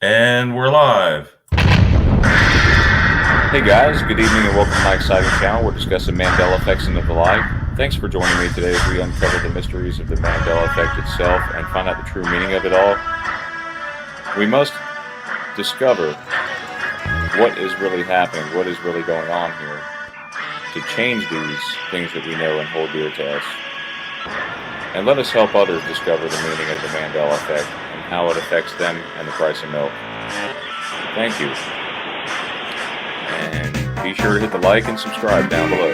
And we're live. Hey guys, good evening and welcome to my exciting channel. We're discussing Mandela effects into the life. Thanks for joining me today as we uncover the mysteries of the Mandela effect itself and find out the true meaning of it all. We must discover what is really happening, what is really going on here, to change these things that we know and hold dear to us. And let us help others discover the meaning of the Mandela effect and how it affects them and the price of milk. Thank you. And be sure to hit the like and subscribe down below.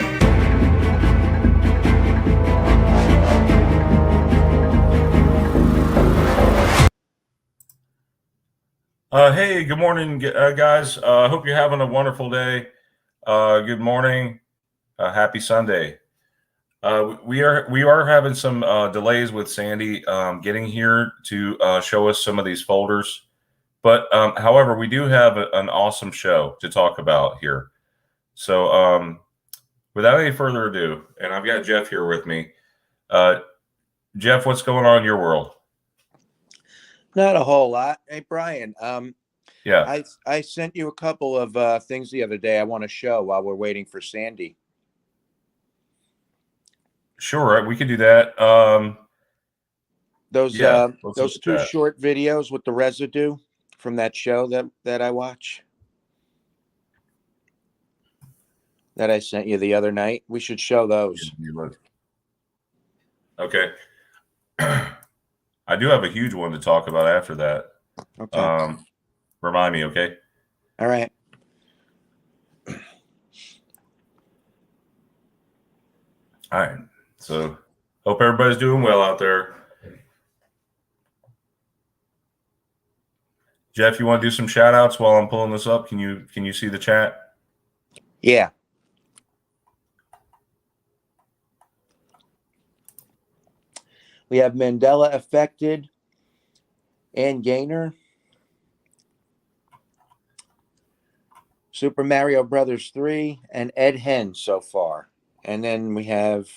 Hey, good morning, guys. I hope you're having a wonderful day. Good morning. Happy Sunday. We are having some delays with Sandy getting here to show us some of these folders. But however, we do have an awesome show to talk about here. So without any further ado, and I've got Jeff here with me. Jeff, what's going on in your world? Not a whole lot. Hey, Brian. Yeah. I sent you a couple of things the other day I want to show while we're waiting for Sandy. Sure, we could do that. Those two that. short videos with the residue from that show that I watch. That I sent you the other night. We should show those. Okay. I do have a huge one to talk about after that. Okay. Remind me, okay? All right. All right. So hope everybody's doing well out there. Jeff, you want to do some shout outs while I'm pulling this up? Can you see the chat? Yeah. We have Mandela Affected and Gainer. Super Mario Brothers 3 and Ed Hen so far. And then we have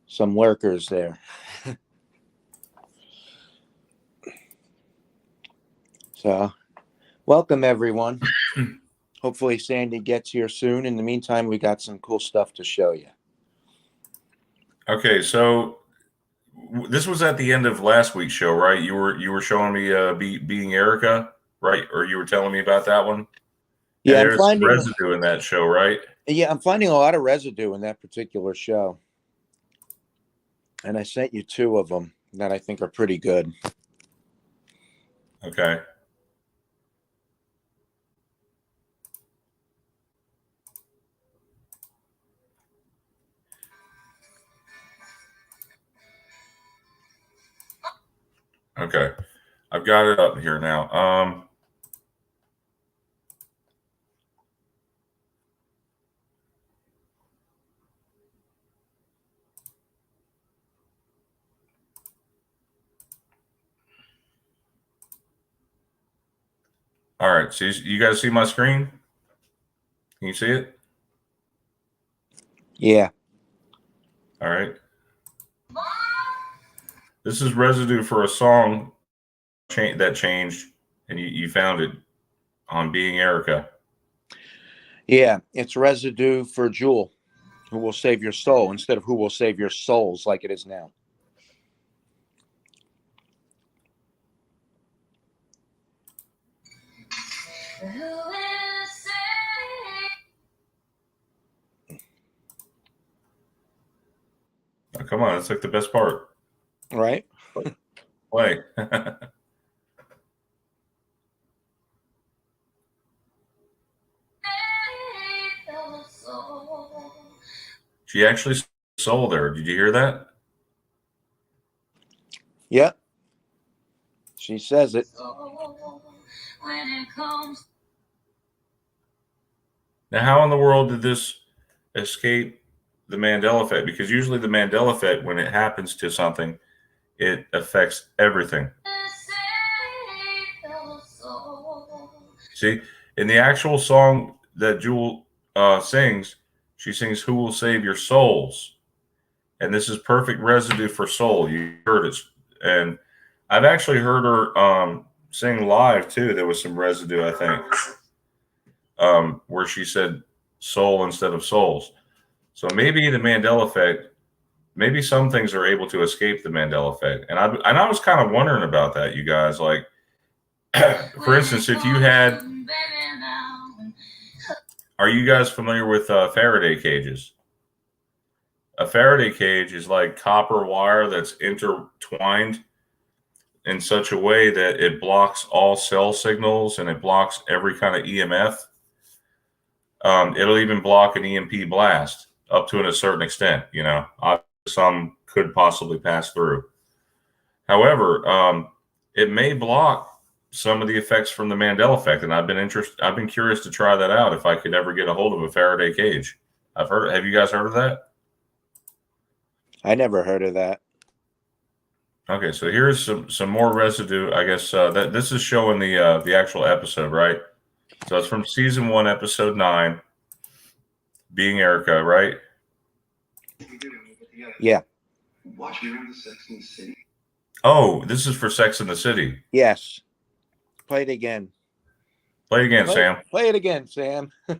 some lurkers there. So, welcome everyone. Hopefully Sandy gets here soon. In the meantime, we got some cool stuff to show you. Okay, so this was at the end of last week's show, right? You were showing me being Erica, right? Or you were telling me about that one? Yeah, and there's residue in that show, right? Yeah, I'm finding a lot of residue in that particular show. And I sent you two of them that I think are pretty good. Okay. Okay. I've got it up here now. All right. So you guys see my screen? Can you see it? Yeah. All right. This is residue for a song that changed, and you found it on Being Erica. Yeah, it's residue for Jewel, Who Will Save Your Soul, instead of Who Will Save Your Souls like it is now. Oh, come on, it's like the best part. Right? Play. She actually sold there. Did you hear that? Yep. She says it. Now, how in the world did this escape the Mandela effect? Because usually the Mandela effect, when it happens to something, it affects everything. See, in the actual song that Jewel sings, she sings, "Who will save your souls?" And this is perfect residue for soul. You heard it. And I've actually heard her seeing live too, there was some residue, I think, where she said soul instead of souls. So maybe the Mandela effect, maybe some things are able to escape the Mandela effect. And I was kind of wondering about that, you guys. Like, for instance, if you had, are you guys familiar with Faraday cages? A Faraday cage is like copper wire that's intertwined in such a way that it blocks all cell signals and it blocks every kind of EMF. It'll even block an EMP blast up to a certain extent. You know, some could possibly pass through. However, it may block some of the effects from the Mandela effect, and I've been curious to try that out if I could ever get a hold of a Faraday cage. Have you guys heard of that? I never heard of that. Okay, so here's some more residue. I guess that this is showing the actual episode, right? So it's from season 1, episode 9, Being Erica, right? Yeah. Oh, this is for Sex in the City. Yes. Play it again. Play it again, Sam. Play it again, Sam. Were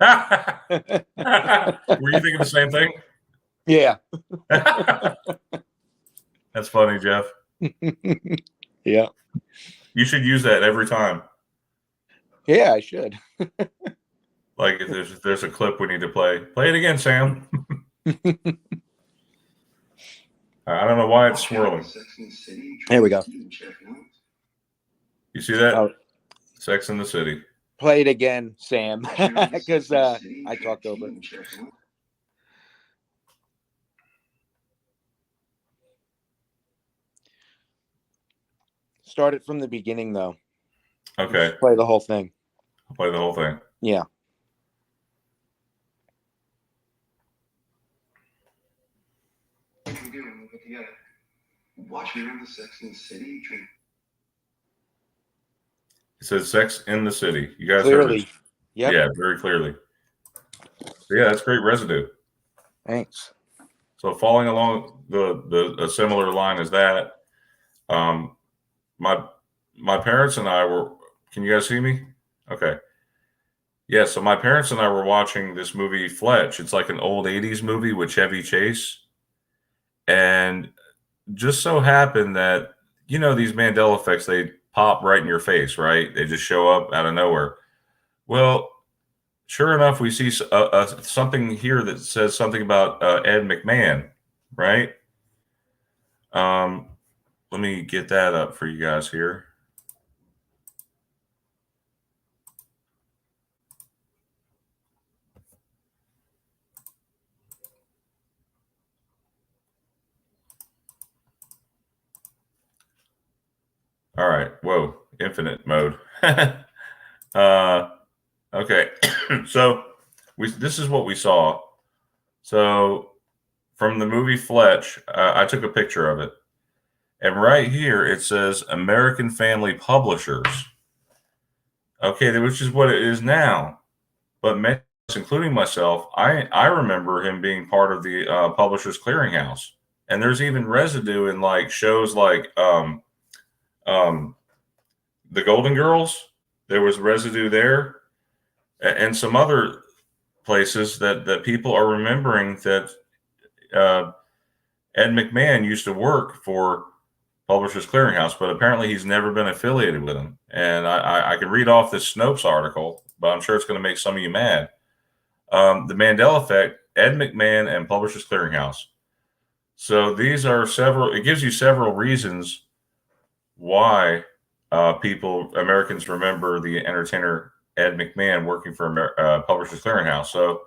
you thinking the same thing? Yeah. That's funny, Jeff. Yeah. You should use that every time. Yeah, I should. Like if there's a clip we need to play it again, Sam. I don't know why it's swirling. Here we go. You see that? Oh. Sex in the City. Play it again, Sam, because I talked over. Start it from the beginning, though. Okay. Just play the whole thing. I'll play the whole thing. Yeah. Watch me in the Sex in the City. It says Sex in the City. You guys Clearly. heard it? Yep. Yeah, very clearly. So yeah, that's great residue. Thanks. So following along a similar line as that, my parents and I were. Can you guys see me? Okay. Yeah. So my parents and I were watching this movie Fletch. It's like an old '80s movie with Chevy Chase, and just so happened that these Mandela effects, they pop right in your face, right? They just show up out of nowhere. Well, sure enough, we see something here that says something about Ed McMahon, right? Let me get that up for you guys here. All right. Whoa. Infinite mode. Okay. So this is what we saw. So from the movie Fletch, I took a picture of it. And right here, it says American Family Publishers. Okay, which is what it is now. But many, including myself, I remember him being part of the Publishers Clearinghouse. And there's even residue in like shows like The Golden Girls. There was residue there, and some other places that people are remembering that Ed McMahon used to work for Publishers Clearinghouse, but apparently he's never been affiliated with them. And I can read off this Snopes article, but I'm sure it's going to make some of you mad. The Mandela Effect, Ed McMahon, and Publishers Clearinghouse. So these are several. It gives you several reasons why Americans remember the entertainer Ed McMahon working for Publishers Clearinghouse. So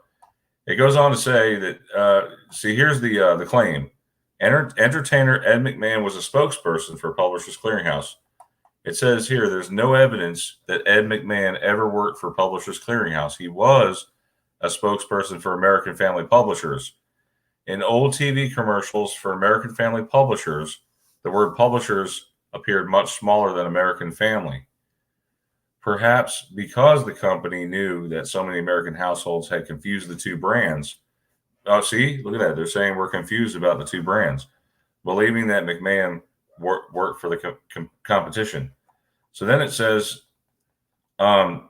it goes on to say that, see, here's the claim. Entertainer Ed McMahon was a spokesperson for Publishers Clearinghouse. It says here there's no evidence that Ed McMahon ever worked for Publishers Clearinghouse. He was a spokesperson for American Family Publishers. In old TV commercials for American Family Publishers, the word publishers appeared much smaller than American Family. Perhaps because the company knew that so many American households had confused the two brands. Oh, see, look at that. They're saying we're confused about the two brands, believing that McMahon worked for the competition. So then it says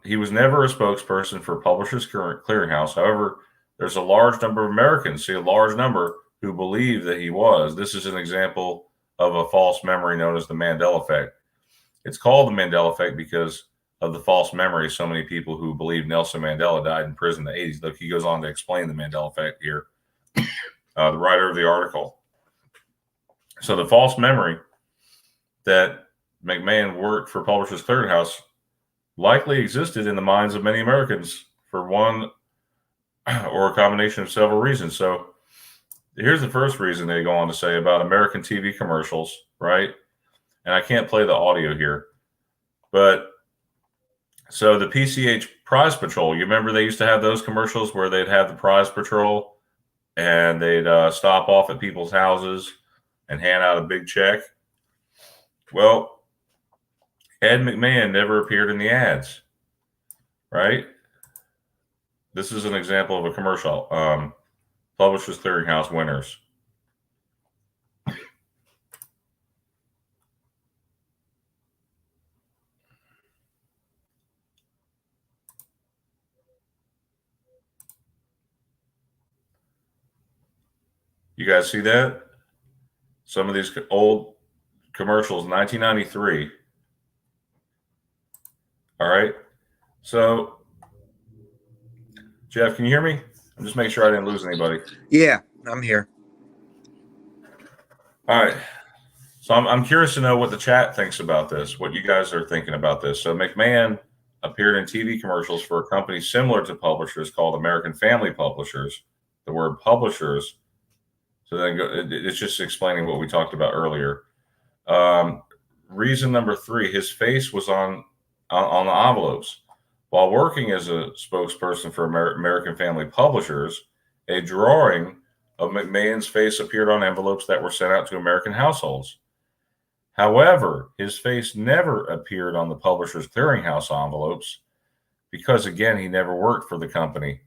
he was never a spokesperson for Publishers Clearinghouse. However, there's a large number of Americans, a large number, who believe that he was. This is an example of a false memory known as the Mandela effect. It's called the Mandela effect because of the false memory. So many people who believe Nelson Mandela died in prison in the 80s. Look, he goes on to explain the Mandela effect here, the writer of the article. So the false memory that McMahon worked for Publishers Clearinghouse likely existed in the minds of many Americans for one or a combination of several reasons. So here's the first reason they go on to say about American TV commercials, right? And I can't play the audio here, but so the PCH Prize Patrol, you remember they used to have those commercials where they'd have the Prize Patrol and they'd stop off at people's houses and hand out a big check. Well, Ed McMahon never appeared in the ads, right? This is an example of a commercial. Publishers Clearinghouse winners. You guys see that? Some of these old commercials, 1993. All right. So, Jeff, can you hear me? I'm just making sure I didn't lose anybody. Yeah, I'm here. All right. So I'm curious to know what the chat thinks about this, what you guys are thinking about this. So McMahon appeared in TV commercials for a company similar to Publishers called American Family Publishers. The word publishers. So then it's just explaining what we talked about earlier. Reason number 3, his face was on the envelopes. While working as a spokesperson for American Family Publishers, a drawing of McMahon's face appeared on envelopes that were sent out to American households. However, his face never appeared on the Publishers Clearinghouse envelopes because, again, he never worked for the company.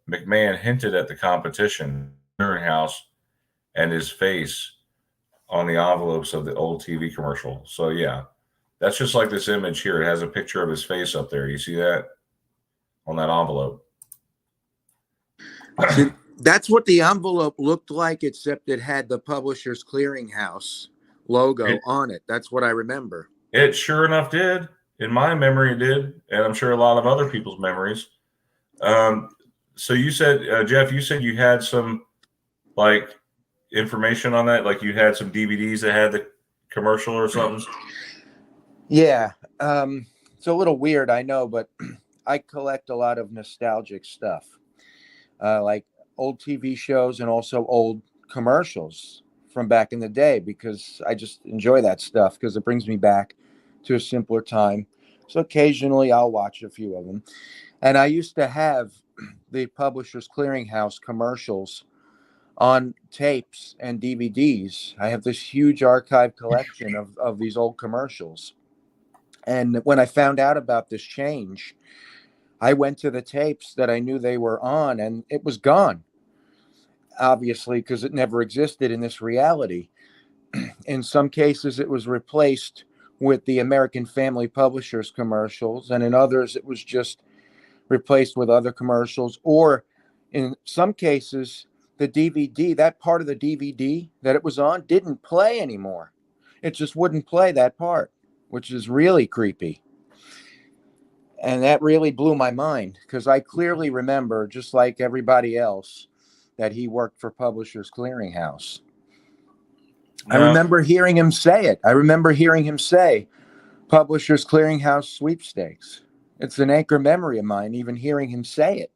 McMahon hinted at the competition clearinghouse and his face on the envelopes of the old TV commercial. So, yeah, that's just like this image here. It has a picture of his face up there. You see that on that envelope? See, that's what the envelope looked like, except it had the Publishers Clearinghouse logo on it. That's what I remember. It sure enough did. In my memory, it did. And I'm sure a lot of other people's memories. So you said, Jeff, you said you had some like information on that? Like you had some DVDs that had the commercial or something? Yeah. It's a little weird, I know, but I collect a lot of nostalgic stuff, like old TV shows and also old commercials from back in the day, because I just enjoy that stuff because it brings me back to a simpler time. So occasionally I'll watch a few of them. And I used to have the Publishers Clearinghouse commercials on tapes and DVDs. I have this huge archive collection of these old commercials. And when I found out about this change, I went to the tapes that I knew they were on, and it was gone, obviously, because it never existed in this reality. In some cases, it was replaced with the American Family Publishers commercials, and in others, it was just replaced with other commercials, or in some cases, the DVD, that part of the DVD that it was on, didn't play anymore. It just wouldn't play that part, which is really creepy. And that really blew my mind, because I clearly remember, just like everybody else, that he worked for Publishers Clearinghouse. I remember hearing him say it. I remember hearing him say Publishers Clearinghouse sweepstakes. It's an anchor memory of mine, even hearing him say it.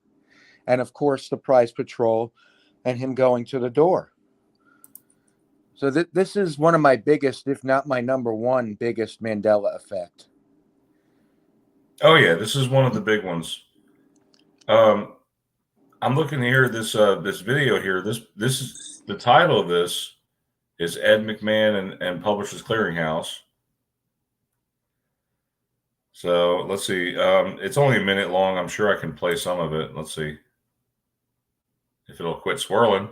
And of course, the Prize Patrol and him going to the door. So this is one of my biggest, if not my number one biggest Mandela effect. Oh yeah, this is one of the big ones. I'm looking here at this video here. This is the title of this is Ed McMahon and Publishers Clearinghouse. So let's see. It's only a minute long. I'm sure I can play some of it. Let's see if it'll quit swirling.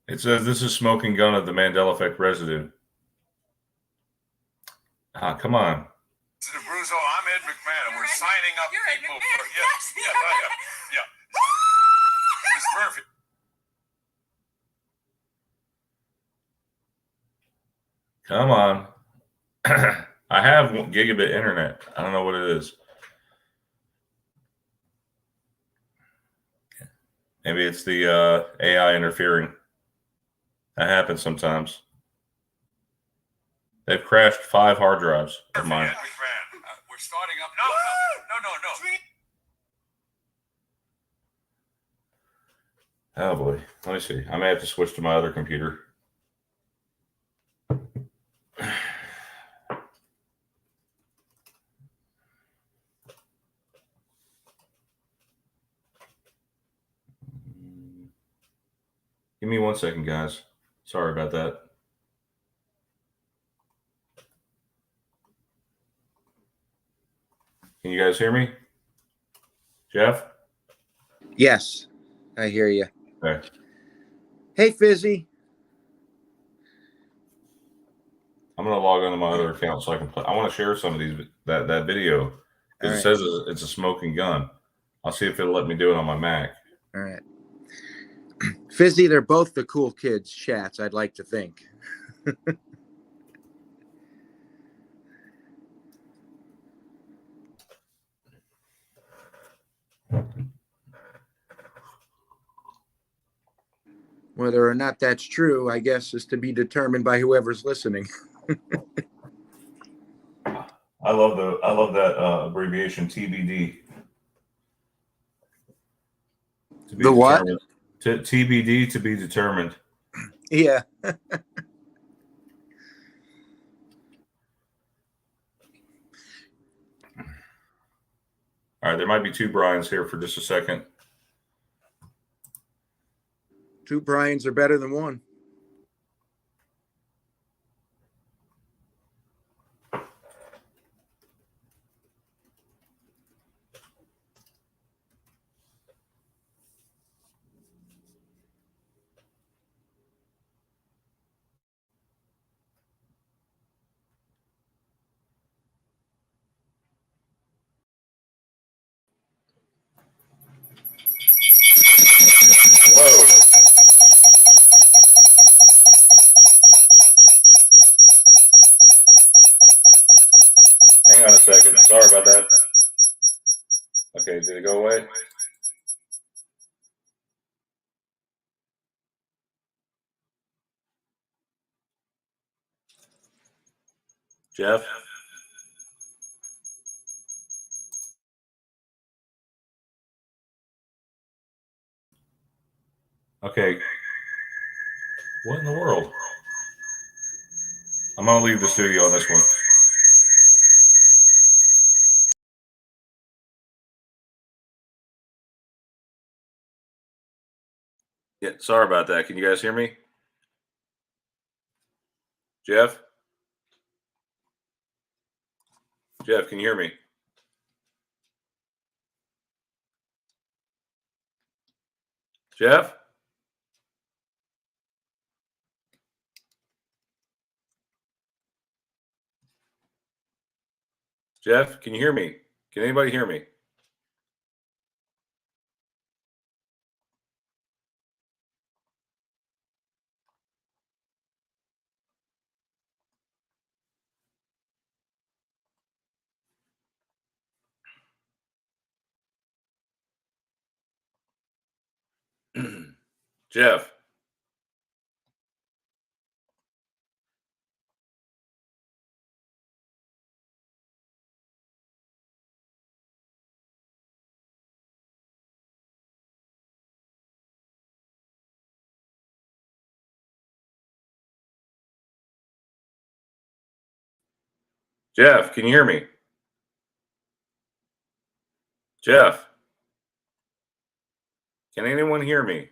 It says this is smoking gun of the Mandela effect residue. Ah, come on. Mr. Abruzzo, I'm Ed McMahon, and we're signing up people for yeah. Miss Murphy. Come on. I have gigabit internet. I don't know what it is. Maybe it's the AI interfering. That happens sometimes. They've crashed 5 hard drives of mine. Ed McMahon, we're starting up. No. Oh boy. Let me see. I may have to switch to my other computer. Give me 1 second, guys. Sorry about that. Can you guys hear me? Jeff? Yes, I hear you. Okay. Hey, Fizzy. I'm gonna log onto my other account so I can play. I want to share some of these that video because it says it's a smoking gun. I'll see if it'll let me do it on my Mac. All right. Fizzy, they're both the cool kids chats, I'd like to think. Whether or not that's true, I guess, is to be determined by whoever's listening. I love that abbreviation TBD. To be The what? determined. TBD, to be determined. Yeah. All right, there might be 2 Brians here for just a second. 2 Brians are better than 1. Whoa. Hang on a second. Sorry about that. Okay, did it go away? Jeff? Okay. What in the world? I'm gonna leave the studio on this one. Yeah, sorry about that. Can you guys hear me? Jeff? Jeff, can you hear me? Jeff? Jeff, can you hear me? Can anybody hear me? Jeff? Jeff, can you hear me? Jeff? Can anyone hear me?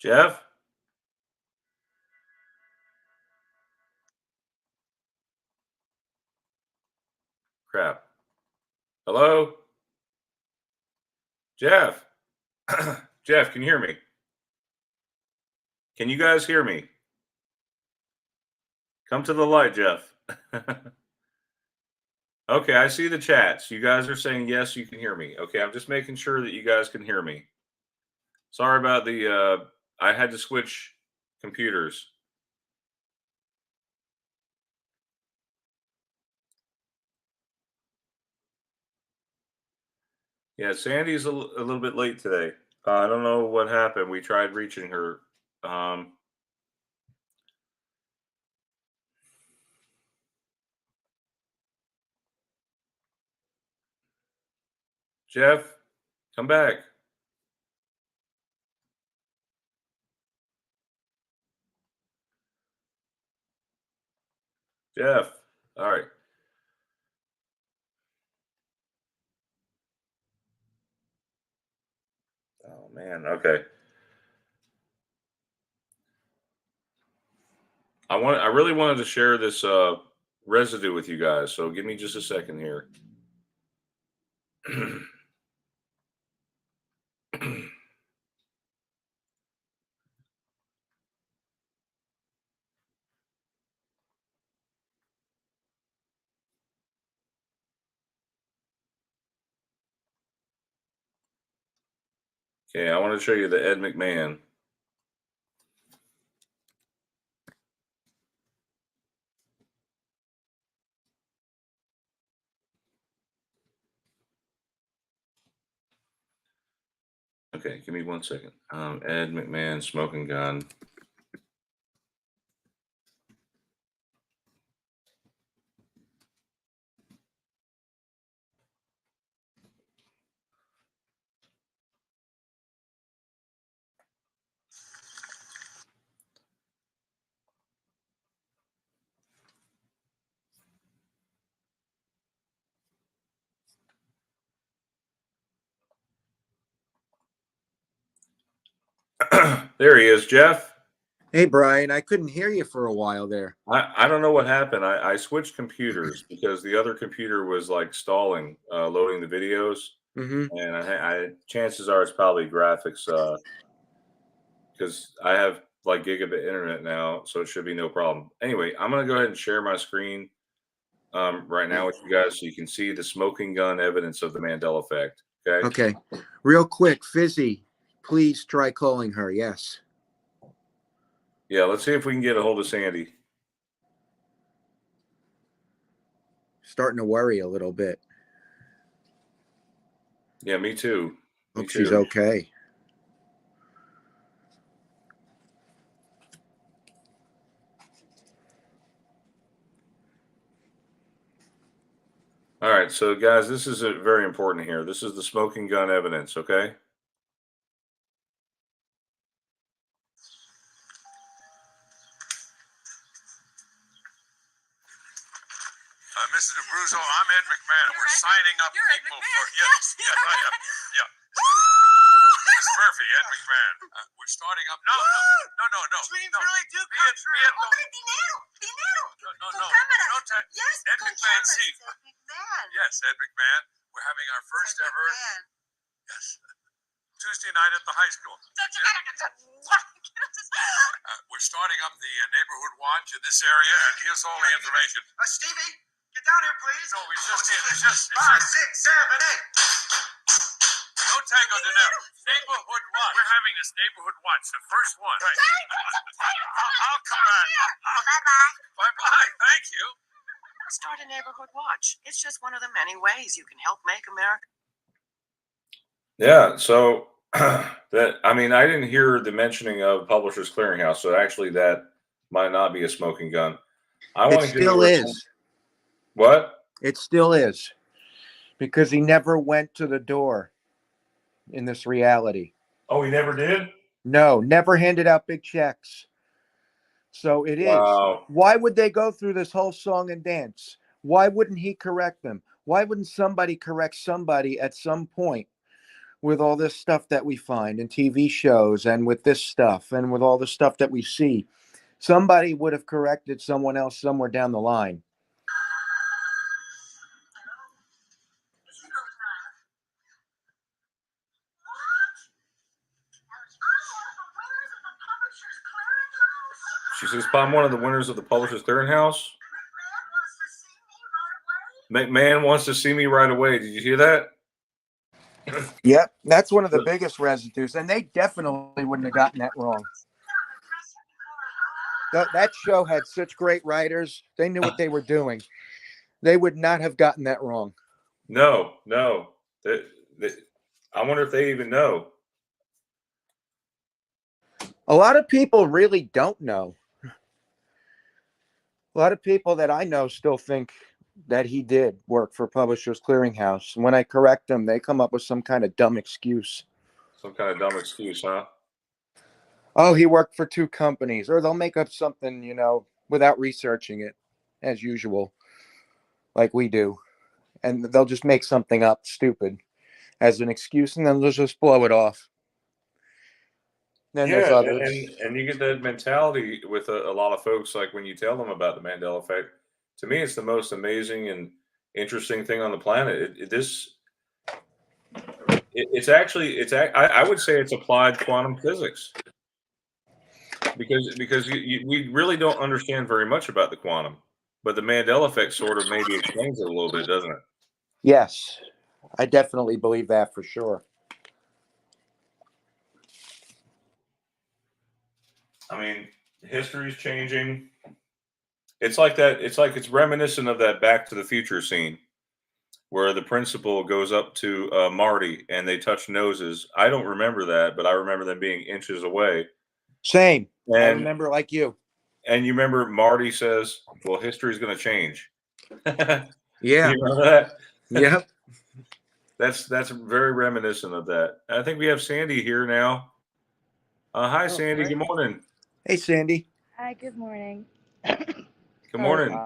Jeff? Crap. Hello? Jeff? Jeff, can you hear me? Can you guys hear me? Come to the light, Jeff. Okay, I see the chats. You guys are saying yes, you can hear me. Okay, I'm just making sure that you guys can hear me. Sorry about the I had to switch computers. Yeah, Sandy's a little bit late today. I don't know what happened. We tried reaching her. Jeff, come back. Jeff. All right. Oh man. Okay. I really wanted to share this residue with you guys. So give me just a second here. Okay, I want to show you the Ed McMahon. Okay, give me 1 second. Ed McMahon smoking gun. There he is, Jeff. Hey, Brian, I couldn't hear you for a while there. I don't know what happened. I switched computers because the other computer was like stalling, loading the videos, and I chances are it's probably graphics because I have like gigabit internet now, so it should be no problem. Anyway, I'm gonna go ahead and share my screen right now with you guys so you can see the smoking gun evidence of the Mandela effect. Okay. Okay. Real quick, Fizzy, please try calling her. Yes. Yeah, let's see if we can get a hold of Sandy. Starting to worry a little bit. Yeah, me too. Hope she's okay. All right, so guys, this is very important here. This is the smoking gun evidence, okay? Mr. DeBruzzo, I'm Ed McMahon. We're signing up people for. Yes, I am. Yeah. Miss Murphy, Ed McMahon. We're starting up. No. Dreams really do come true. No. Ed McMahon, see. Yes, Ed McMahon. We're having our first ever. Yes. Tuesday night at the high school. We're starting up the neighborhood watch in this area, and here's all the information. Stevie, get down here, please. No, it's just 5, 6, 7, 8. No tango de nero. Neighborhood watch. We're having this neighborhood watch, the first one. Right. I'll come back. Bye-bye. Thank you. Start a neighborhood watch. It's just one of the many ways you can help make America. Yeah, so that I mean, I didn't hear the mentioning of Publishers Clearinghouse, so actually that might not be a smoking gun. I want It to hear still is. What? It still is. Because he never went to the door in this reality. Oh, he never did? No, never handed out big checks. So it is. Wow. Why would they go through this whole song and dance? Why wouldn't he correct them? Why wouldn't somebody correct somebody at some point with all this stuff that we find in TV shows and with this stuff and with all the stuff that we see. Somebody would have corrected someone else somewhere down the line. She says, I'm one of the winners of the Publishers Clearinghouse. McMahon wants to see me right away. Did you hear that? Yep, that's one of the biggest residues, and they definitely wouldn't have gotten that wrong. That show had such great writers. They knew what they were doing. They would not have gotten that wrong. No. I wonder if they even know. A lot of people really don't know. A lot of people that I know still think that he did work for Publishers Clearinghouse. And when I correct them, they come up with some kind of dumb excuse. Some kind of dumb excuse, huh? Oh, he worked for 2 companies. Or they'll make up something, without researching it, as usual, like we do. And they'll just make something up stupid as an excuse, and then they'll just blow it off. Then there's others. And you get that mentality with a lot of folks, like when you tell them about the Mandela effect. To me, it's the most amazing and interesting thing on the planet. I would say it's applied quantum physics, because we really don't understand very much about the quantum, but the Mandela effect sort of maybe explains it a little bit, doesn't it? Yes, I definitely believe that for sure. I mean, history's changing. It's like that. It's reminiscent of that Back to the Future scene where the principal goes up to Marty and they touch noses. I don't remember that, but I remember them being inches away. Same. And I remember like you. And you remember Marty says, well, history's going to change. Yeah. You remember that? Yep. That's very reminiscent of that. I think we have Sandy here now. Hi, Sandy. Good morning. Hey, Sandy. Hi, good morning. Good morning.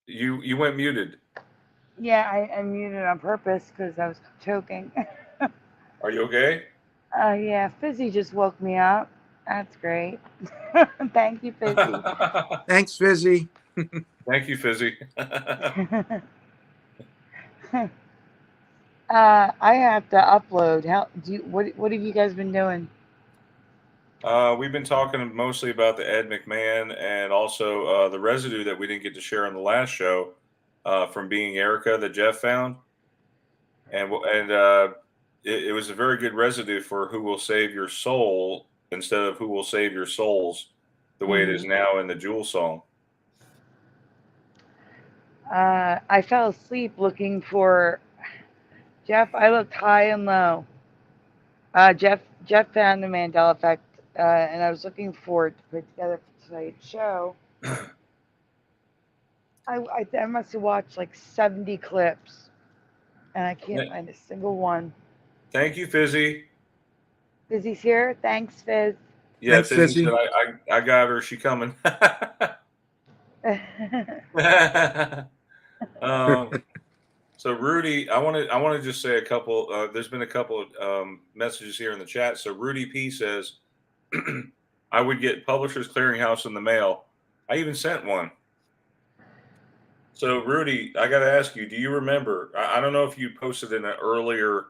You went muted. Yeah, I muted on purpose because I was choking. Are you okay? Yeah, Fizzy just woke me up. That's great. Thank you, Fizzy. Thanks, Fizzy. Thank you, Fizzy. I have to upload. What have you guys been doing? We've been talking mostly about the Ed McMahon and also the residue that we didn't get to share on the last show from Being Erica that Jeff found, and it was a very good residue for Who Will Save Your Soul instead of Who Will Save Your Souls, the way it is now in the Jewel song. I fell asleep looking for Jeff. I looked high and low. Jeff found the Mandela effect, and I was looking for it to put together for tonight's show. I must have watched like 70 clips, and I can't find a single one. Thank you, Fizzy. Fizzy's here. Thanks, Fizz. Yeah, Thanks, Fizzy Fizzy. said I got her. She coming. So Rudy, I want to just say a couple. There's been a couple of messages here in the chat. So Rudy P says, I would get Publishers Clearinghouse in the mail. I even sent one. So Rudy, I got to ask you, do you remember? I don't know if you posted in an earlier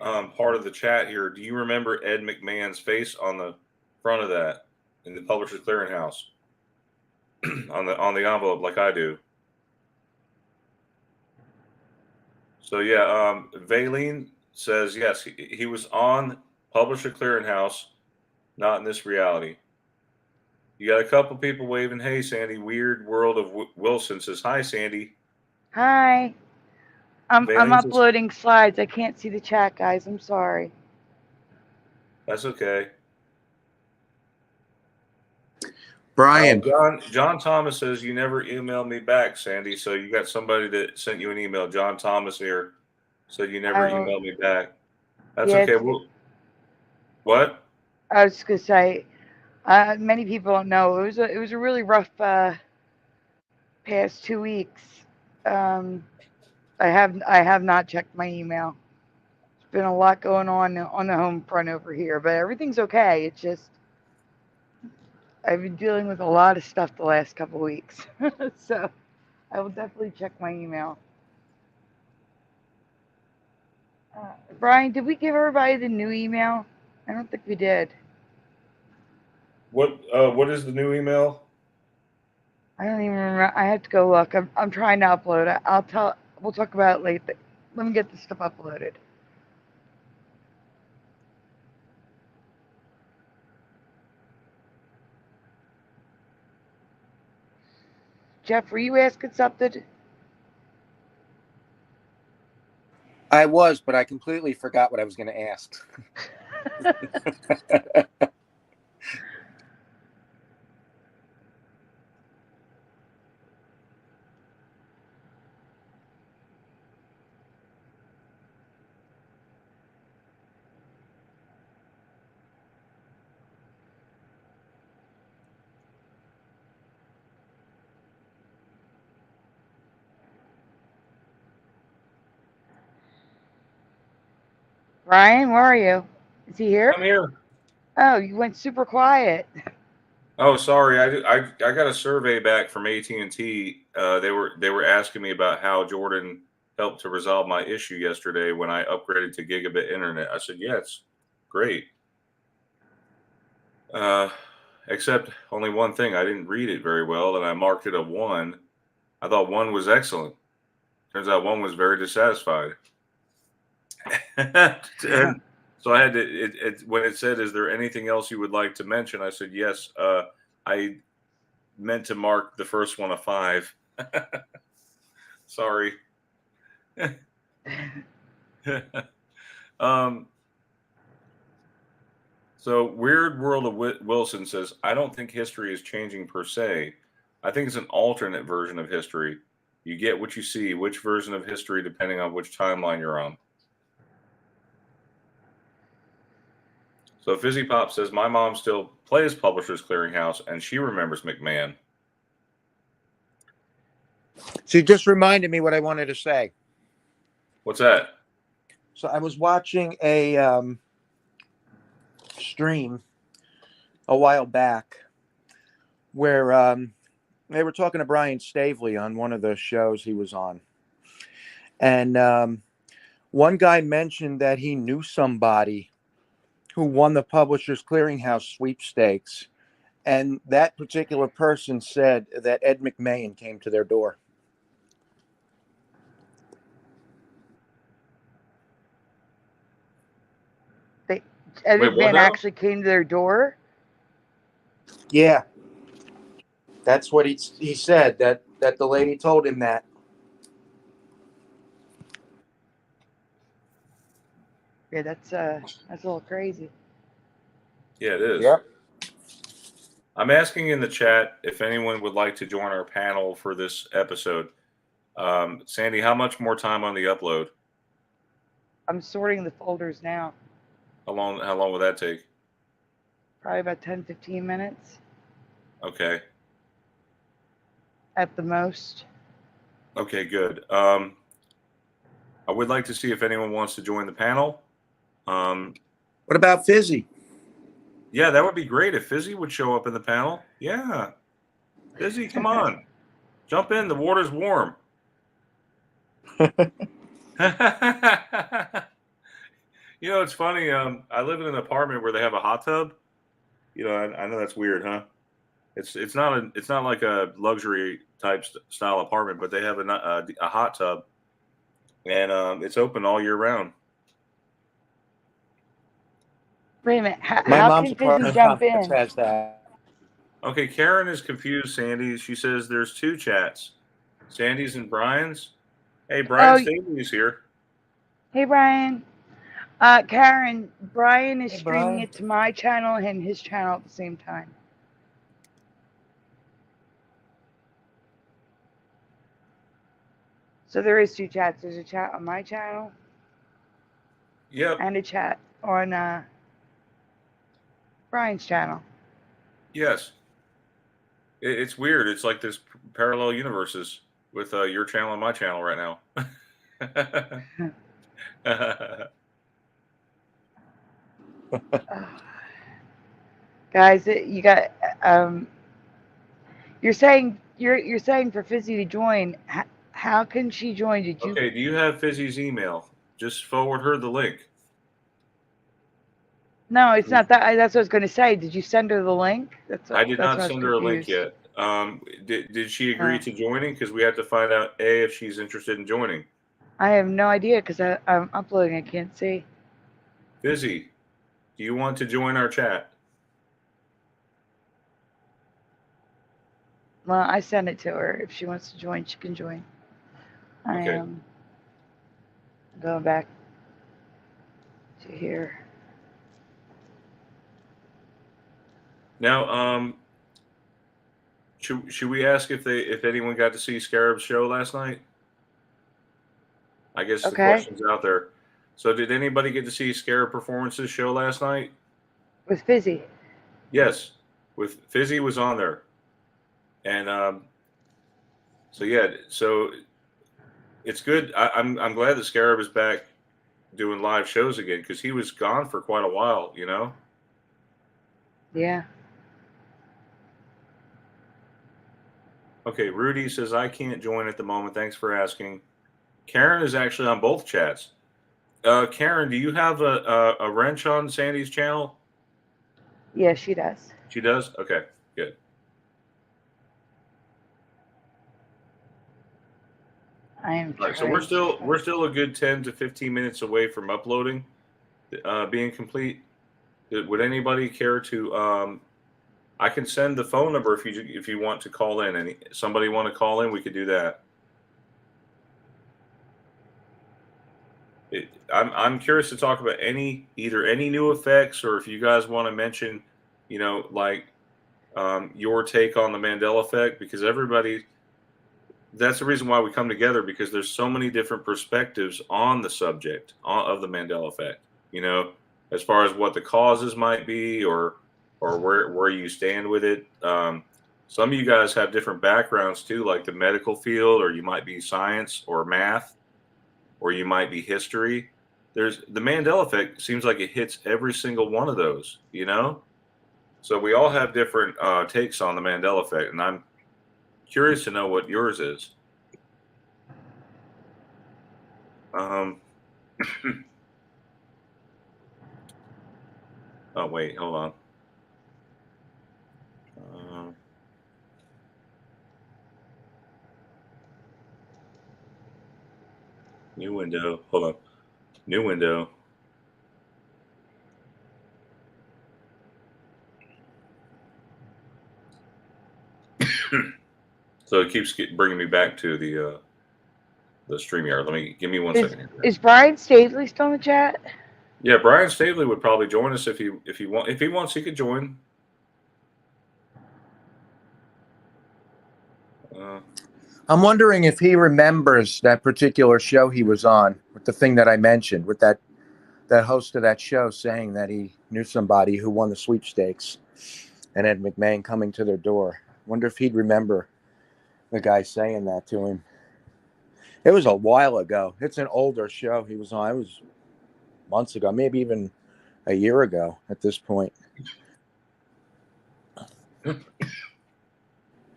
part of the chat here. Do you remember Ed McMahon's face on the front of that in the Publishers Clearinghouse on the envelope, like I do? So yeah, Valine says yes. He was on Publisher Clearinghouse, not in this reality. You got a couple people waving. Hey, Sandy. Weird World of Wilson says hi, Sandy. Hi. I'm Valine says, uploading slides. I can't see the chat, guys. I'm sorry. that's okay. Brian. John Thomas says you never emailed me back, Sandy. So you got somebody that sent you an email. John Thomas here said you never emailed me back. That's okay. What? I was just gonna say, many people don't know it was a really rough past 2 weeks. I have not checked my email. There's been a lot going on the home front over here, but everything's okay. It's just I've been dealing with a lot of stuff the last couple weeks, so I will definitely check my email. Brian, did we give everybody the new email? I don't think we did. What is the new email? I don't even remember. I have to go look. I'm trying to upload it. We'll talk about it later. Let me get this stuff uploaded. Jeff, were you asking something? I was, but I completely forgot what I was going to ask. Brian, where are you? Is he here? I'm here. Oh, you went super quiet. Oh, sorry. I got a survey back from AT&T. They were asking me about how Jordan helped to resolve my issue yesterday when I upgraded to gigabit internet. I said, yeah, it's great. Except only one thing. I didn't read it very well, and I marked it a 1. I thought 1 was excellent. Turns out 1 was very dissatisfied. And so I had to, when it said, is there anything else you would like to mention? I said, yes. I meant to mark the first one a 5. Sorry. So Weird World of Wilson says, I don't think history is changing per se. I think it's an alternate version of history. You get what you see, which version of history, depending on which timeline you're on. So Fizzy Pop says, my mom still plays Publishers Clearinghouse, and she remembers McMahon. So you just reminded me what I wanted to say. What's that? So I was watching a stream a while back where they were talking to Brian Stavely on one of the shows he was on. And one guy mentioned that he knew somebody who won the Publishers Clearinghouse sweepstakes. And that particular person said that Ed McMahon came to their door. Ed Wait, what McMahon now? actually came to their door? Yeah. That's what he said, that the lady told him that. Yeah, that's a little crazy. Yeah, it is. Yep. I'm asking in the chat if anyone would like to join our panel for this episode. Sandy, how much more time on the upload? I'm sorting the folders now. How long will that take? Probably about 10, 15 minutes Okay. at the most. Okay, good. I would like to see if anyone wants to join the panel. What about Fizzy? Yeah, that would be great if Fizzy would show up in the panel. Yeah. Fizzy, come on. Jump in. The water's warm. You know, it's funny. I live in an apartment where they have a hot tub. You know, I know that's weird, huh? It's not like a luxury type style apartment, but they have a hot tub, and it's open all year round. Wait a minute. My How mom's can Fizzy apartment jump complex in? has that. Okay, Karen is confused, Sandy. She says there's 2 chats, Sandy's and Brian's. Hey, Brian Staley's here. Hey, Brian. Karen, Brian is Hey, streaming Brian. it to my channel and his channel at the same time. So there is 2 chats. There's a chat on my channel. Yep. And a chat on Brian's channel. Yes. It's weird. It's like this parallel universes with your channel and my channel right now. Guys, you got you're saying for Fizzy to join. How can she join? Did you? Okay, do you have Fizzy's email? Just forward her the link. No, it's not that. That's what I was going to say. Did you send her the link? I did not send her a link confused. yet. Did she agree to joining? Because we have to find out if she's interested in joining. I have no idea because I'm uploading. I can't see. Fizzy, do you want to join our chat? Well, I sent it to her. If she wants to join, she can join. I am going back to here. Now, should we ask if anyone got to see Scarab's show last night? I guess the question's out there. So, did anybody get to see Scarab Performance's show last night? With Fizzy. Yes, with Fizzy was on there, and so yeah, so it's good. I'm glad that Scarab is back doing live shows again because he was gone for quite a while, you know. Yeah. Okay, Rudy says I can't join at the moment. Thanks for asking. Karen is actually on both chats. Karen, do you have a wrench on Sandy's channel? Yeah, she does. She does? Okay, good. I am. All right, so we're still a good 10 to 15 minutes away from uploading, being complete. Would anybody care to? I can send the phone number if you want to call in. And somebody want to call in, we could do that. I'm curious to talk about either any new effects, or if you guys want to mention, you know, like your take on the Mandela effect, because that's the reason why we come together, because there's so many different perspectives on the subject of the Mandela effect, you know, as far as what the causes might be, or where you stand with it. Some of you guys have different backgrounds too, like the medical field, or you might be science or math, or you might be history. There's the Mandela effect seems like it hits every single one of those, you know? So we all have different takes on the Mandela effect, and I'm curious to know what yours is. Oh, wait, hold on. New window. Hold on. New window. So it keeps bringing me back to the StreamYard. Give me one second. Is Brian Stavely still in the chat? Yeah, Brian Stavely would probably join us if he wants, he could join. I'm wondering if he remembers that particular show he was on, with the thing that I mentioned, with that host of that show saying that he knew somebody who won the sweepstakes, and Ed McMahon coming to their door. Wonder if he'd remember the guy saying that to him. It was a while ago. It's an older show he was on. It was months ago, maybe even a year ago at this point.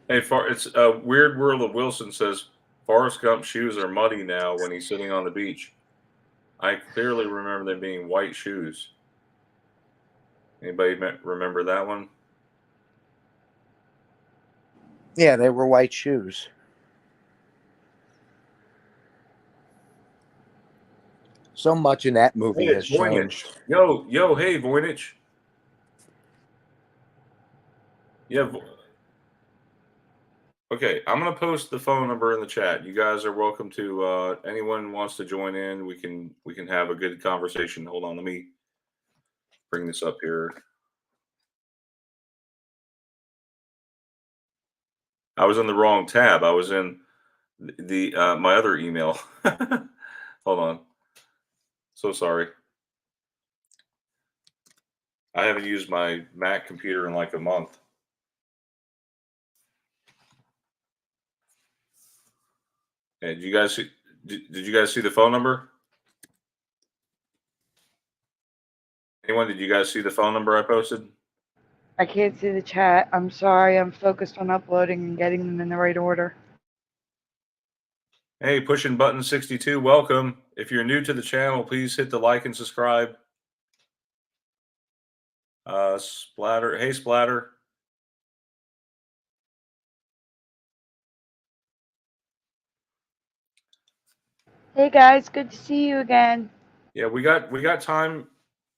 Hey, it's a Weird World of Wilson says Forrest Gump's shoes are muddy now when he's sitting on the beach. I clearly remember them being white shoes. Anybody remember that one? Yeah, they were white shoes. So much in that movie has changed. Yo, hey, Voynich. Yeah. Okay, I'm gonna post the phone number in the chat. You guys are welcome to. Anyone wants to join in, we can have a good conversation. Hold on, let me bring this up here. I was in the wrong tab. I was in the my other email. Hold on. So sorry. I haven't used my Mac computer in like a month. Hey, did you guys Did you guys see the phone number? Anyone? Did you guys see the phone number I posted? I can't see the chat. I'm sorry. I'm focused on uploading and getting them in the right order. Hey, pushing button 62, welcome. If you're new to the channel, please hit the like and subscribe. Splatter. Hey, Splatter. Hey guys, good to see you again. Yeah, we got time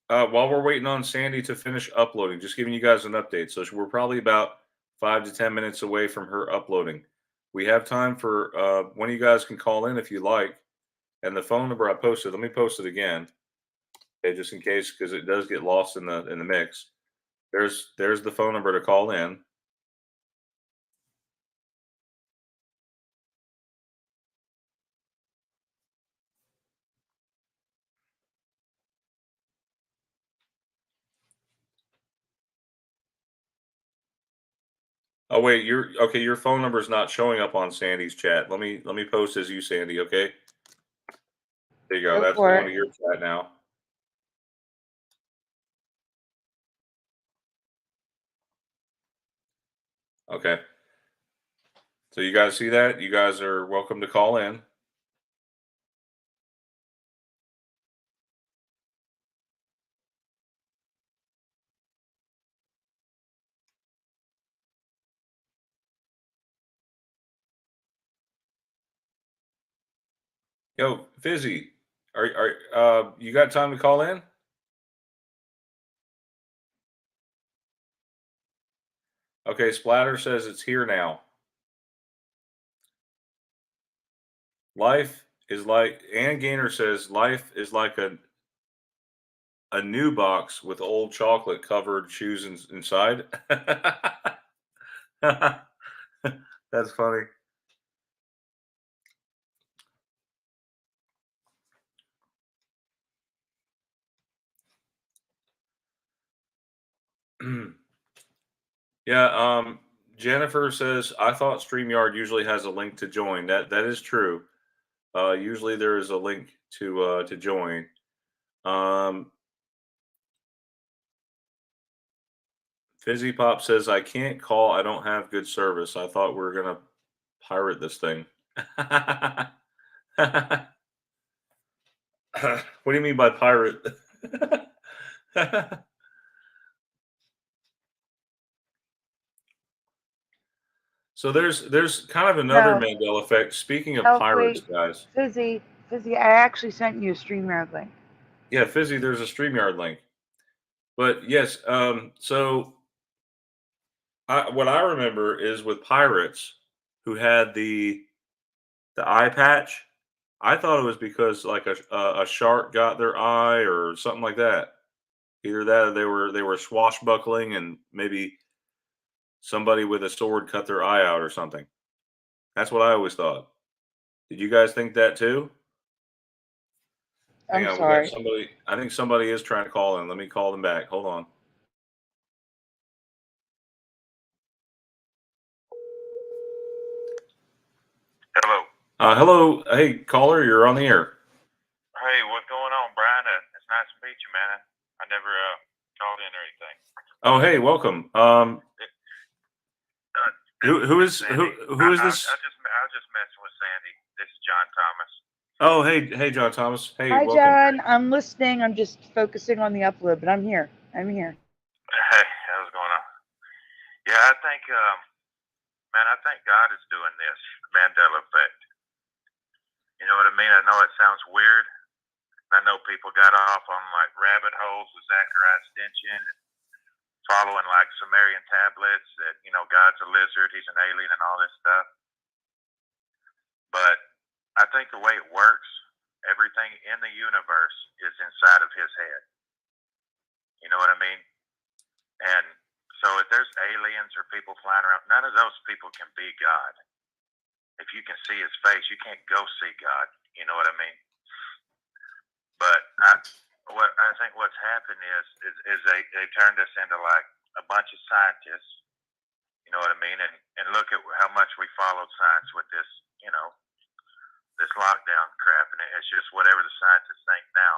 while we're waiting on Sandy to finish uploading. Just giving you guys an update. So we're probably about 5 to 10 minutes away from her uploading. We have time for one of you guys can call in if you like. And the phone number I posted, let me post it again. Okay, just in case, because it does get lost in the mix. There's the phone number to call in. Oh wait, your phone number is not showing up on Sandy's chat. Let me post as you, Sandy, okay? There you go. That's for going it. to your chat now. Okay. So you guys see that? You guys are welcome to call in. Yo, Fizzy, are you got time to call in? Okay, Splatter says it's here now. Life is like, Ann Gaynor says life is like a new box with old chocolate covered shoes inside. That's funny. Yeah, Jennifer says I thought StreamYard usually has a link to join. That is true. Usually there is a link to join. Fizzy Pop says I can't call. I don't have good service. I thought we were gonna pirate this thing. What do you mean by pirate? So there's kind of another No. Mandela effect. Speaking of Oh, pirates, wait. guys. Fizzy, I actually sent you a StreamYard link. Yeah, Fizzy, there's a StreamYard link. But yes, so what I remember is with pirates who had the eye patch. I thought it was because like a shark got their eye or something like that. Either that or they were swashbuckling and maybe somebody with a sword cut their eye out or something. That's what I always thought. Did you guys think that too? Hang I'm on, we got sorry. somebody. I think somebody is trying to call in. Let me call them back. Hold on. Hello. Hello. Hey, caller, you're on the air. Hey, what's going on, Brian? It's nice to meet you, man. I never called in or anything. Oh, hey, welcome. Who is Sandy. who is this? I was just messing with Sandy. This is John Thomas. Oh, hey, John Thomas. Hey, Hi, welcome. John. I'm listening. I'm just focusing on the upload, but I'm here. I'm here. Hey, how's it going on? Yeah, I think, man, I think God is doing this Mandela effect. You know what I mean? I know it sounds weird. I know people got off on like rabbit holes with Zachariah Stinson and following like Sumerian tablets that, you know, God's a lizard, he's an alien and all this stuff. But I think the way it works, everything in the universe is inside of his head. You know what I mean? And so if there's aliens or people flying around, none of those people can be God. If you can see his face, you can't go see God. You know what I mean? But I think what's happened is they turned us into like a bunch of scientists. You know what I mean? And look at how much we followed science with this, you know, this lockdown crap, and it's just whatever the scientists think now.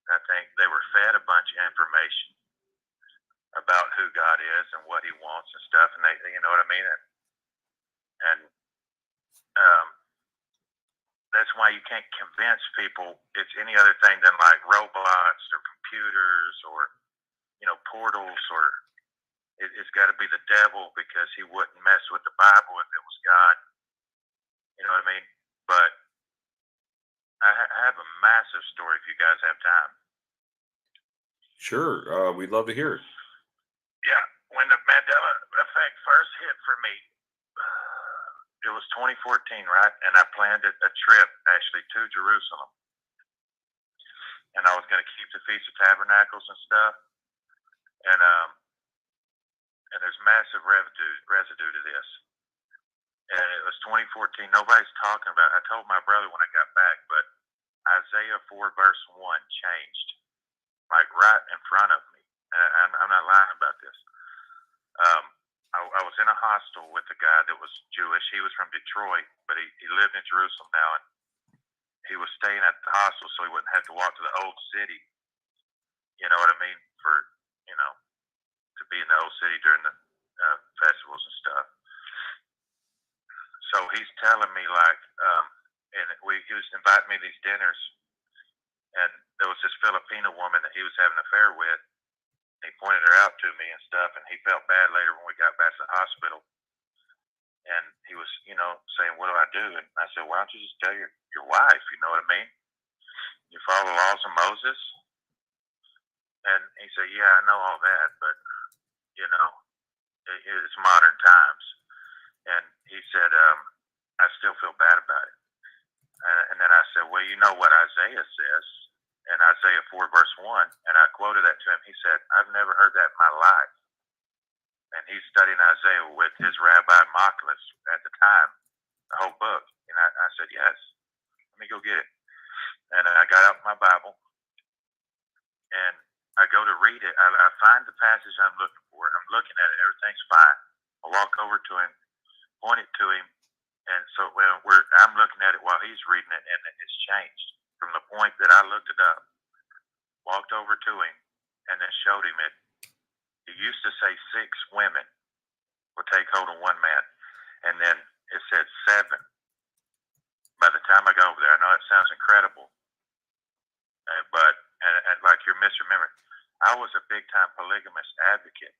I think they were fed a bunch of information about who God is and what He wants and stuff, and they, you know what I mean? And that's why you can't convince people it's any other thing than like robots or computers or, you know, portals, or it's got to be the devil, because he wouldn't mess with the Bible if it was God. You know what I mean? But I have a massive story if you guys have time. Sure. We'd love to hear it. Yeah. When the Mandela effect first hit for me, it was 2014, right? And I planned a trip actually to Jerusalem. And I was going to keep the Feast of Tabernacles and stuff. And there's massive residue to this. And it was 2014. Nobody's talking about it. I told my brother when I got back, but Isaiah 4 verse 1 changed, like right in front of me. And I'm not lying about this. I was in a hostel with a guy that was Jewish. He was from Detroit, but he lived in Jerusalem now, and he was staying at the hostel so he wouldn't have to walk to the old city. You know what I mean? For, you know, to be in the old city during the festivals and stuff. So he's telling me like, and he was inviting me to these dinners, and there was this Filipino woman that he was having an affair with. He pointed her out to me and stuff, and he felt bad later when we got back to the hospital. And he was, you know, saying, "What do I do?" And I said, "Why don't you just tell your wife? You know what I mean? You follow the laws of Moses." And he said, "Yeah, I know all that, but you know, it's modern times." And he said, "I still feel bad about it." And then I said, "Well, you know what Isaiah says in Isaiah 4 verse 1, and I quoted that to him. He said, "I've never heard that in my life." And he's studying Isaiah with his rabbi Maklis at the time, the whole book. And I said, "Yes, let me go get it." And I got out my Bible, and I go to read it. I find the passage I'm looking for. I'm looking at it. Everything's fine. I walk over to him, point it to him, and so I'm looking at it while he's reading it, and it's changed from the point that I looked it up, walked over to him, and then showed him it. He used to say 6 women will take hold of one man, and then it said 7. By the time I got over there, I know it sounds incredible, but like you're misremembering, I was a big time polygamist advocate.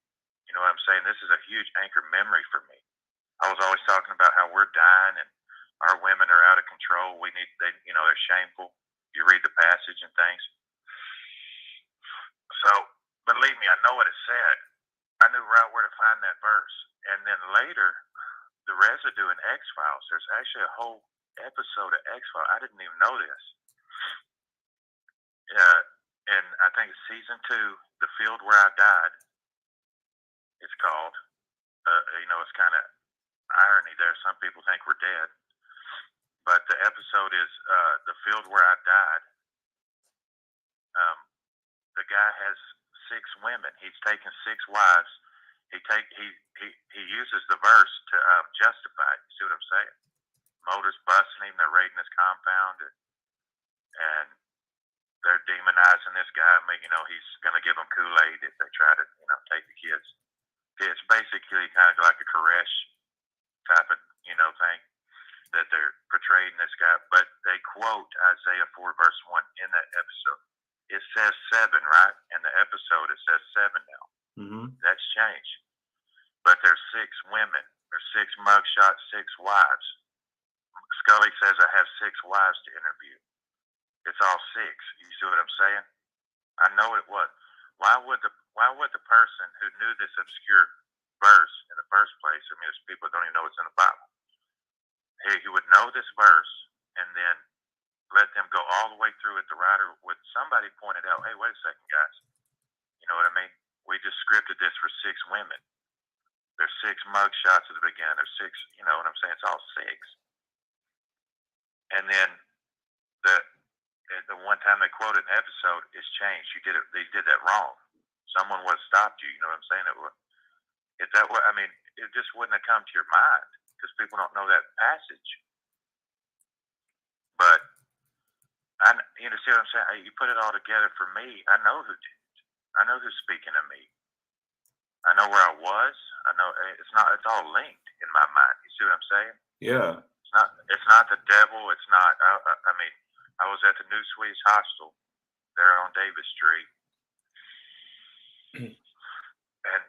You know what I'm saying? This is a huge anchor memory for me. I was always talking about how we're dying and our women are out of control. They're shameful. You read the passage and things. So, believe me, I know what it said. I knew right where to find that verse. And then later, the residue in X-Files, there's actually a whole episode of X-Files. I didn't even know this. And I think it's season 2, The Field Where I Died, it's called. It's kind of irony there. Some people think we're dead. But the episode is The Field Where I Died. The guy has 6 women. He's taken 6 wives. He uses the verse to justify it. You see what I'm saying? Motors busting him. They're raiding his compound, and they're demonizing this guy. He's going to give them Kool-Aid if they try to, take the kids. It's basically kind of like a Koresh type of, thing that they're portraying this guy. But they quote Isaiah 4 verse 1 in that episode. It says 7, right? In the episode, it says 7 now. Mm-hmm. That's changed. But there's 6 women. There's 6 mugshots, 6 wives. Scully says I have 6 wives to interview. It's all 6. You see what I'm saying? I know it was. Why would the person who knew this obscure verse in the first place? I mean, there's people who don't even know it's in the Bible. He would know this verse and then let them go all the way through it. The writer would somebody pointed out, "Hey, wait a second, guys. You know what I mean? We just scripted this for 6 women. There's 6 mug shots at the beginning. There's 6. You know what I'm saying? It's all 6." And then the one time they quoted an episode is changed. They did that wrong. Someone would have stopped you. You know what I'm saying? It just wouldn't have come to your mind because people don't know that passage. But you know, see what I'm saying? You put it all together for me. I know who did. I know who's speaking to me. I know where I was. I know it's not. It's all linked in my mind. You see what I'm saying? Yeah. It's not. It's not the devil. It's not. I mean, I was at the New Swedish Hostel there on Davis Street, and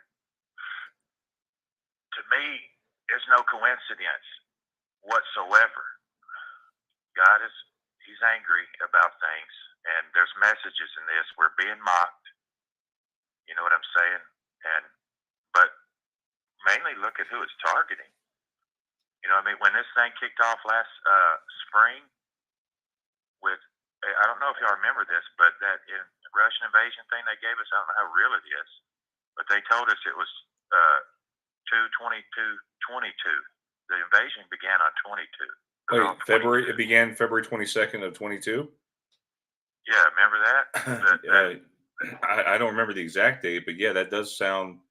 to me, there's no coincidence whatsoever. God is. He's angry about things, and there's messages in this. We're being mocked. You know what I'm saying? But mainly look at who it's targeting. You know what I mean? When this thing kicked off last spring with, I don't know if y'all remember this, but that Russian invasion thing they gave us, I don't know how real it is, but they told us it was 2/22/22. The invasion began on 22. Wait, February? It began February 22nd of 22? Yeah, remember that? I don't remember the exact date, but yeah, that does sound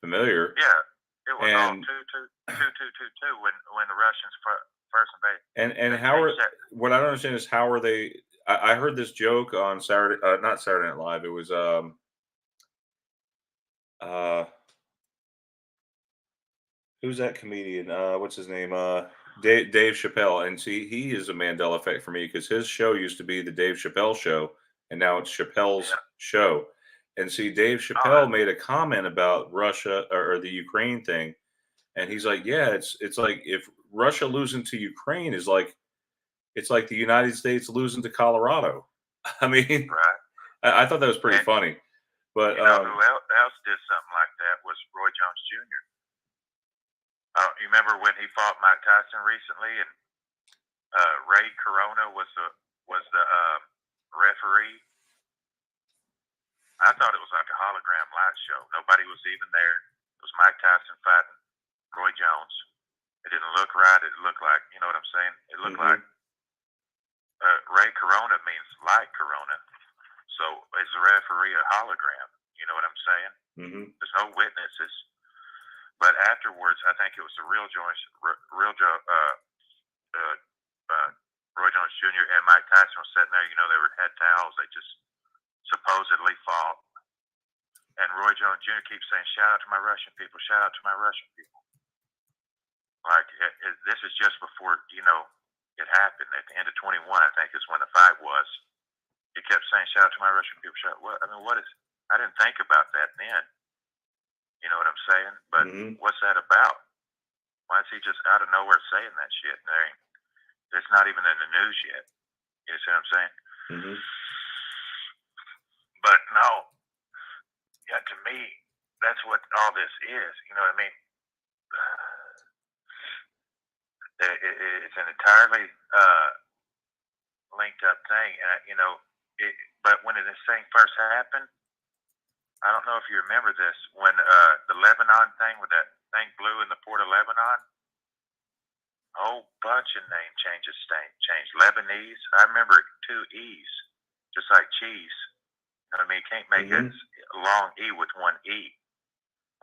familiar. Yeah, it was all 2/22/22 when the Russians first invaded. And how are, what I don't understand is how are they? I heard this joke on Saturday, not Saturday Night Live. It was who's that comedian? What's his name? Dave Chappelle. And see, he is a Mandela effect for me because his show used to be the Dave Chappelle Show, and now it's Chappelle's show. And see, Dave Chappelle made a comment about Russia or the Ukraine thing, and he's like, "Yeah, it's like if Russia losing to Ukraine is like, it's like the United States losing to Colorado." I mean, right. I thought that was pretty funny. But you know who else did something like that was Roy Jones Jr. You remember when he fought Mike Tyson recently, and Ray Corona was the referee? I thought it was like a hologram light show. Nobody was even there. It was Mike Tyson fighting Roy Jones. It didn't look right. It looked like, you know what I'm saying? It looked like Ray Corona means light Corona. So is the referee a hologram? You know what I'm saying? There's no witnesses. But afterwards, I think it was the Roy Jones Jr. and Mike Tyson was sitting there. You know, they had towels. They just supposedly fought. And Roy Jones Jr. keeps saying, "Shout out to my Russian people. Shout out to my Russian people." Like this is just before it happened. At the end of 21, I think is when the fight was. He kept saying, "Shout out to my Russian people." I mean, what is? I didn't think about that then. You know what I'm saying? But what's that about? Why is he just out of nowhere saying that shit? It's not even in the news yet. You see what I'm saying? But no, yeah, to me, that's what all this is. You know what I mean? It's an entirely linked up thing, but when this thing first happened, I don't know if you remember this, when the Lebanon thing, with that thing blew in the port of Lebanon, a whole bunch of name changes changed. Lebanese, I remember 2 E's, just like cheese. You know what I mean? You can't make it a long E with 1 E,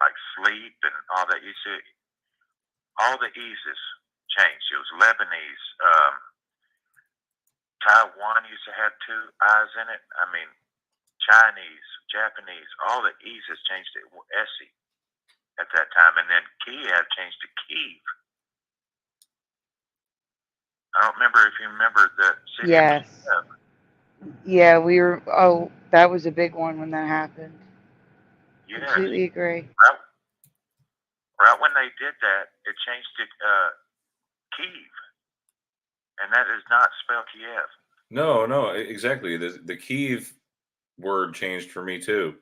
like sleep and all that. You see, all the E's is changed. It was Lebanese. Taiwan used to have 2 I's in it. I mean, Chinese, Japanese, all the E's has changed to Essie at that time. And then Kiev changed to Kiev. I don't remember if you remember the city of Kiev. Yeah, we were, that was a big one when that happened. Yes. Completely agree. Right when they did that, it changed to Kiev. And that is not spelled Kiev. No, exactly. The Kiev word changed for me too.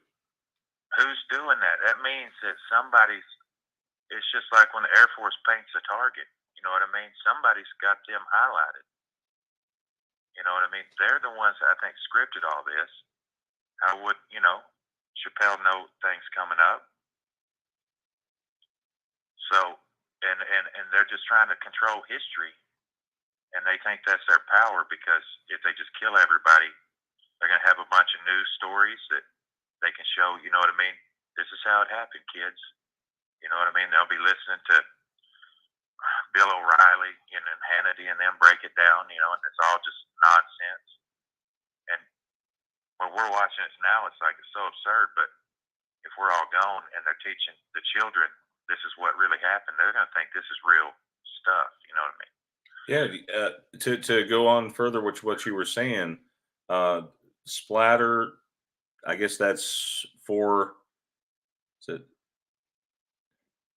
Who's doing that? That means that it's just like when the Air Force paints a target. You know what I mean? Somebody's got them highlighted. You know what I mean? They're the ones that I think scripted all this. How would, Chappelle know things coming up? So, and they're just trying to control history. And they think that's their power, because if they just kill everybody, they're going to have a bunch of news stories that they can show, you know what I mean? This is how it happened, kids. You know what I mean? They'll be listening to Bill O'Reilly and then Hannity and them break it down, you know, and it's all just nonsense. And when we're watching it now, it's like it's so absurd. But if we're all gone and they're teaching the children this is what really happened, they're going to think this is real stuff. You know what I mean? Yeah. To go on further, which what you were saying, splatter. I guess that's for. Is it?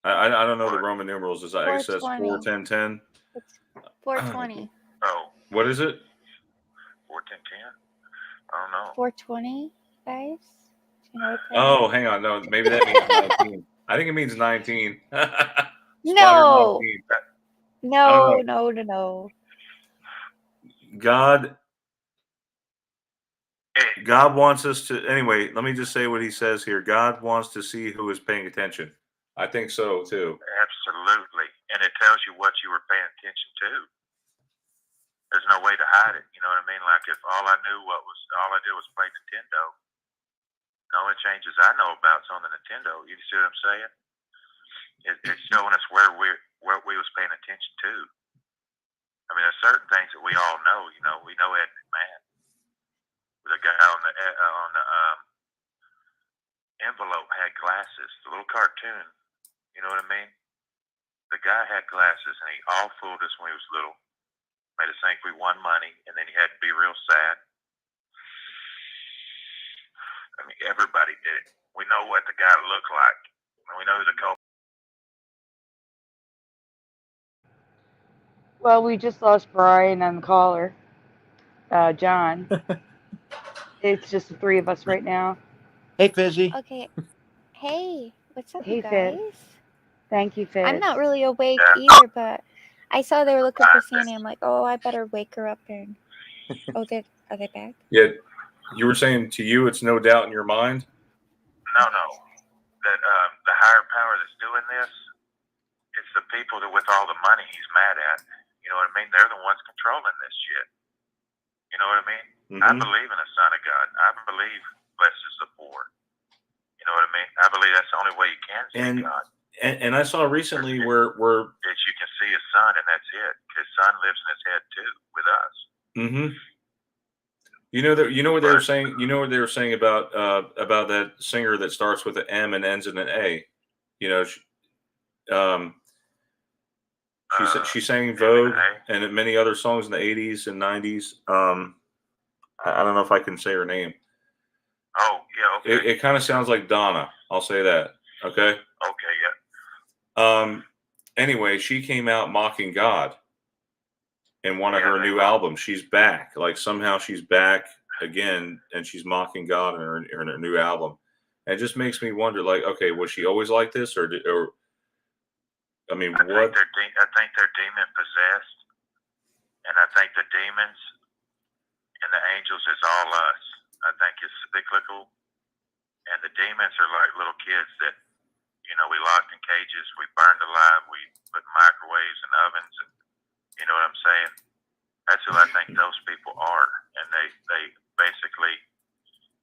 I don't know the Roman numerals. I guess that's 4, 10, 10. It's 420. Oh, What is it? 4, 10, 10? I don't know. 420, guys. Do you know what that Oh, is? hang on. No, maybe that means 19. I think it means 19. No. 19. No. God wants us to. Anyway, let me just say what he says here. God wants to see who is paying attention. I think so too. Absolutely. And it tells you what you were paying attention to. There's no way to hide it. You know what I mean? Like if all I did was play Nintendo, the only changes I know about is on the Nintendo. You see what I'm saying? It's showing us what we was paying attention to. I mean, there's certain things that we all know. You know, we know Ed McMahon, the guy on the envelope had glasses. The little cartoon. You know what I mean? The guy had glasses, and he all fooled us when he was little. Made us think we won money, and then he had to be real sad. I mean, everybody did it. We know what the guy looked like. We know who the culprit. Well, we just lost Brian on the caller. John. It's just the three of us right now. Hey, Fizzy. Okay. Hey, what's up, Hey, you Fitz. guys? Thank you, Fitz. I'm not really awake either, but I saw they were looking for Sandy. I'm like, oh, I better wake her up and. Oh, are they back? Yeah, you were saying to you, it's no doubt in your mind. No. That the higher power that's doing this, it's the people that with all the money he's mad at. You know what I mean? They're the ones controlling this shit. You know what I mean? Mm-hmm. I believe in a son of God. I believe blesses the poor. You know what I mean? I believe that's the only way you can see God. And I saw recently where that you can see his son, and that's it. His son lives in his head too, with us. Mm-hmm. You know what they were saying. You know what they were saying about that singer that starts with an M and ends in an A. You know, she sang Vogue and many other songs in the 80s and 90s. I don't know if I can say her name. Oh yeah, okay. It kind of sounds like Donna. I'll say that. Okay. Okay, yeah. Anyway, she came out mocking God in one of her new albums. She's back. Like somehow she's back again, and she's mocking God in her new album. And it just makes me wonder, like, okay, was she always like this, or I mean, I think they're demon possessed, and I think the demons and the angels is all us. I think it's cyclical, and the demons are like little kids that, you know, we locked in cages, we burned alive, we put microwaves and ovens, and you know what I'm saying? That's who I think those people are, and they basically,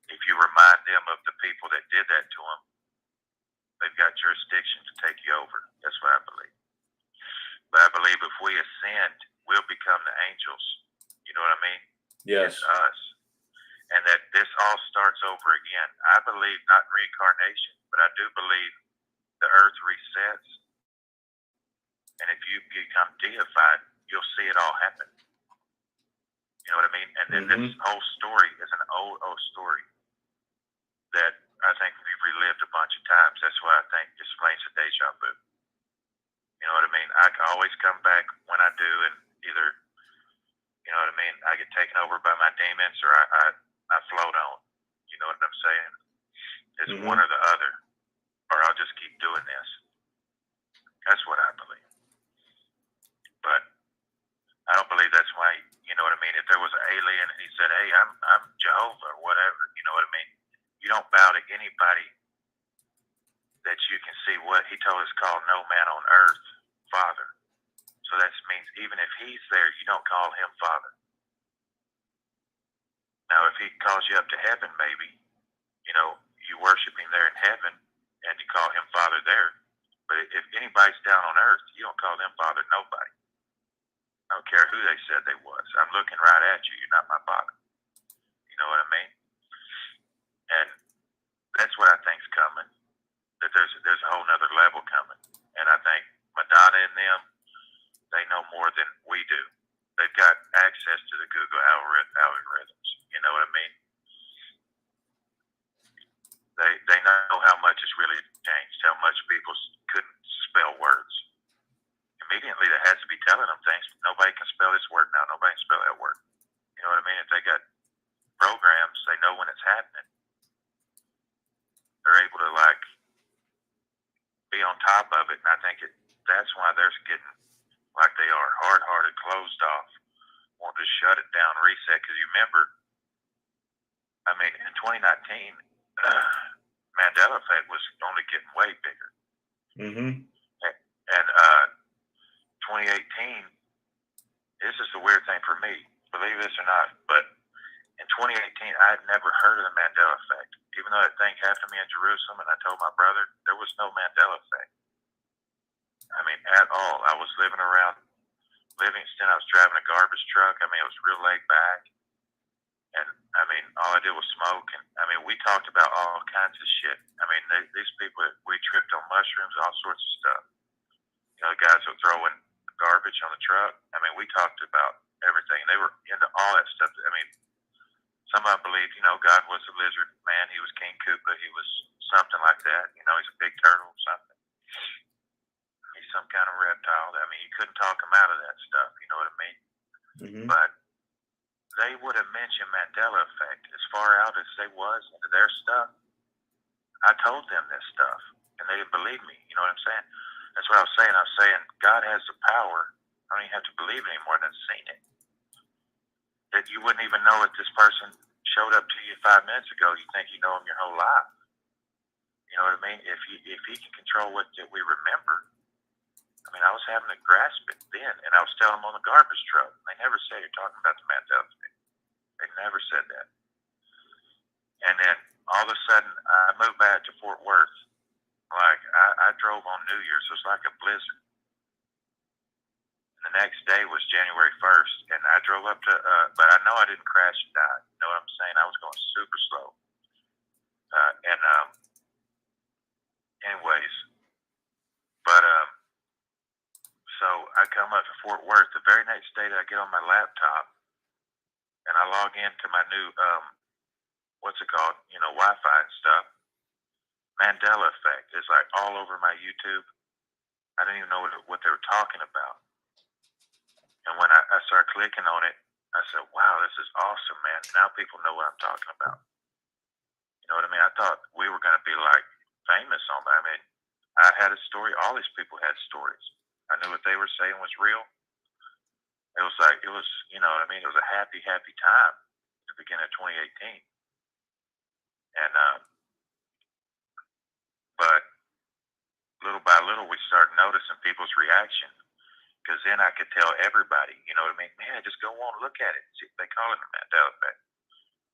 if you remind them of the people that did that to them, they've got jurisdiction to take you over. That's what I believe. But I believe if we ascend, we'll become the angels. You know what I mean? yes, It's us. And that this all starts over again. I believe not in reincarnation, but I do believe the earth resets. And if you become deified, you'll see it all happen. You know what I mean? And then this whole story is an old story that I think we've relived a bunch of times. That's why I think it explains the deja vu. You know what I mean? I can always come back when I do, and either, you know what I mean, I get taken over by my demons, or I float on. You know what I'm saying? It's one or the other, or I'll just keep doing this. That's what I believe. But I don't believe that's why, you know what I mean? If there was an alien and he said, hey, I'm Jehovah or whatever, you know what I mean? You don't bow to anybody that you can see what he told us call no man on earth Father. So that means even if he's there, you don't call him Father. Now, if he calls you up to heaven, maybe, you know, you worship him there in heaven and you call him Father there. But But if anybody's down on earth, you don't call them father nobody. I don't care who they said they was. I'm looking right at you. You're not my father. You know what I mean? And that's what I think's coming. That there's a whole nother level coming. And I think Madonna and them, they know more than we do. They've got access to the Google algorithms. You know what I mean? They know how much has really changed, how much people couldn't spell words. Immediately, there has to be telling them things. Nobody can spell this word now. Nobody can spell that word. You know what I mean? If they got programs, they know when it's happening. They're able to like be on top of it, and I think that's why they're getting like they are, hard-hearted, closed off, want to shut it down, reset. Because you remember, I mean, in 2019, Mandela effect was only getting way bigger. Mm-hmm. And 2018, this is the weird thing for me, believe this or not, but in 2018, I had never heard of the Mandela effect. Even though that thing happened to me in Jerusalem, and I told my brother, there was no Mandela effect. I mean, at all. I was living around Livingston. I was driving a garbage truck. I mean, it was real laid back. And, I mean, all I did was smoke. And, I mean, we talked about all kinds of shit. I mean, these people, we tripped on mushrooms, all sorts of stuff. You know, the guys were throwing garbage on the truck. I mean, we talked about everything. They were into all that stuff. I mean, some of them believed, you know, God was a lizard man. He was King Koopa. He was something like that. You know, he's a big turtle or something. He's some kind of reptile. I mean, you couldn't talk him out of that stuff. You know what I mean? Mm-hmm. But they would have mentioned Mandela effect as far out as they was into their stuff. I told them this stuff, and they didn't believe me. You know what I'm saying? That's what I was saying. I was saying God has the power. I don't even have to believe it anymore than seen it. That you wouldn't even know if this person showed up to you 5 minutes ago. You think you know him your whole life. You know what I mean? If he can control what we remember. I mean, I was having to grasp it then, and I was telling them on the garbage truck. They never said you're talking about the Mandela effect. They never said that. And then all of a sudden, I moved back to Fort Worth. Like I drove on New Year's. So it was like a blizzard. The next day was January 1st, and I drove up to, but I know I didn't crash and die. You know what I'm saying? I was going super slow. Anyways, but so I come up to Fort Worth. The very next day that I get on my laptop, and I log into my new, what's it called? You know, Wi-Fi and stuff. Mandela effect is like all over my YouTube. I didn't even know what they were talking about. And when I started clicking on it, I said, wow, this is awesome, man. Now people know what I'm talking about. You know what I mean? I thought we were going to be like famous on that. I mean, I had a story. All these people had stories. I knew what they were saying was real. It was like, you know what I mean? It was a happy, happy time at the beginning of 2018. And, but little by little, we started noticing people's reaction. Because then I could tell everybody, you know what I mean? Man, just go on and look at it. See, they call it the Mandela effect.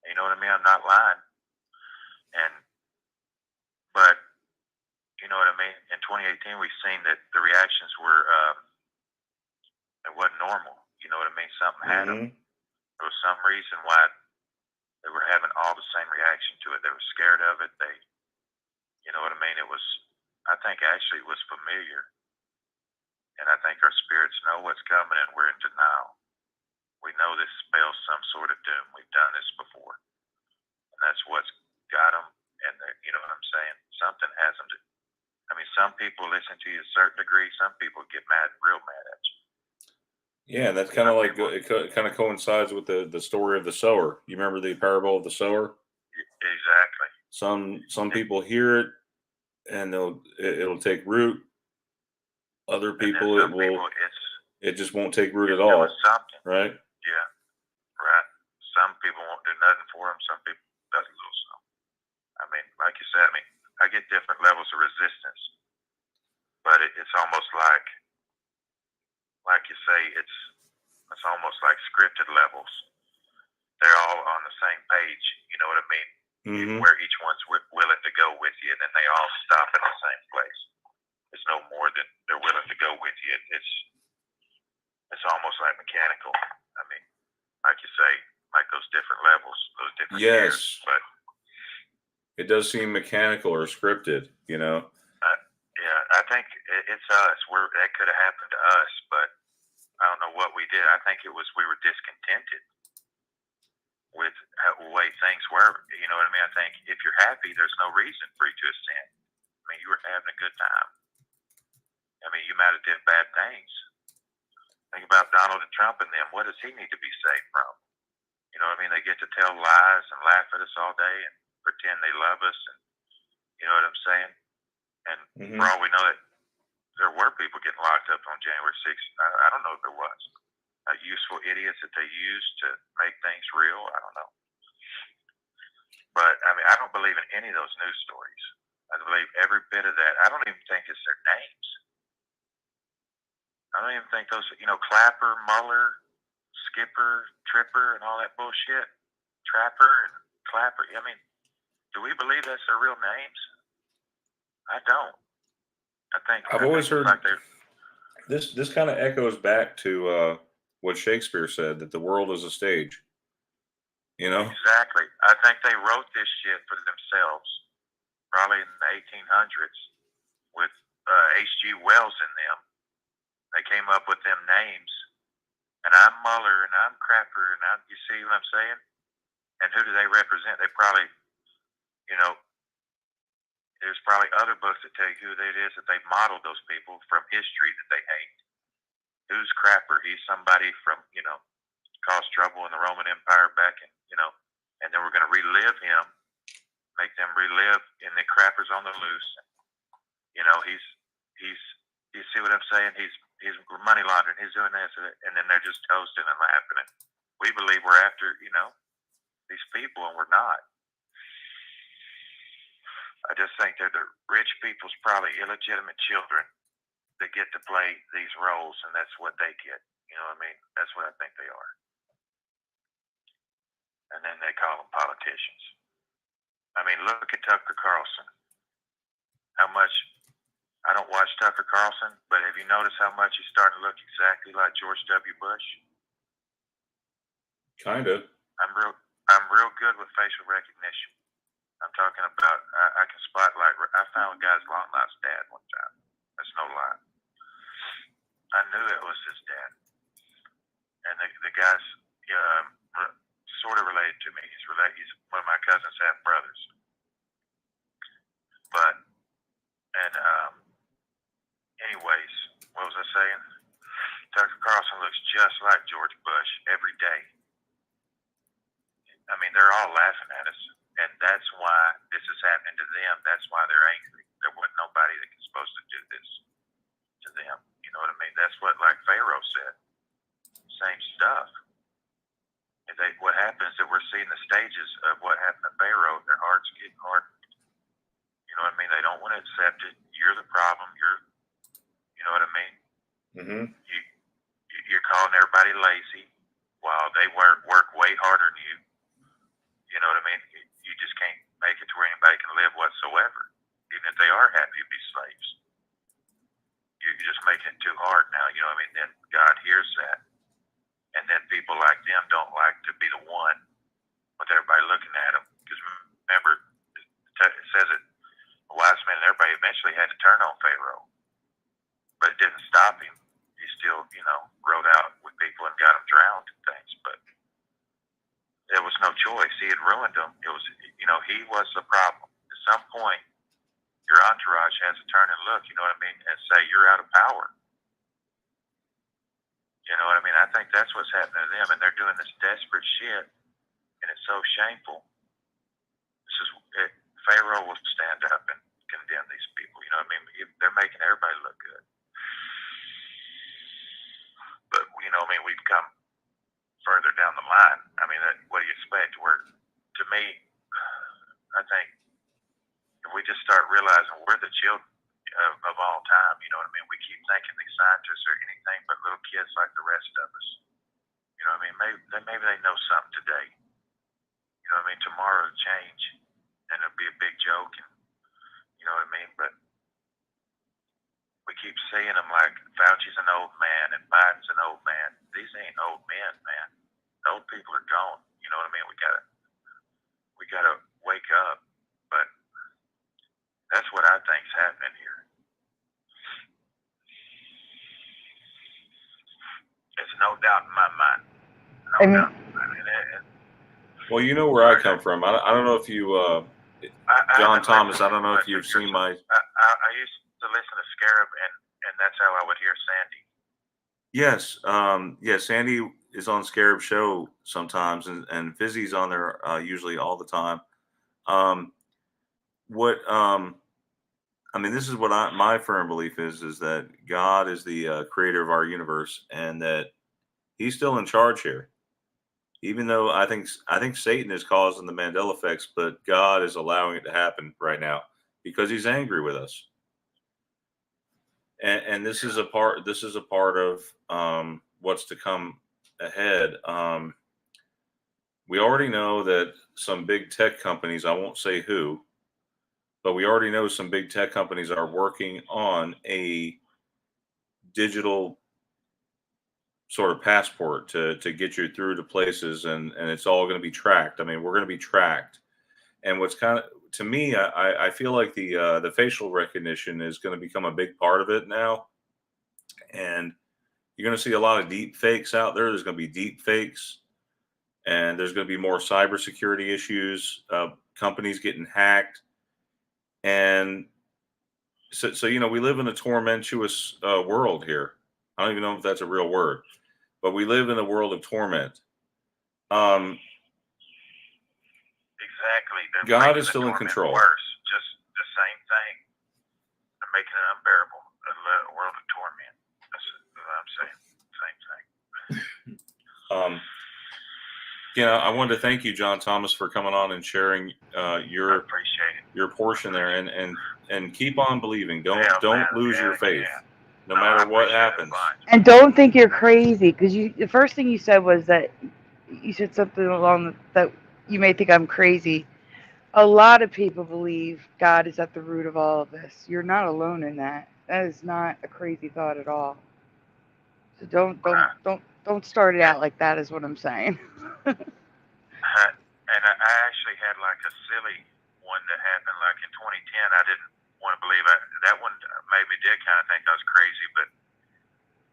You know what I mean? I'm not lying. But you know what I mean? In 2018, we've seen that the reactions were, it wasn't normal. You know what I mean? Something had them. There was some reason why they were having all the same reaction to it. They were scared of it. You know what I mean? I think actually it was familiar. And I think our spirits know what's coming, and we're in denial. We know this spells some sort of doom. We've done this before. And that's what's got them. And, you know what I'm saying? Something has them. I mean, some people listen to you to a certain degree. Some people get mad, real mad at you. Yeah, and that's kind of like, it kind of coincides with the story of the sower. You remember the parable of the sower? Exactly. Some people hear it, and it'll take root. Other people, it just won't take root at all. Right? Yeah, right. Some people won't do nothing for them. Some people does a little something. I mean, like you said, I get different levels of resistance, but it's almost like you say, it's almost like scripted levels. They're all on the same page. You know what I mean? Where each one's willing to go with you, and then they all stop at the same place. There's no more it's almost like mechanical. I mean, like you say, like those different levels, those different Yes. tiers. But it does seem mechanical or scripted, you know. yeah, I think it's us. That could have happened to us, but I don't know what we did. I think it was we were discontented with the way things were. You know what I mean? I think if you're happy, there's no reason for you to ascend. I mean, you were having a good time. I mean, you might have did bad things. Think about Donald Trump and them. What does he need to be saved from? You know what I mean? They get to tell lies and laugh at us all day and pretend they love us. And you know what I'm saying? And for all we know, that there were people getting locked up on January 6th. I don't know if there was. Useful idiots that they used to make things real. I don't know. But, I mean, I don't believe in any of those news stories. I believe every bit of that. I don't even think it's their names. I don't even think those, Clapper, Mueller, Skipper, Tripper, and all that bullshit. Trapper and Clapper. I mean, do we believe that's their real names? I don't. I've always heard like this kind of echoes back to what Shakespeare said, that the world is a stage. You know? Exactly. I think they wrote this shit for themselves, probably in the 1800s, with H.G. Wells in them. They came up with them names, and I'm Mueller, and I'm Crapper, and you see what I'm saying? And who do they represent? They probably, there's probably other books that tell you who it is that they modeled those people from history that they hate. Who's Crapper? He's somebody from, caused trouble in the Roman Empire back in, and then we're going to relive him, make them relive, and the Crapper's on the loose. He's you see what I'm saying? He's money laundering. He's doing this, and then they're just toasting and laughing. And we believe we're after, these people, and we're not. I just think they're the rich people's probably illegitimate children that get to play these roles, and that's what they get. You know what I mean? That's what I think they are. And then they call them politicians. I mean, look at Tucker Carlson. How much, I don't watch Tucker Carlson, but have you noticed how much he's starting to look exactly like George W. Bush? Kind of. I'm real good with facial recognition. I'm talking about, I can spotlight. I found a guy's long lost dad one time. That's no lie. I knew it was his dad. And the guy's sort of related to me. He's one of my cousin's half brothers. Anyways, what was I saying? Tucker Carlson looks just like George Bush every day. I mean, they're all laughing at us. And that's why this is happening to them. That's why they're angry. There wasn't nobody that was supposed to do this to them. You know what I mean? That's what, like Pharaoh said. Same stuff. And what happens is that we're seeing the stages of what happened to Pharaoh. Their hearts get hardened. You know what I mean? They don't want to accept it. You're the problem. You know what I mean? Mm-hmm. You're calling everybody lazy while they work way harder than you. You know what I mean? You just can't make it to where anybody can live whatsoever. Even if they are happy to be slaves. You're just making it too hard now. You know what I mean? Then God hears that. And then people like them don't like to be the one with everybody looking at them. Because remember, it says that the wise men and everybody eventually had to turn on Pharaoh. But it didn't stop him. He still, rode out with people and got them drowned and things. But there was no choice. He had ruined them. It was, he was the problem. At some point, your entourage has to turn and look, you know what I mean, and say, you're out of power. You know what I mean? I think that's what's happening to them, and they're doing this desperate shit, and it's so shameful. Pharaoh will stand up and condemn these people. You know what I mean? They're making everybody look good. But, we've come further down the line. I mean, what do you expect? To me, I think if we just start realizing we're the children of all time, you know what I mean? We keep thinking these scientists are anything but little kids like the rest of us. You know what I mean? Maybe they know something today. You know what I mean? Tomorrow will change, and it'll be a big joke, and you know what I mean? But we keep seeing them like Fauci's an old man and Biden's an old man. These ain't old men, man. Old people are gone. You know what I mean? We gotta wake up. But that's what I think's happening here. There's no doubt in my mind. No doubt. Well, you know where I come from. I don't know if you, John Thomas, I don't know if you've seen my... I used to listen to Scarab, and that's how I would hear Sandy. Yes. Sandy is on Scarab's show sometimes, and Fizzy's on there usually all the time. This is what my firm belief is that God is the creator of our universe, and that he's still in charge here. Even though I think Satan is causing the Mandela effects, but God is allowing it to happen right now because he's angry with us. And this is a part of what's to come ahead. We already know that some big tech companies, I won't say who, but we already know some big tech companies are working on a digital sort of passport to get you through to places, and it's all going to be tracked. I mean, we're going to be tracked. And what's kind of, to me, I feel like the facial recognition is going to become a big part of it now. And you're going to see a lot of deep fakes out there. There's going to be deep fakes, and there's going to be more cybersecurity issues, companies getting hacked. And so we live in a tormentuous world here. I don't even know if that's a real word, but we live in a world of torment. Exactly. They're God is still in control. Worse, just the same thing. They're making it unbearable. A world of torment. That's what I'm saying. Same thing. I wanted to thank you, John Thomas, for coming on and sharing your portion there, and keep on believing. Don't lose your faith, no matter what happens. And don't think you're crazy, because the first thing you said was that you said something along that you may think I'm crazy. A lot of people believe God is at the root of all of this. You're not alone in that. That is not a crazy thought at all. So don't start it out like that, is what I'm saying. And I actually had like a silly one that happened like in 2010. I didn't want to believe it. That one made me did kind of think I was crazy, but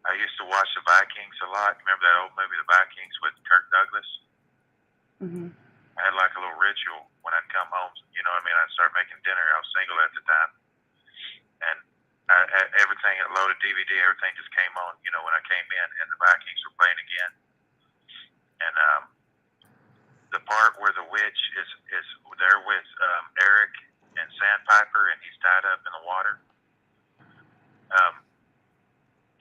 I used to watch the Vikings a lot. Remember that old movie, The Vikings, with Kirk Douglas? Mm-hmm. I had like a little ritual when I'd come home. You know what I mean? I'd start making dinner. I was single at the time. And everything, loaded DVD, everything just came on, when I came in, and the Vikings were playing again. And the part where the witch is there with Eric and Sandpiper, and he's tied up in the water,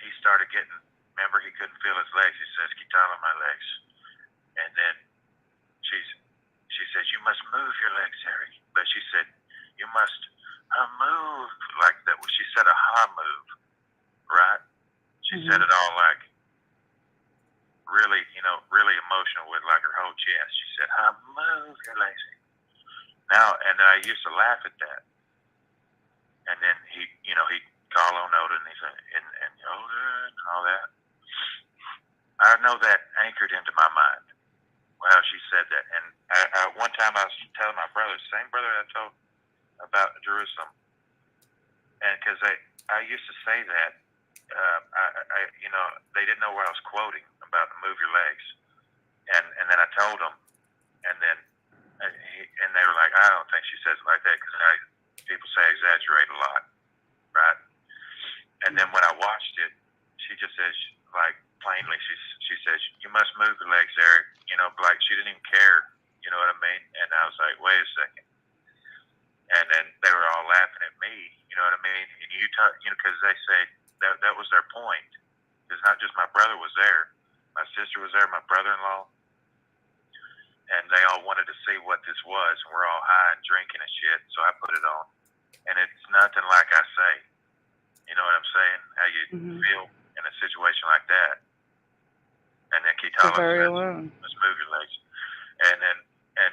he started getting, remember, he couldn't feel his legs. He says, "Keep tied on my legs." And then she says, "You must move your legs, Eric." But she said, "You must move," like that. She said a ha move, right? She said it all like really, really emotional with like her whole chest. She said, "Ha move your legs." Now, and I used to laugh at that. And then he'd call on Oda, and he said, and Oda and all that. I know that anchored into my mind. Wow, she said that. And one time I was telling my brother, same brother I told about Jerusalem, and because I used to say that, they didn't know what I was quoting about move your legs, and then I told them, and they were like, "I don't think she says it like that," because people say I exaggerate a lot, right? And then when I watched it, she just says, like, plainly, she says, "You must move your legs, Eric." Like she didn't even care. You know what I mean? And I was like, wait a second. And then they were all laughing at me. You know what I mean? And because they say that was their point. It's not just my brother was there, my sister was there, my brother-in-law, and they all wanted to see what this was. And we're all high and drinking and shit. So I put it on, and it's nothing like I say. You know what I'm saying? How you feel in a situation like that. And then Kitala says, "Let's move your legs." And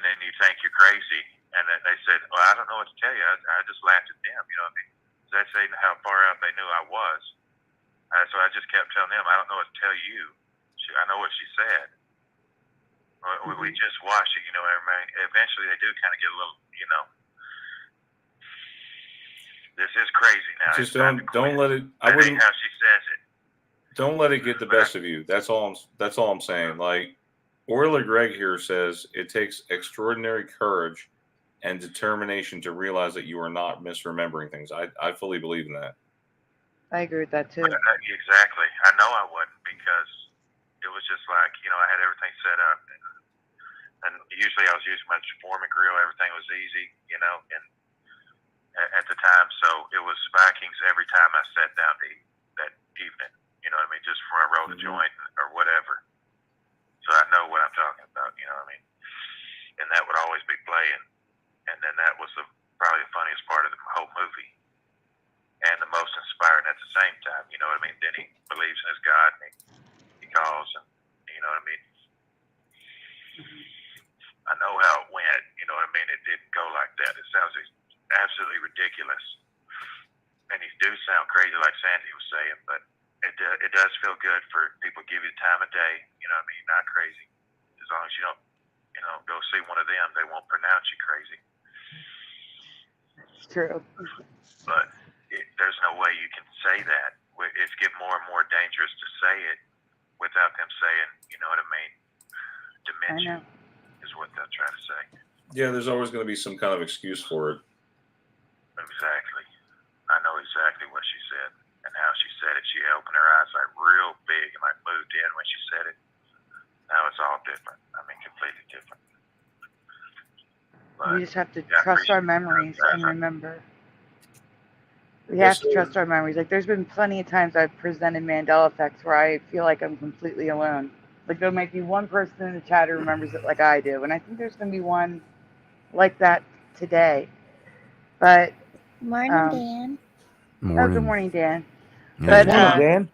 then you think you're crazy. And then they said, "Well, I don't know what to tell you. I just laughed at them." You know what I mean? They say how far out they knew I was. So I just kept telling them, I don't know what to tell you. I know what she said. We just watched it, eventually they do kind of get a little, this is crazy now. Just don't let it. I That ain't wouldn't. how she says it. Don't let it get the best of you. That's all I'm saying. Like Orla Greg here says, it takes extraordinary courage and determination to realize that you are not misremembering things. I fully believe in that. I agree with that too. Exactly. I know I wouldn't, because it was just like, I had everything set up. And usually I was using my Foreman grill. Everything was easy, and at the time. So it was Vikings every time I sat down to eat that evening. You know what I mean? Just before I rolled a joint or whatever. So I know what I'm talking about. You know what I mean? And that would always be playing. And then that was probably the funniest part of the whole movie. And the most inspiring at the same time. You know what I mean? Then he believes in his God, and he calls, and you know what I mean? I know how it went. You know what I mean? It didn't go like that. It sounds absolutely ridiculous. And he do sound crazy, like Sandy was saying, but it does feel good for people to give you the time of day. You know what I mean? Not crazy. As long as you don't, go see one of them, they won't pronounce you crazy. It's true. But there's no way you can say that. It's getting more and more dangerous to say it without them saying, you know what I mean? Dementia is what they'll try to say. Yeah, there's always going to be some kind of excuse for it. Exactly. I know exactly what she said and how she said it. She opened her eyes like real big and like moved in when she said it. Now it's all different. I mean, completely different. But we just have to trust our memories and remember. We have to trust our memories. Like, there's been plenty of times I've presented Mandela effects where I feel like I'm completely alone. Like, there might be one person in the chat who remembers it like I do. And I think there's going to be one like that today. But Morning, Dan. Morning. Oh, good morning, Dan. Yeah, But Morning, Dan.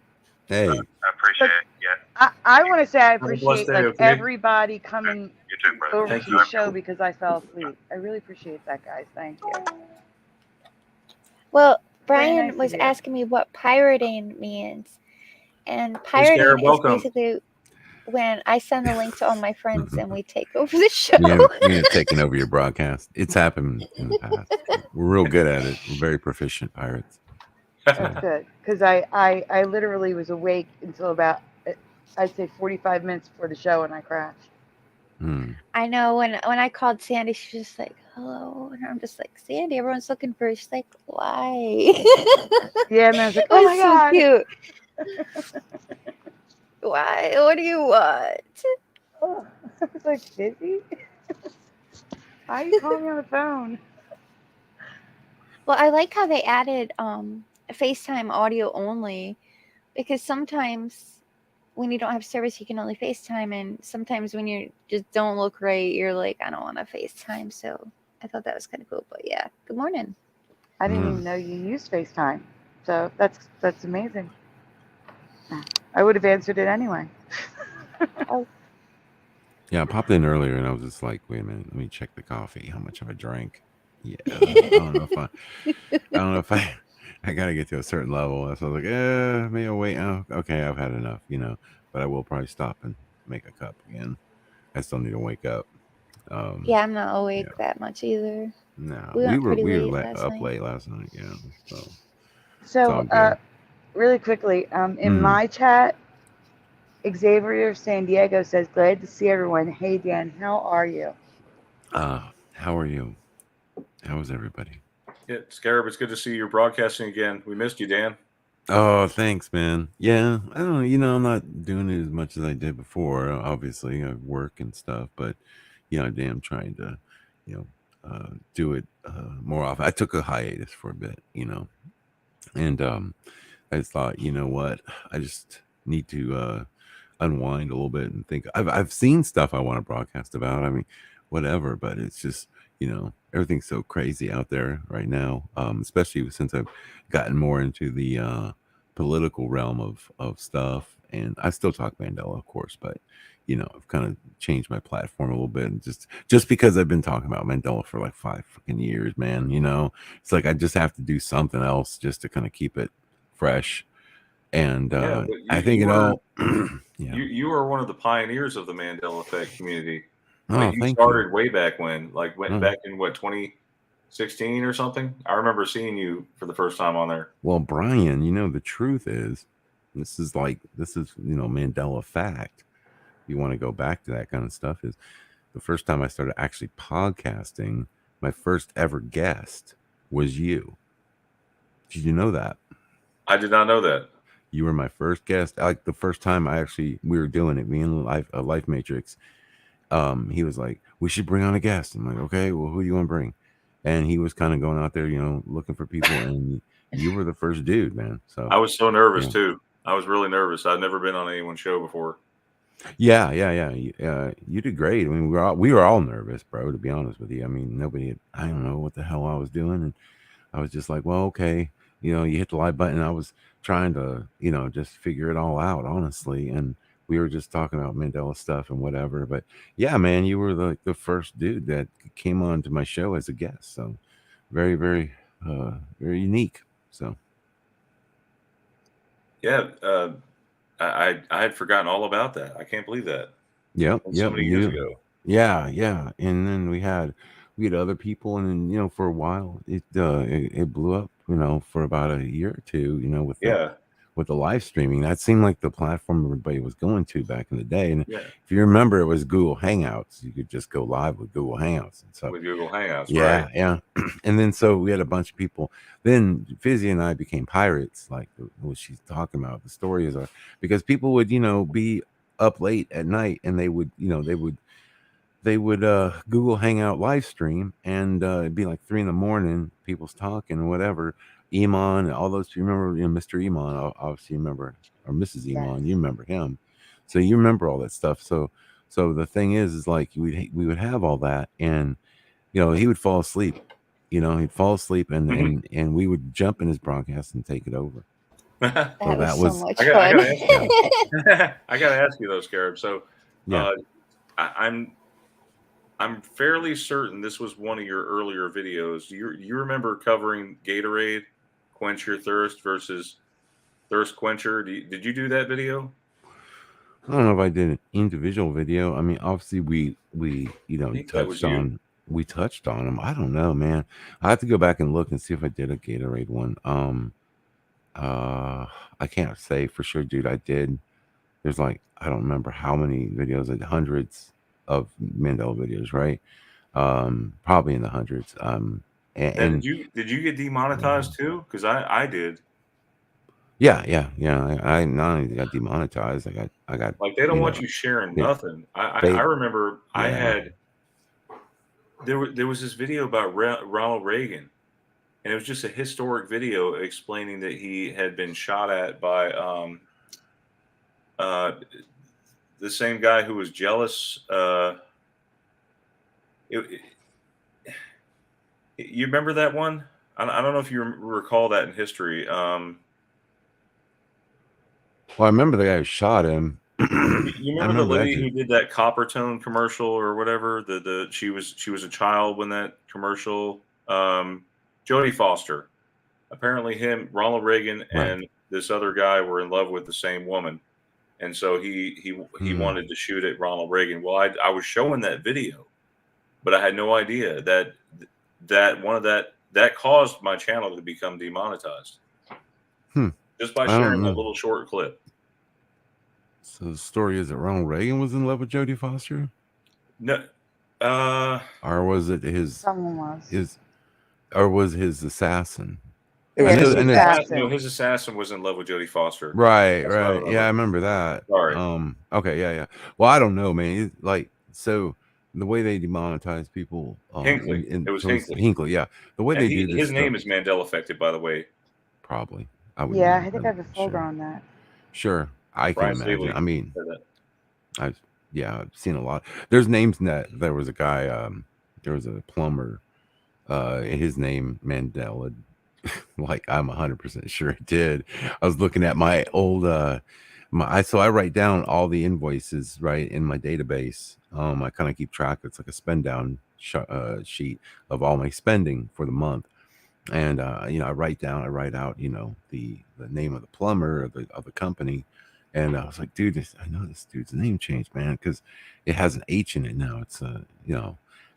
hey, I appreciate it. Yeah. I want to say I Have a blessed appreciate day, like okay? everybody coming You too, brother. over Thank to you. the show because I fell asleep. I really appreciate that, guys. Thank you. Well, Very Brian nice was of you. asking me what pirating means. And Hey, Sarah, pirating is welcome. basically when I send the link to all my friends and we take over the show. we have taken over your broadcast. It's happened in the past. We're real good at it. We're very proficient pirates. That's good because I literally was awake until about I'd say 45 minutes before the show and I crashed. I know when I called Sandy, she's just like, "Hello," and I'm just like, "Sandy, everyone's looking for you." She's like, "Why?" Yeah, and I was like, "Oh my god, cute." Why? What do you want? Oh, I was like, busy. Why are you calling me on the phone? Well, I like how they added FaceTime audio only, because sometimes when you don't have service, you can only FaceTime, and sometimes when you just don't look right, you're like, I don't want to FaceTime. So I thought that was kind of cool. But yeah, good morning. I didn't even know you used FaceTime, so that's amazing. I would have answered it anyway. Yeah, I popped in earlier and I was just like, wait a minute, let me check the coffee. How much have I drank? Yeah, I don't know if I gotta get to a certain level. So I was like, maybe I'll wait. Oh, okay, I've had enough, but I will probably stop and make a cup again. I still need to wake up. Yeah, I'm not awake that much either. No, we were late up late last night. Yeah, so So it's all good. really quickly, in my chat, Xavier San Diego says, "Glad to see everyone. Hey Dan, how are you?" How are you? How is everybody? Yeah, Scarab, it's good to see you broadcasting again. We missed you, Dan. Oh, thanks, man. Yeah, I don't know. I'm not doing it as much as I did before. Obviously, I work and stuff, but I am trying to, do it more often. I took a hiatus for a bit, and I just thought, you know what, I just need to unwind a little bit and think. I've seen stuff I want to broadcast about. I mean, whatever, but it's just everything's so crazy out there right now, especially since I've gotten more into the political realm of stuff. And I still talk Mandela, of course, but I've kind of changed my platform a little bit, and just because I've been talking about Mandela for like 5 freaking years, man. It's like I just have to do something else just to kind of keep it fresh. And Yeah, but I think you it were all. Yeah. you are one of the pioneers of the Mandela effect community. Oh, You thank you. started way back when, like back in what 2016 or something. I remember seeing you for the first time on there. Well, Brian, the truth is, this is Mandela fact. You want to go back to that kind of stuff, is the first time I started actually podcasting, my first ever guest was you. Did you know that? I did not know that. You were my first guest. Like the first time we were doing it, me and Life Matrix. He was like, we should bring on a guest. I'm like, okay, well, who do you want to bring? And he was kind of going out there, looking for people, and you were the first dude, man. So I was so nervous too. I was really nervous. I'd never been on anyone's show before. Yeah. You did great. I mean, we were all nervous, bro, to be honest with you. I mean, I don't know what the hell I was doing. And I was just like, well, okay. You hit the live button. I was trying to, just figure it all out, honestly. And we were just talking about Mandela stuff and whatever. But yeah, man, you were the first dude that came on to my show as a guest. So very, very, very unique. So. Yeah. I had forgotten all about that. I can't believe that. Yep. So many years ago. Yeah. And then we had other people, and then for a while it blew up, for about a year or two, with the live streaming. That seemed like the platform everybody was going to back in the day. And if you remember, it was Google Hangouts. You could just go live with Google Hangouts and stuff. With Google Hangouts, yeah, right? Yeah. And then so we had a bunch of people. Then Fizzy and I became pirates, like what she's talking about. The story is because people would, be up late at night, and they would Google Hangout live stream, and it'd be like 3 a.m. People's talking and whatever. Iman, all those. You remember, Mr. Iman? Obviously, you remember, or Mrs. Iman. You remember him, so you remember all that stuff. So the thing is like we would have all that, and he would fall asleep. He'd fall asleep, and we would jump in his broadcast and take it over. That So was so much fun. I gotta ask you though, Scarab. So, I'm fairly certain this was one of your earlier videos. You remember covering Gatorade, Quench Your Thirst versus Thirst Quencher? Did you do that video? I don't know if I did an individual video. I mean, obviously we touched on them. I don't know, man. I have to go back and look and see if I did a Gatorade one. I can't say for sure, dude. I did. There's like, I don't remember how many videos, like hundreds of Mandela videos, right? Probably in the hundreds. And did you get demonetized too? Because I did. Yeah. I not only got demonetized, I got like they don't want you sharing nothing. I remember I had there was this video about Ronald Reagan, and it was just a historic video explaining that he had been shot at by the same guy who was jealous. You remember that one? I don't know if you recall that in history. Well, I remember the guy who shot him. You remember the lady who did that Coppertone commercial or whatever? She was a child when that commercial. Jodie Foster. Apparently, Ronald Reagan, and this other guy were in love with the same woman, and so he wanted to shoot at Ronald Reagan. Well, I was showing that video, but I had no idea that caused my channel to become demonetized. Just by sharing that little short clip. So the story is that Ronald Reagan was in love with Jodie Foster? No. Or was it someone was. His assassin? His assassin was in love with Jodie Foster. Right. Yeah, I remember that. Sorry. Okay, yeah. Well, I don't know, man. So the way they demonetize people, Hinckley. It was Hinckley. Hinckley, yeah. The way do this. His name is Mandela affected, by the way. Probably. I think I have a folder on that. Sure. I can imagine. I mean, I've seen a lot. There's names in that. There was a guy, there was a plumber, his name Mandela. Like, I'm 100% sure it did. I was looking at my old So I write down all the invoices right in my database. I kind of keep track. It's like a spend down sheet of all my spending for the month. And I write out, the name of the plumber of the company. And I was like, dude, I know this dude's name changed, man, because it has an H in it now. It's and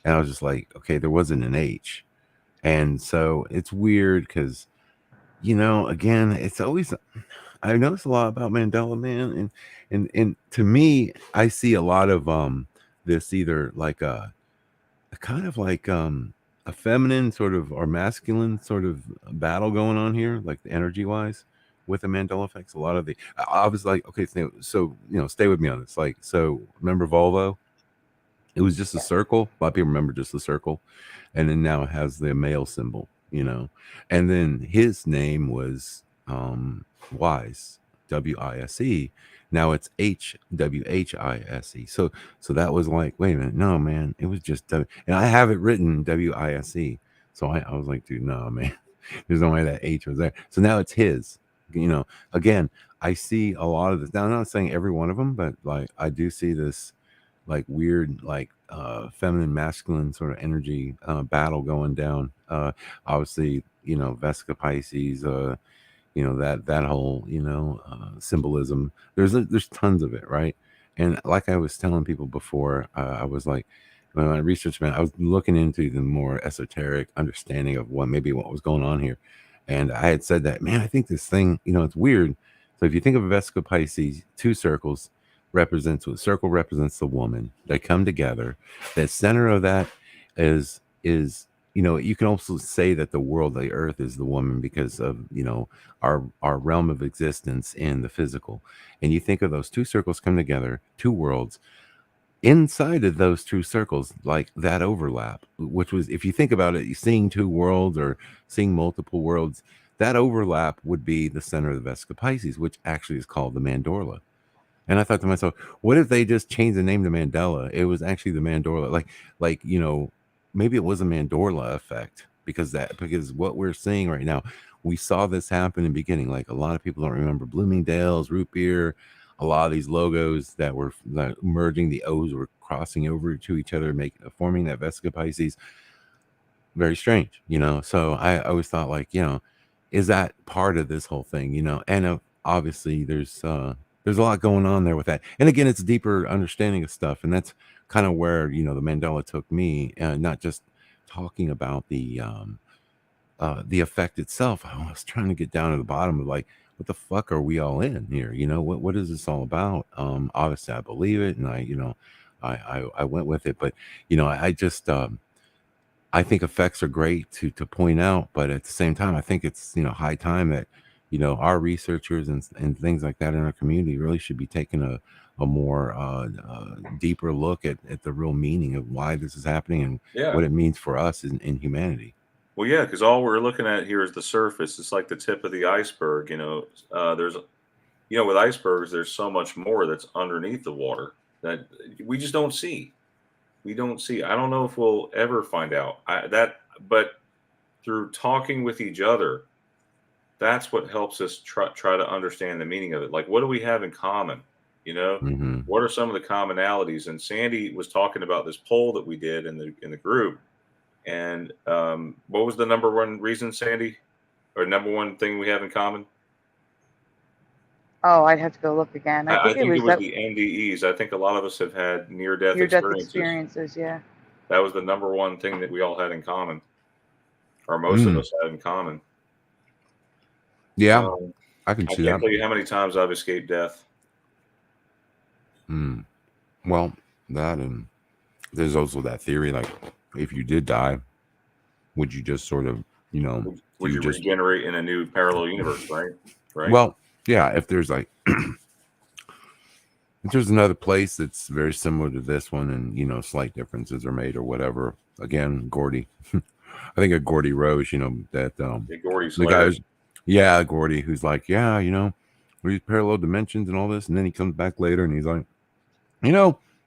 I was just like, okay, there wasn't an H. And so it's weird because, again, it's always, I noticed a lot about Mandela, man. And to me, I see a lot of this either like a kind of like a feminine sort of or masculine sort of battle going on here, like the energy wise with the Mandela effects. A lot of I was like, okay, so stay with me on this. Like, so remember Volvo? It was just a circle. A lot of people remember just the circle, and then now it has the male symbol, and then his name was Wise, WISE. Now it's HWHISE. So that was like, wait a minute, no, man, it was just and I have it written WISE. So I was like, dude, no, man, there's no way that H was there. So now it's his. Again, I see a lot of this. Now I'm not saying every one of them, but like I do see this like weird, like feminine, masculine sort of energy battle going down. Obviously, Vesica Pisces. That whole symbolism. There's tons of it, right? And like I was telling people before, I was like, when I researched, man, I was looking into the more esoteric understanding of what was going on here. And I had said that, man, I think this thing, it's weird. So if you think of Vesica Pisces, two circles a circle represents the woman. They come together. The center of that is you can also say that the world, the earth, is the woman because of our realm of existence in the physical. And you think of those two circles come together, two worlds. Inside of those two circles, like that overlap, which was, if you think about it, seeing two worlds or seeing multiple worlds, that overlap would be the center of the Vesica Pisces, which actually is called the Mandorla. And I thought to myself, what if they just changed the name to Mandela? It was actually the Mandorla. Like maybe it was a Mandorla effect because what we're seeing right now, we saw this happen in the beginning. Like a lot of people don't remember Bloomingdale's, root beer, a lot of these logos that were merging, the O's were crossing over to each other, forming that Vesica Pisces. Very strange, So I always thought like, is that part of this whole thing, And obviously there's a lot going on there with that. And again, it's a deeper understanding of stuff. And that's kind of where, the Mandela took me, not just talking about the effect itself. I was trying to get down to the bottom of like, what the fuck are we all in here? What is this all about? Obviously I believe it. And I went with it, but I just, I think effects are great to point out, but at the same time, I think it's, high time that, our researchers and things like that in our community really should be taking a more deeper look at the real meaning of why this is happening and what it means for us in humanity. Well, yeah, because all we're looking at here is the surface. It's like the tip of the iceberg. There's, with icebergs, there's so much more that's underneath the water that we just don't see. We don't see. I don't know if we'll ever find out but through talking with each other, that's what helps us try to understand the meaning of it. Like, what do we have in common? Mm-hmm. What are some of the commonalities? And Sandy was talking about this poll that we did in the group. And what was the number one reason, Sandy, or number one thing we have in common? Oh, I'd have to go look again. I think it was the NDEs. I think a lot of us have had near-death experiences. Yeah. That was the number one thing that we all had in common, or most of us had in common. Yeah, I can see that. I can't tell you how many times I've escaped death. Well, that, and there's also that theory, like, if you did die, would you just sort of, would you just regenerate in a new parallel universe, right? Right. Well, yeah, if there's like, if there's another place that's very similar to this one and, slight differences are made or whatever. Again, Gordy, I think of Gordy Rose, that, Gordy's the guys, yeah, Gordy, who's like, yeah, these parallel dimensions and all this. And then he comes back later and he's like,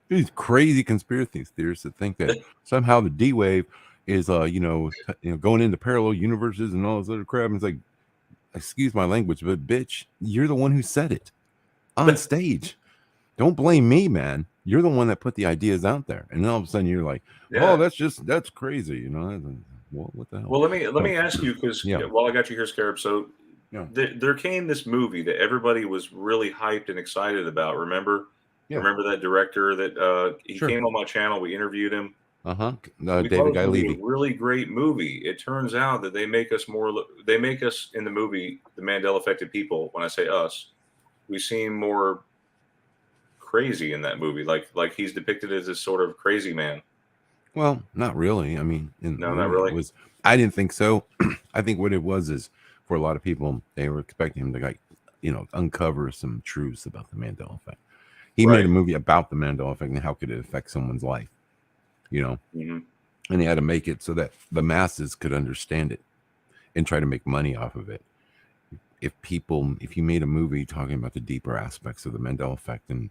these crazy conspiracy theorists that think that somehow the D wave is, going into parallel universes and all this other crap. And it's like, excuse my language, but bitch, you're the one who said it. on stage. Don't blame me, man. You're the one that put the ideas out there, and then all of a sudden you're like, "Oh, that's crazy," you know? Well, what the hell? Well, let me ask you, because while I got you here, Scarab. So there came this movie that everybody was really hyped and excited about. Remember? Yeah. Remember that director that he came on my channel. We interviewed him. David Guy Levy. A really great movie. It turns out that they make us in the movie, the Mandela affected people. When I say us, we seem more crazy in that movie. Like he's depicted as this sort of crazy man. Well, not really. I mean, no, not really. I didn't think so. I think what it was is, for a lot of people, they were expecting him to, like, uncover some truths about the Mandela effect. He made a movie about the Mandela effect and how could it affect someone's life, and he had to make it so that the masses could understand it and try to make money off of it. If you made a movie talking about the deeper aspects of the Mandela effect and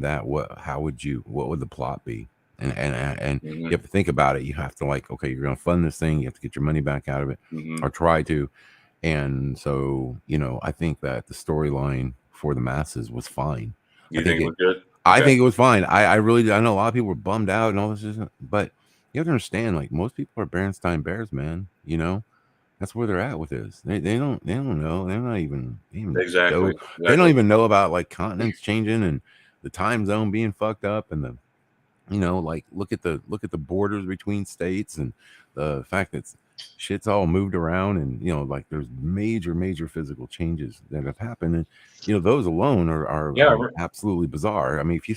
that, what would the plot be? And you have to think about it. You have to, like, okay, you're going to fund this thing. You have to get your money back out of it, or try to. And so, I think that the storyline for the masses was fine. You think it was good? I think it was fine. I really, I know a lot of people were bummed out and all this, but you have to understand, like, most people are Berenstain Bears, man. That's where they're at with this. They don't know. They're not even exactly. They don't even know about, like, continents changing and the time zone being fucked up, and the like, look at the borders between states and the fact that shit's all moved around, and like, there's major physical changes that have happened, and those alone are absolutely bizarre. I mean, if you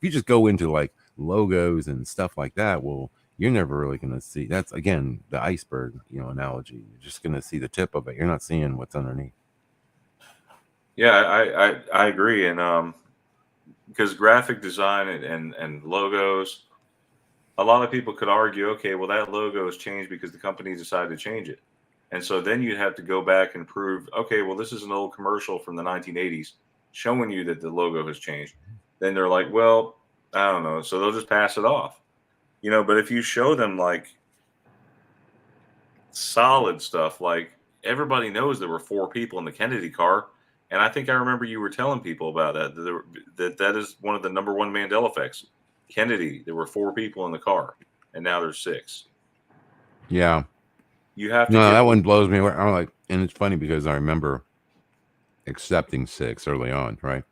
just go into, like, logos and stuff like that, well, you're never really going to see. That's, again, the iceberg analogy. You're just going to see the tip of it. You're not seeing what's underneath. Yeah, I agree. And because graphic design and logos, a lot of people could argue, okay, well, that logo has changed because the company decided to change it. And so then you'd have to go back and prove, okay, well, this is an old commercial from the 1980s showing you that the logo has changed. Then they're like, well, I don't know. So they'll just pass it off. But if you show them, like, solid stuff, like, everybody knows there were 4 people in the Kennedy car. And I think I remember you were telling people about that is one of the number one Mandela effects. Kennedy, there were 4 people in the car, and now there's 6. Yeah. You have to. No, that one blows me away. I'm like, and it's funny because I remember accepting 6 early on, right?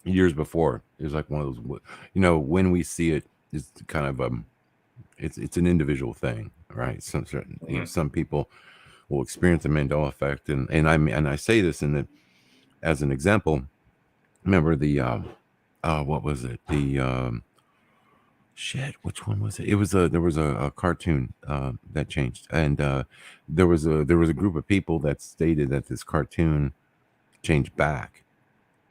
Years before, it was like one of those, when we see it, it's kind of it's an individual thing, right? Some certain, some people will experience the Mandela effect, and I say this as an example. Remember the what was it? The which one was it? It was there was a cartoon that changed, and there was a group of people that stated that this cartoon changed back,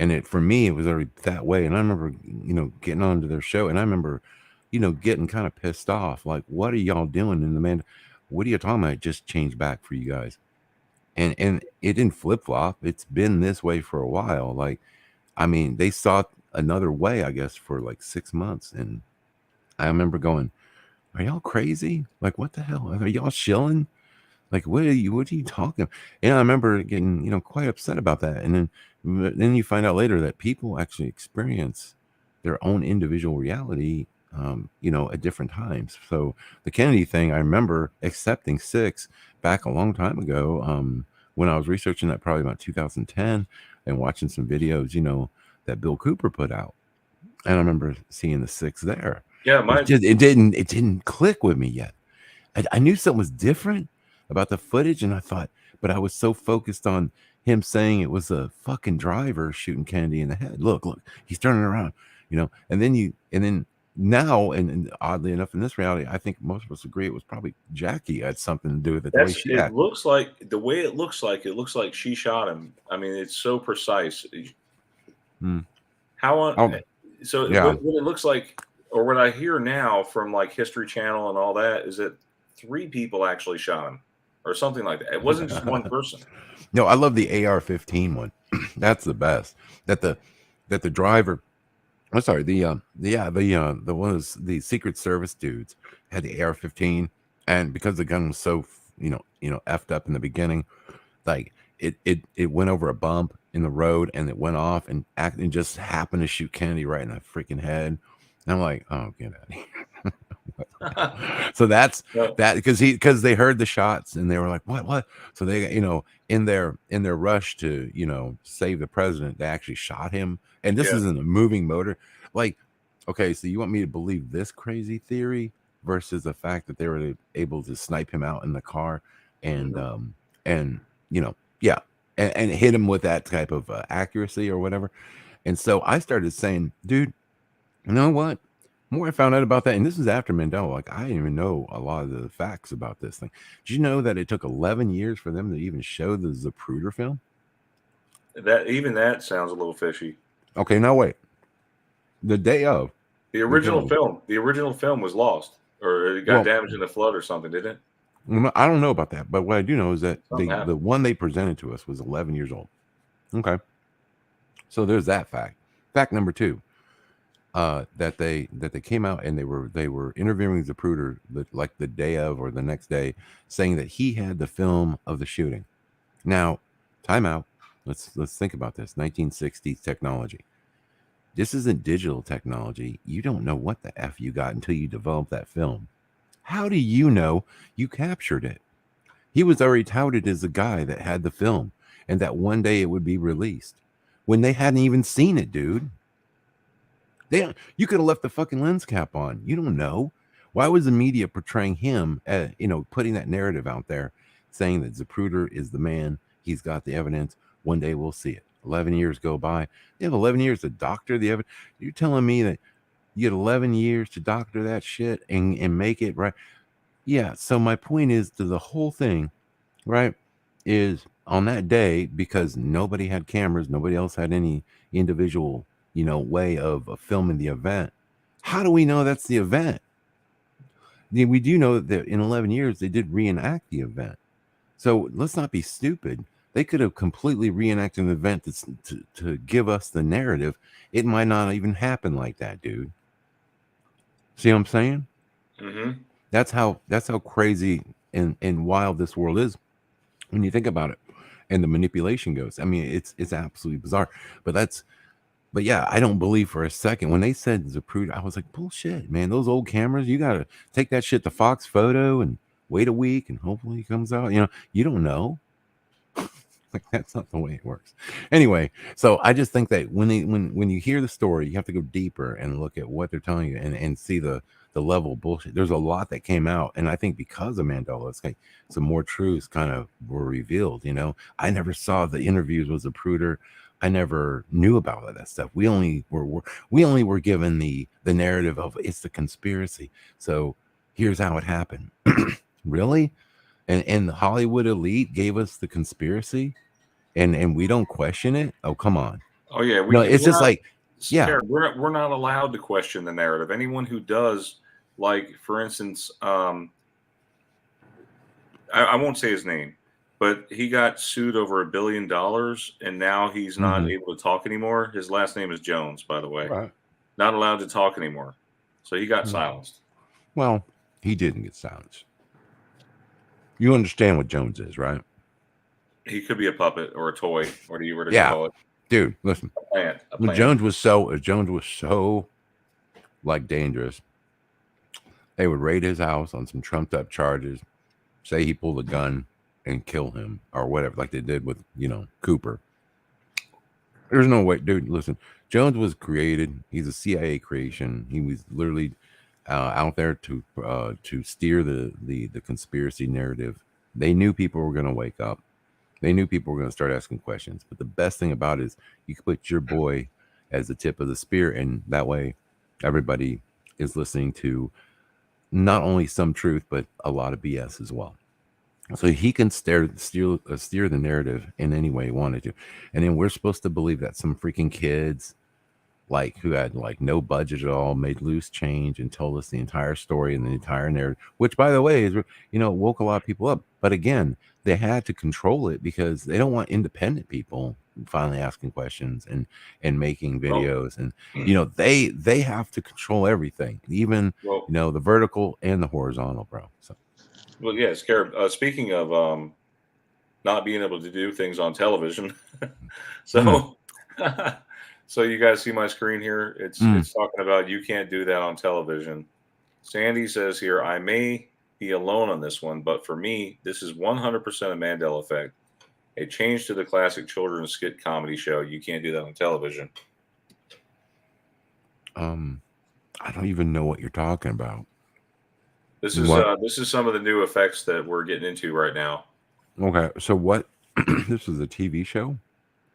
and for me it was already that way. And I remember getting onto their show, and I remember getting kind of pissed off, like, what are y'all doing in the man? What are you talking about? It just changed back for you guys. And it didn't flip-flop. It's been this way for a while. Like, I mean, they saw another way, I guess, for like 6 months. And I remember going, are y'all crazy? Like, what the hell? Are y'all shilling? Like, what are you talking? And I remember getting, quite upset about that. And then you find out later that people actually experience their own individual reality at different times. So the Kennedy thing, I remember accepting 6 back a long time ago, when I was researching that, probably about 2010, and watching some videos, that Bill Cooper put out. And I remember seeing the 6 there. Yeah, it didn't click with me yet. I knew something was different about the footage, and I thought, but I was so focused on him saying it was a fucking driver shooting Kennedy in the head. Look, he's turning around, and then now, and oddly enough, in this reality, I think most of us agree it was probably Jackie had something to do with it. It looks like she shot him. I mean, it's so precise. So what it looks like, or what I hear now from, like, History Channel and all that, is that 3 people actually shot him, or something like that. It wasn't just one person. No, I love the AR-15 one. That's the best. That the driver. I'm sorry. The one was the Secret Service dudes had the AR-15, and because the gun was so effed up in the beginning, like it went over a bump in the road, and it went off and just happened to shoot Kennedy right in the freaking head. And I'm like, oh, get out of here. So that's that, because they heard the shots and they were like, what? So they, in their rush to, save the president, they actually shot him. And this isn't a moving motor. Like, okay, so you want me to believe this crazy theory versus the fact that they were able to snipe him out in the car and and hit him with that type of accuracy or whatever. And so I started saying, dude, you know what? The more I found out about that, and this is after Mandela, like, I didn't even know a lot of the facts about this thing. Did you know that it took 11 years for them to even show the Zapruder film? That sounds a little fishy. Okay, now wait. The day of the original film was lost, or it got damaged in the flood or something, didn't it? I don't know about that, but what I do know is that the one they presented to us was 11 years old. Okay, so there's that fact. Fact number 2. That they came out and they were interviewing Zapruder like the day of or the next day, saying that he had the film of the shooting. Now, time out. Let's think about this. 1960s technology. This isn't digital technology. You don't know what the F you got until you develop that film. How do you know you captured it? He was already touted as the guy that had the film and that one day it would be released when they hadn't even seen it, dude. You could have left the fucking lens cap on. You don't know. Why was the media portraying him, putting that narrative out there, saying that Zapruder is the man? He's got the evidence. One day we'll see it. 11 years go by. They have 11 years to doctor the evidence. You're telling me that you had 11 years to doctor that shit and make it right? Yeah. So my point is to the whole thing, right, is on that day, because nobody had cameras, nobody else had any individual way of filming the event. How do we know that's the event? We do know that in 11 years they did reenact the event. So let's not be stupid. They could have completely reenacted an event to give us the narrative. It might not even happen like that, dude. See what I'm saying? Mm-hmm. That's how crazy and wild this world is when you think about it, and the manipulation goes. I mean, it's absolutely bizarre. But yeah, I don't believe for a second when they said Zapruder. I was like, bullshit, man. Those old cameras, you got to take that shit to Fox Photo and wait a week and hopefully it comes out. You don't know. Like, that's not the way it works. Anyway, so I just think that when you hear the story, you have to go deeper and look at what they're telling you and see the level of bullshit. There's a lot that came out, and I think because of Mandela, it's like some more truths kind of were revealed. I never saw the interviews with Zapruder. I never knew about all that stuff. We only were given the narrative of it's the conspiracy. So here's how it happened. Really? And the Hollywood elite gave us the conspiracy, and we don't question it. Oh, come on. Oh yeah, it's just like, yeah, we're not allowed to question the narrative. Anyone who does, like, for instance, I won't say his name, but he got sued over $1 billion, and now he's not able to talk anymore. His last name is Jones, by the way. Right. Not allowed to talk anymore. So he got silenced. Well, he didn't get silenced. You understand what Jones is, right? He could be a puppet or a toy, or you were to call it. Dude, listen. A plant. When Jones was so like dangerous, they would raid his house on some trumped up charges, say he pulled a gun and kill him or whatever, like they did with, Cooper. There's no way, dude. Listen, Jones was created. He's a CIA creation. He was literally out there to steer the conspiracy narrative. They knew people were going to wake up. They knew people were going to start asking questions. But the best thing about it is you can put your boy as the tip of the spear, and that way everybody is listening to not only some truth but a lot of BS as well. So he can steer the narrative in any way he wanted to. And then we're supposed to believe that some freaking kids, like, who had like no budget at all, made loose change and told us the entire story and the entire narrative, which, by the way, is, woke a lot of people up. But again, they had to control it because they don't want independent people finally asking questions and making videos. And they have to control everything, even the vertical and the horizontal, bro. So well, yeah, Scarab. Speaking of not being able to do things on television. So, so you guys see my screen here? It's talking about you can't do that on television. Sandy says here, I may be alone on this one, but for me, this is 100% a Mandela effect. A change to the classic children's skit comedy show. You can't do that on television. I don't even know what you're talking about. This is some of the new effects that we're getting into right now. Okay, so what? This is a TV show?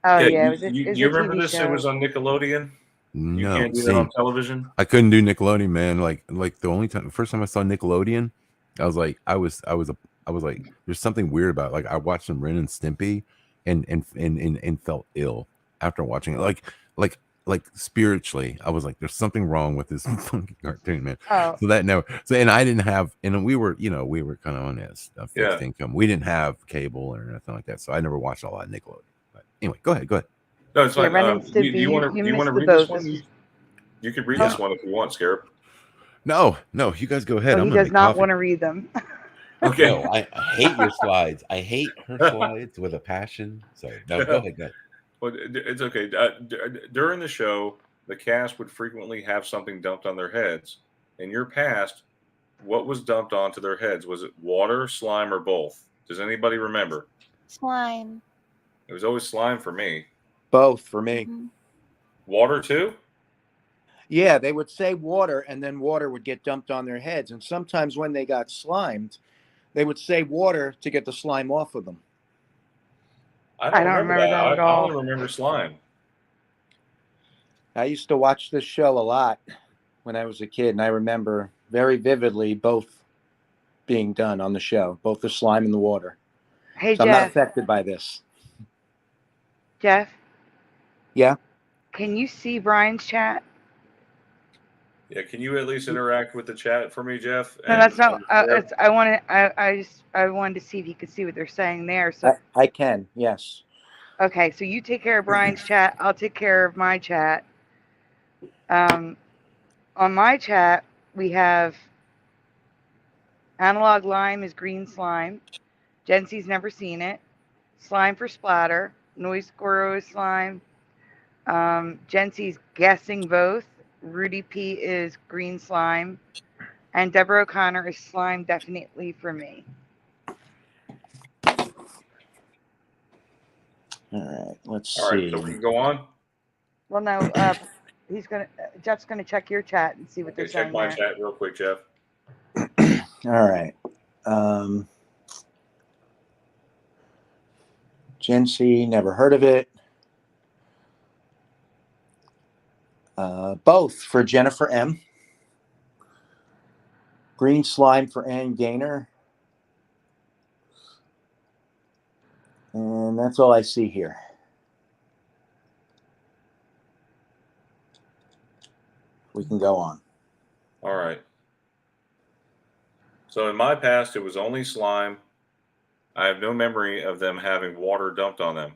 Oh Yeah, yeah, you remember this? It was on Nickelodeon. You No, can't do that on television. I couldn't do Nickelodeon, man. Like the first time I saw Nickelodeon, I was like, I was like, there's something weird about it. Like I watched some Ren and Stimpy, and felt ill after watching it. Like spiritually, I was like, there's something wrong with this fucking cartoon, man. Oh. And I didn't have, and we were kind of on a fixed Yeah. income. We didn't have cable or anything like that, so I never watched a lot of Nickelodeon. But anyway, go ahead. No, it's Yeah, fine. Ren and Do Stimpy, you want to missed read the this boat. one? You could read this one if you want, Scarab. No, you guys go ahead. Oh, I'm he gonna does make not coffee. want to read them. Okay. No, I hate your slides. I hate her slides with a passion. So no, go ahead. Well, it's okay. During the show, the cast would frequently have something dumped on their heads. In your past, what was dumped onto their heads? Was it water, slime, or both? Does anybody remember? Slime. It was always slime for me. Both for me. Mm-hmm. Water too? Yeah, they would say water, and then water would get dumped on their heads. And sometimes when they got slimed, they would say water to get the slime off of them. I don't remember that at all. I only remember slime. I used to watch this show a lot when I was a kid, and I remember very vividly both being done on the show, both the slime and the water. Hey, so Jeff. I'm not affected by this. Jeff? Yeah? Can you see Brian's chat? Yeah, can you at least interact with the chat for me, Jeff? No, that's not. I wanted to see if you could see what they're saying there. So I can, yes. Okay, so you take care of Brian's chat. I'll take care of my chat. On my chat, we have Analog Lime is green slime. Jency's never seen it. Slime for splatter. Noise Squirrel is slime. Jency's guessing both. Rudy P is green slime. And Deborah O'Connor is slime definitely for me. All right, let's see. All right, so we can go on? Well, no, Jeff's gonna check your chat and see what they're saying. Check my chat real quick, Jeff. All right. Jency, never heard of it. Both for Jennifer M. Green slime for Ann Gaynor. And that's all I see here. We can go on. All right. So in my past, it was only slime. I have no memory of them having water dumped on them,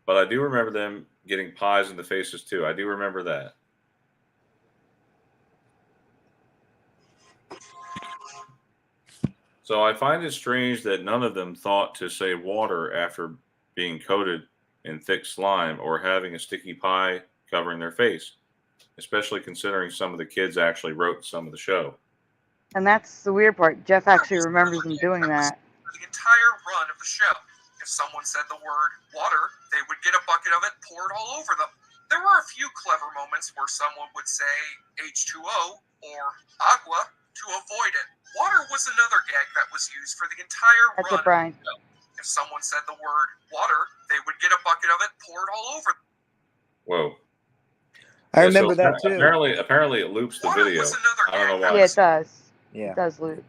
but I do remember them getting pies in the faces too. I do remember that. So I find it strange that none of them thought to say water after being coated in thick slime or having a sticky pie covering their face, especially considering some of the kids actually wrote some of the show. And that's the weird part. Jeff actually remembers them doing that. The entire run of the show. If someone said the word water, they would get a bucket of it poured all over them. There were a few clever moments where someone would say H2O or agua to avoid it. Water was another gag that was used for the entire That's run. it, Brian. If someone said the word water, they would get a bucket of it poured all over them. Whoa. I remember that too. Apparently it loops the video. I don't know why. Yeah, it does. Yeah. It does loop.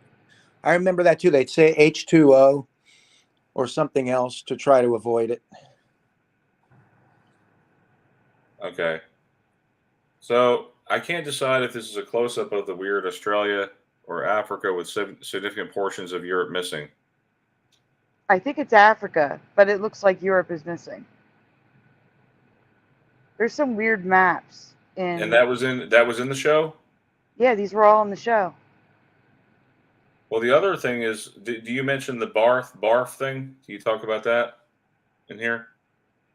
I remember that too. They'd say H2O or something else to try to avoid it. Okay. So I can't decide if this is a close-up of the weird Australia or Africa with significant portions of Europe missing. I think it's Africa, but it looks like Europe is missing. There's some weird maps in. And that was in the show? Yeah, these were all in the show. Well, the other thing is, do you mention the barf thing? Do you talk about that in here?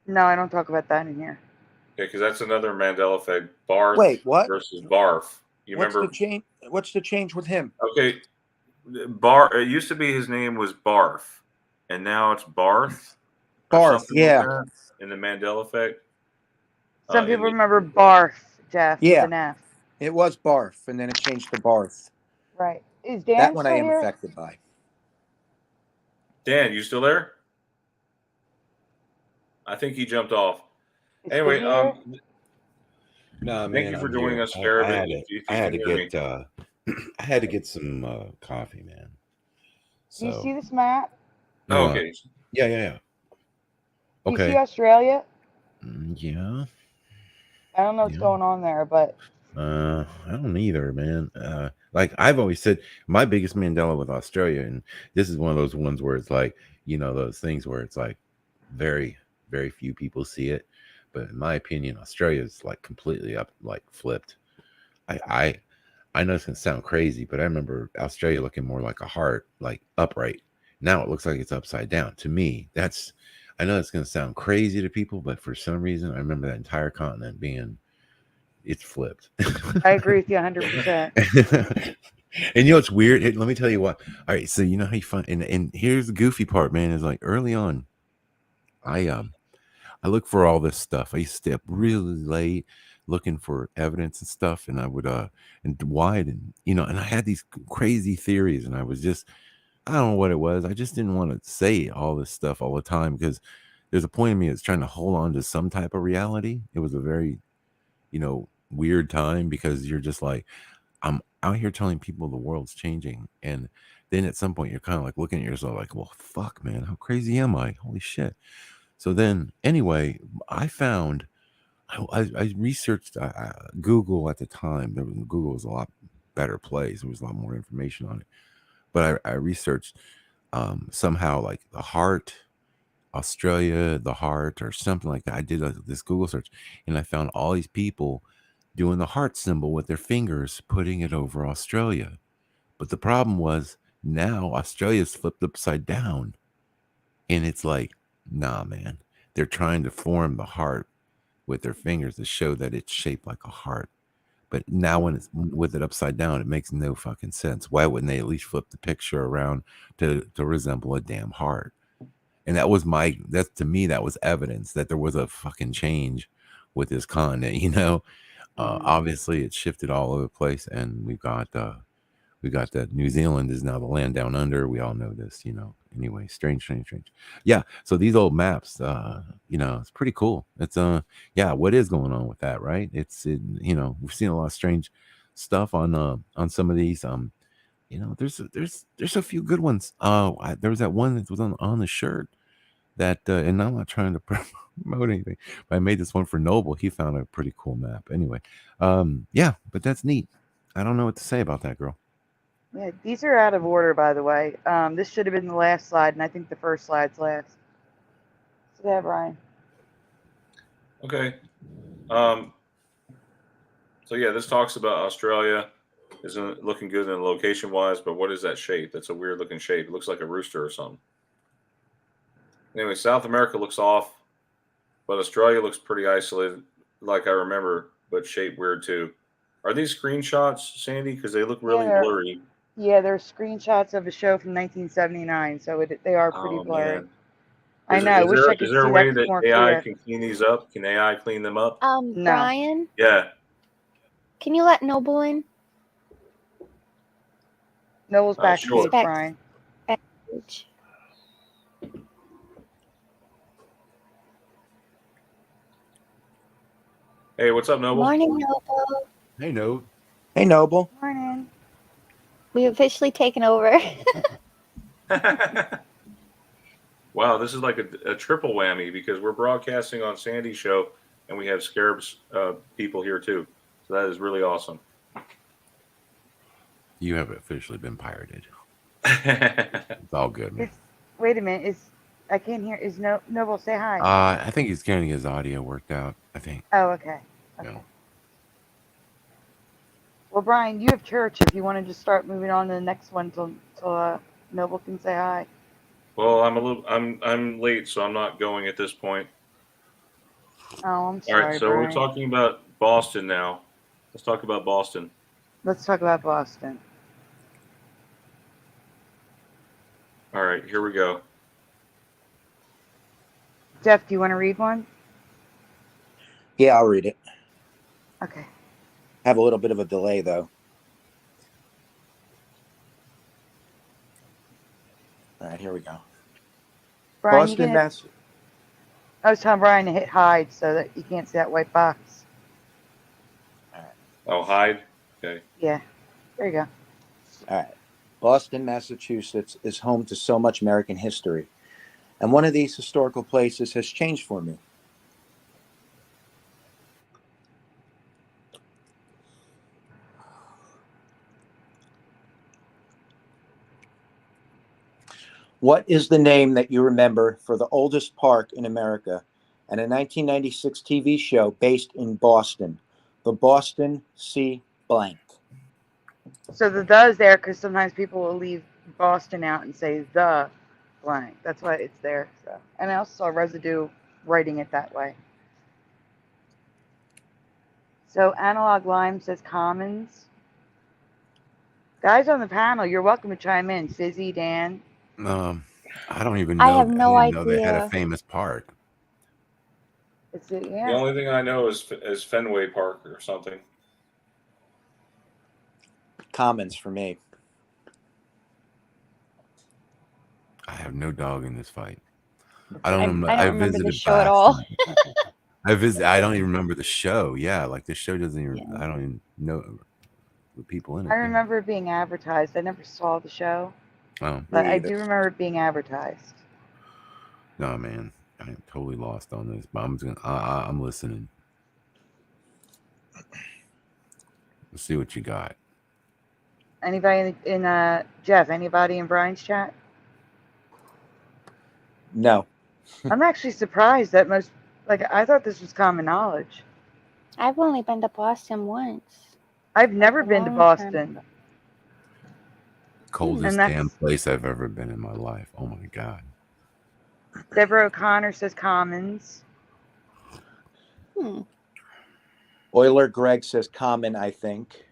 No, I don't talk about that in here. Okay, because that's another Mandela effect. Barf Wait, what? versus barf. You What's remember? the change? What's the change with him? Okay, It used to be his name was Barf, and now it's Barth or Barth, something yeah. like that in the Mandela effect. Some people remember Barth, Jeff, with Yeah. an F. It was Barf, and then it changed to Barth. Right. Is Dan That one still I am here? affected by. Dan, you still there? I think he jumped off. Is Anyway, Fizzy here? No, man, thank you for I'm joining here. us, Scarab. I If you had can to hear me. get I had to get some coffee, man. Do you So see this map? Oh, okay. yeah. Do you Okay. see Australia? Yeah. I don't know what's going on there, but I don't either, man. Like I've always said, my biggest Mandela with Australia, and this is one of those ones where it's like, you know, those things where it's like very, very few people see it. But in my opinion, Australia is like completely up, like flipped. I know it's gonna sound crazy, but I remember Australia looking more like a heart, like upright. Now it looks like it's upside down. To me, I know it's gonna sound crazy to people, but for some reason, I remember that entire continent being it's flipped. I agree with you 100%. And you know what's weird? Let me tell you what. All right, so you know how you find, and here's the goofy part, man. Is like early on, I look for all this stuff. I used to stay up really late looking for evidence and stuff, and I would and wide and you know, and I had these crazy theories, and I was just I don't know what it was. I just didn't want to say all this stuff all the time because there's a point in me that's trying to hold on to some type of reality. It was a very, you know, weird time because you're just like, I'm out here telling people the world's changing. And then at some point you're kind of like looking at yourself like, well, fuck, man, how crazy am I? Holy shit. So then anyway, I found, I researched Google at the time. Google was a lot better place. There was a lot more information on it. But I researched somehow like the heart, Australia, the heart, or something like that. I did this Google search and I found all these people doing the heart symbol with their fingers, putting it over Australia. But the problem was now Australia's flipped upside down. And it's like, nah, man, they're trying to form the heart with their fingers to show that it's shaped like a heart. But now when it's with it upside down, it makes no fucking sense. Why wouldn't they at least flip the picture around to resemble a damn heart? And that's to me, that was evidence that there was a fucking change with this continent, you know? Obviously it shifted all over the place, and we got that New Zealand is now the land down under. We all know this, you know. Anyway, strange. Yeah. So these old maps, you know, it's pretty cool. It's yeah, what is going on with that, right? You know, we've seen a lot of strange stuff on some of these. You know, there's a few good ones. There was that one that was on the shirt that, and I'm not trying to promote anything, but I made this one for Noble. He found a pretty cool map. Anyway, yeah, but that's neat. I don't know what to say about that, girl. yeah, these are out of order, by the way. This should have been the last slide, and I think the first slide's last. So yeah, Brian. Okay. So yeah, this talks about Australia isn't looking good in location wise, but what is that shape? That's a weird looking shape. It looks like a rooster or something. Anyway, South America looks off, but Australia looks pretty isolated, like I remember, but shaped weird too. Are these screenshots, Sandy? Because they look really blurry. Yeah, they're screenshots of a show from 1979, so they are pretty blurry. Man. I know. I wish I could Is there see a way that that more AI clear. can clean these up? Can AI clean them up? No. Brian, Yeah. can you let Noble in? Noble's backstage, Sure. Brian. Backstage. Hey, what's up, Noble? Morning, Noble. Hey, Noble. Hey, Noble. Morning. We've officially taken over. Wow, this is like a triple whammy because we're broadcasting on Sandy's show and we have Scarab's people here too. So that is really awesome. You have officially been pirated. It's all good, man. Wait a minute. I can't hear. Is Noble, say hi. I think he's getting his audio worked out. I think. Oh, okay. Yeah. Well, Brian, you have church. If you want to just start moving on to the next one till Noble can say hi. Well, I'm late, so I'm not going at this point. Oh, I'm All right, sorry, so we're Brian. talking about Boston now. Let's talk about Boston. Let's talk about Boston. All right, here we go. Jeff, do you want to read one? Yeah, I'll read it. Okay. Have a little bit of a delay though. All right, here we go. Brian, Boston, I Mass. was telling Brian to hit hide so that you can't see that white box. Oh, hide. Okay. Yeah. There you go. All right. Boston, Massachusetts is home to so much American history, and one of these historical places has changed for me. What is the name that you remember for the oldest park in America and a 1996 TV show based in Boston? The Boston Sea Blank. So the is there because sometimes people will leave Boston out and say the blank. That's why it's there. So, and I also saw Residue writing it that way. So Analog Lime says Commons. Guys on the panel, you're welcome to chime in. Fizzy, Dan. I don't even know. I have no I didn't know they had a idea. famous park. It's it, yeah. The only thing I know is Fenway Park or something. Commons for me. I have no dog in this fight. I don't remember. I don't I remember the visited show at all. I don't even remember the show. Yeah, like the show doesn't even. Yeah. I don't even know the people in it. I remember it being advertised. I never saw the show, Oh, but Me I either. do remember it being advertised. no, man, I'm totally lost on this. But I'm listening. Let's see what you got. Anybody in Jeff? Anybody in Brian's chat? No. I'm actually surprised that most. Like, I thought this was common knowledge. I've only been to Boston once. I've never a been to long Boston. time ago. Coldest And that's- damn place I've ever been in my life. Oh my god. Deborah O'Connor says Commons. Euler Greg says common, I think.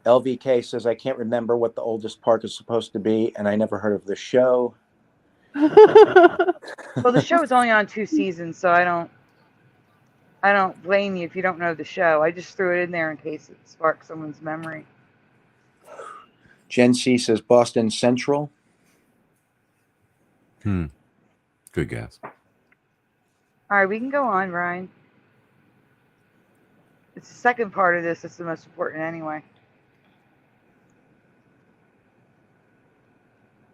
LVK says I can't remember what the oldest park is supposed to be, and I never heard of the show. Well, the show is only on 2 seasons, so I don't blame you if you don't know the show. I just threw it in there in case it sparks someone's memory. Jen C says Boston Central. Good guess. All right, we can go on, Ryan. It's the second part of this that's the most important anyway.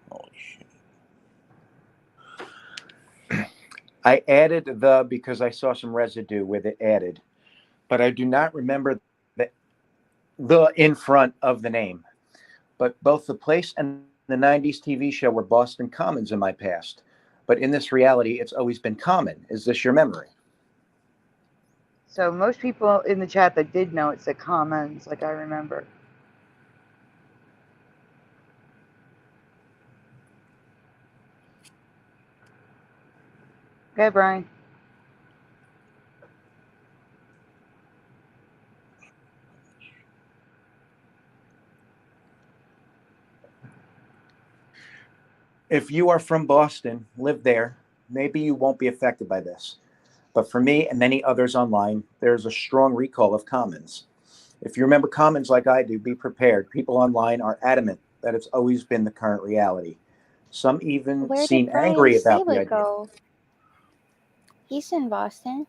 Holy shit. I added the because I saw some residue with it added, but I do not remember the in front of the name. But both the place and the 90s TV show were Boston Commons in my past. But in this reality, it's always been common. Is this your memory? So most people in the chat that did know it said Commons, like I remember. Okay, Brian. If you are from Boston, live there, maybe you won't be affected by this. But for me and many others online, there's a strong recall of Commons. If you remember Commons like I do, be prepared. People online are adamant that it's always been the current reality. Some even Where seem did Brian angry about the Stabler idea. go? He's in Boston.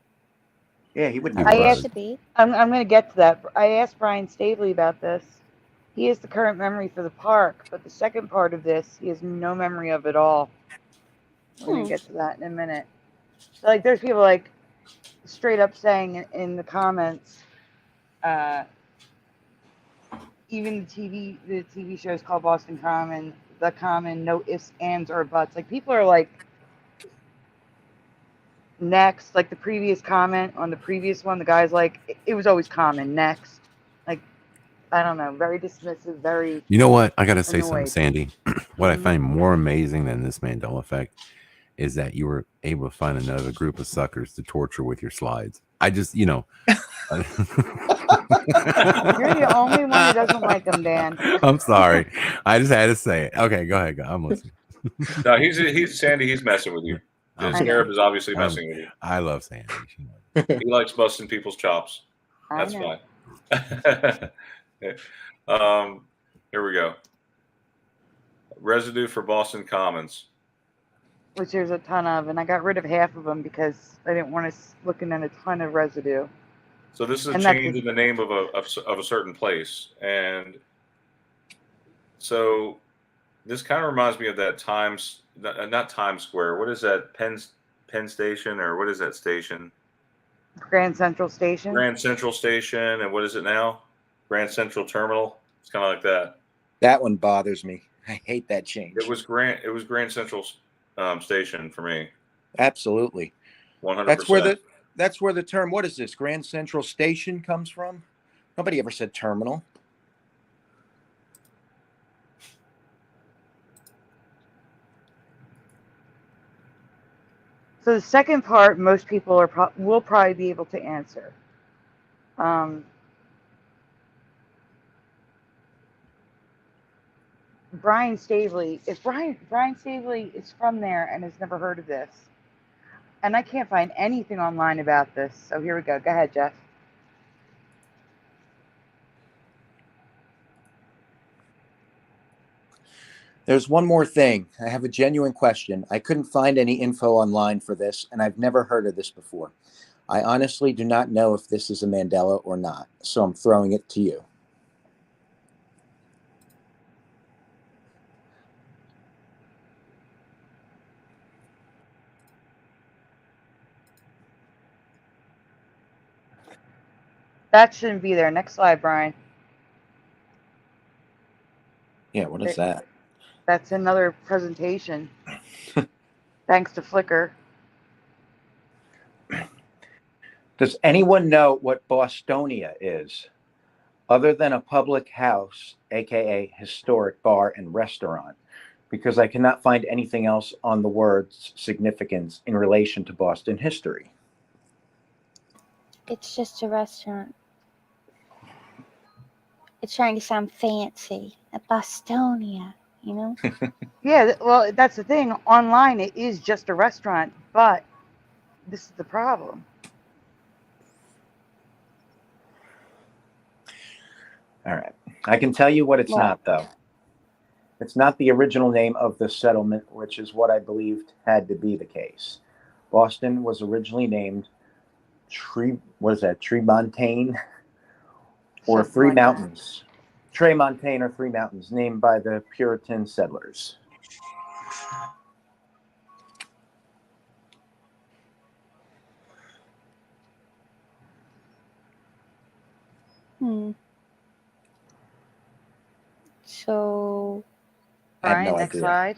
Yeah, he would He know. was. Used to be. I'm going to get to that. I asked Brian Stabley about this. He has the current memory for the park, but the second part of this, he has no memory of at all. We're going to get to that in a minute. So, like, there's people, like, straight up saying in the comments, even the TV show is called Boston Common, The Common, no ifs, ands, or buts. Like, people are like, next, like the previous comment on the previous one, the guy's like, it was always common, next. Like, I don't know, very dismissive, very You know what? I got to say something, annoyed. Sandy. What I Mhm. find more amazing than this Mandela effect is that you were able to find another group of suckers to torture with your slides. I just, you know. You're the only one who doesn't like them, Dan. I'm sorry. I just had to say it. Okay, go ahead. I'm listening. No, he's Sandy. He's messing with you. I'm I Scarab know. is obviously messing with you. I love Sandy. She knows. He likes busting people's chops. I That's know. fine. Here we go. Residue for Boston Commons. Which there's a ton of, and I got rid of half of them because I didn't want us looking at a ton of residue. So this is a And that's change in the name of a certain place, and so this kind of reminds me of that not Times Square. What is that? Penn Station, or what is that station? Grand Central Station. Grand Central Station, and what is it now? Grand Central Terminal. It's kind of like that. That one bothers me. I hate that change. It was Grand Central Station for me. Absolutely. 100%. That's where the term, what is this, Grand Central Station comes from? Nobody ever said terminal. So the second part, most people will probably be able to answer. Brian Stavely, if Brian Stavely is from there and has never heard of this, and I can't find anything online about this, so here we go. Go ahead, Jeff. There's one more thing. I have a genuine question. I couldn't find any info online for this, and I've never heard of this before. I honestly do not know if this is a Mandela or not, so I'm throwing it to you. That shouldn't be there. Next slide, Brian. Yeah, what is that? That's another presentation. Thanks to Flickr. Does anyone know what Bostonia is, other than a public house, aka historic bar and restaurant? Because I cannot find anything else on the word's significance in relation to Boston history. It's just a restaurant. It's trying to sound fancy. A Bostonia, you know? Yeah, well, that's the thing. Online, it is just a restaurant, but this is the problem. All right. I can tell you what it's not, though. It's not the original name of the settlement, which is what I believed had to be the case. Boston was originally named Tremontaine or Something Three like that. Mountains. Tremontaine or Three Mountains, named by the Puritan settlers. So, I have Brian, no next idea. slide.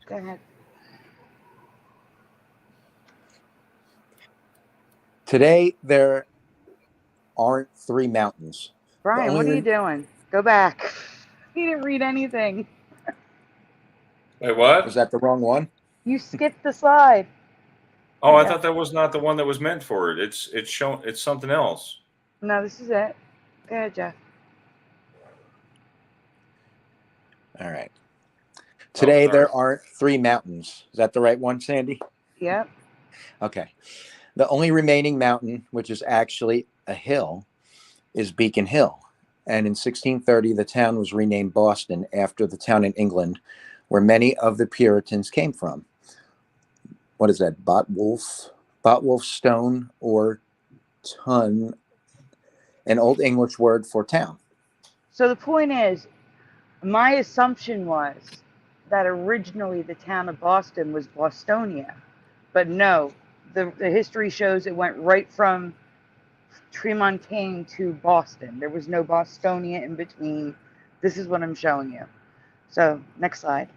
Go ahead. Today, there aren't three mountains. Brian, what are you doing? Go back. You didn't read anything. Wait, what? Was that the wrong one? You skipped the slide. Oh, I Yeah. thought that was not the one that was meant for it. It's something else. No, this is it. Go ahead, Jeff. All right. Today, Oh, sorry. there aren't three mountains. Is that the right one, Sandy? Yep. Okay. The only remaining mountain, which is actually a hill, is Beacon Hill. And in 1630, the town was renamed Boston after the town in England where many of the Puritans came from. What is that? Botwolf stone or ton, an Old English word for town. So the point is, my assumption was that originally the town of Boston was Bostonia. But no, the history shows it went right from Tremontaine to Boston. There was no Bostonia in between. This is what I'm showing you. So, next slide.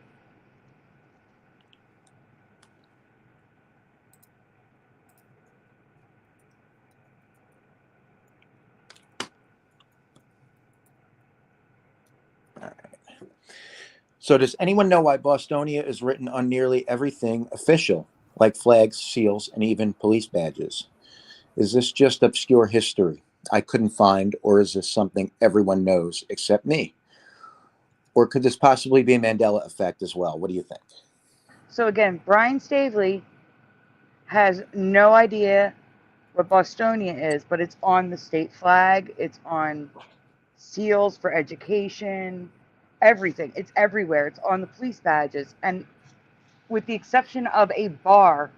So does anyone know why Bostonia is written on nearly everything official, like flags, seals, and even police badges? Is this just obscure history I couldn't find, or is this something everyone knows except me? Or could this possibly be a Mandela effect as well? What do you think? So again, Brian Stavely has no idea what Bostonia is, but it's on the state flag. It's on seals for education, everything. It's everywhere. It's on the police badges. And with the exception of a bar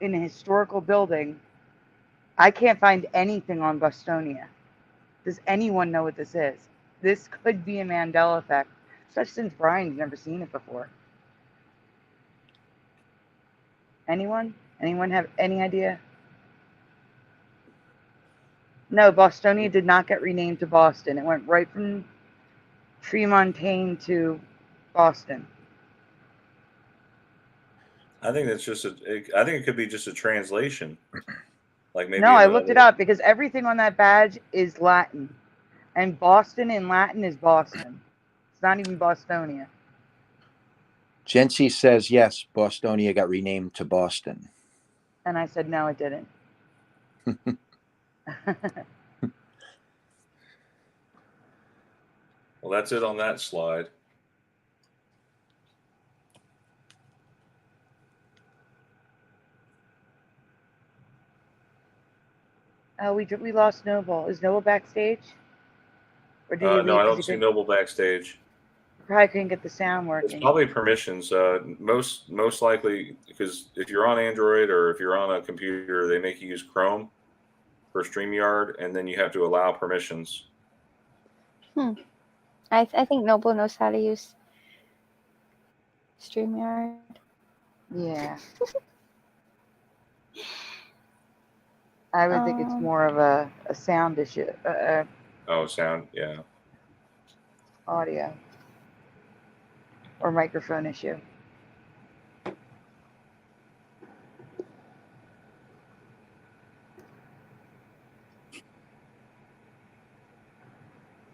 in a historical building, I can't find anything on Bostonia. Does anyone know what this is? This could be a Mandela effect, especially since Brian's never seen it before. Anyone? Anyone have any idea? No, Bostonia did not get renamed to Boston. It went right from Tremontaine to Boston. I think that's just I think it could be just a translation. Like maybe No, I looked it up because everything on that badge is Latin. And Boston in Latin is Boston. It's not even Bostonia. Jency says, yes, Bostonia got renamed to Boston. And I said, no, it didn't. Well, that's it on that slide. Oh, we lost Noble. Is Noble backstage? Or did he leave? No, I don't see Noble backstage. Probably couldn't get the sound It's working. probably permissions. Most likely, because if you're on Android or if you're on a computer, they make you use Chrome for StreamYard, and then you have to allow permissions. I think Noble knows how to use StreamYard. Yeah. I would think it's more of a sound issue. Sound, yeah. Audio. Or microphone issue.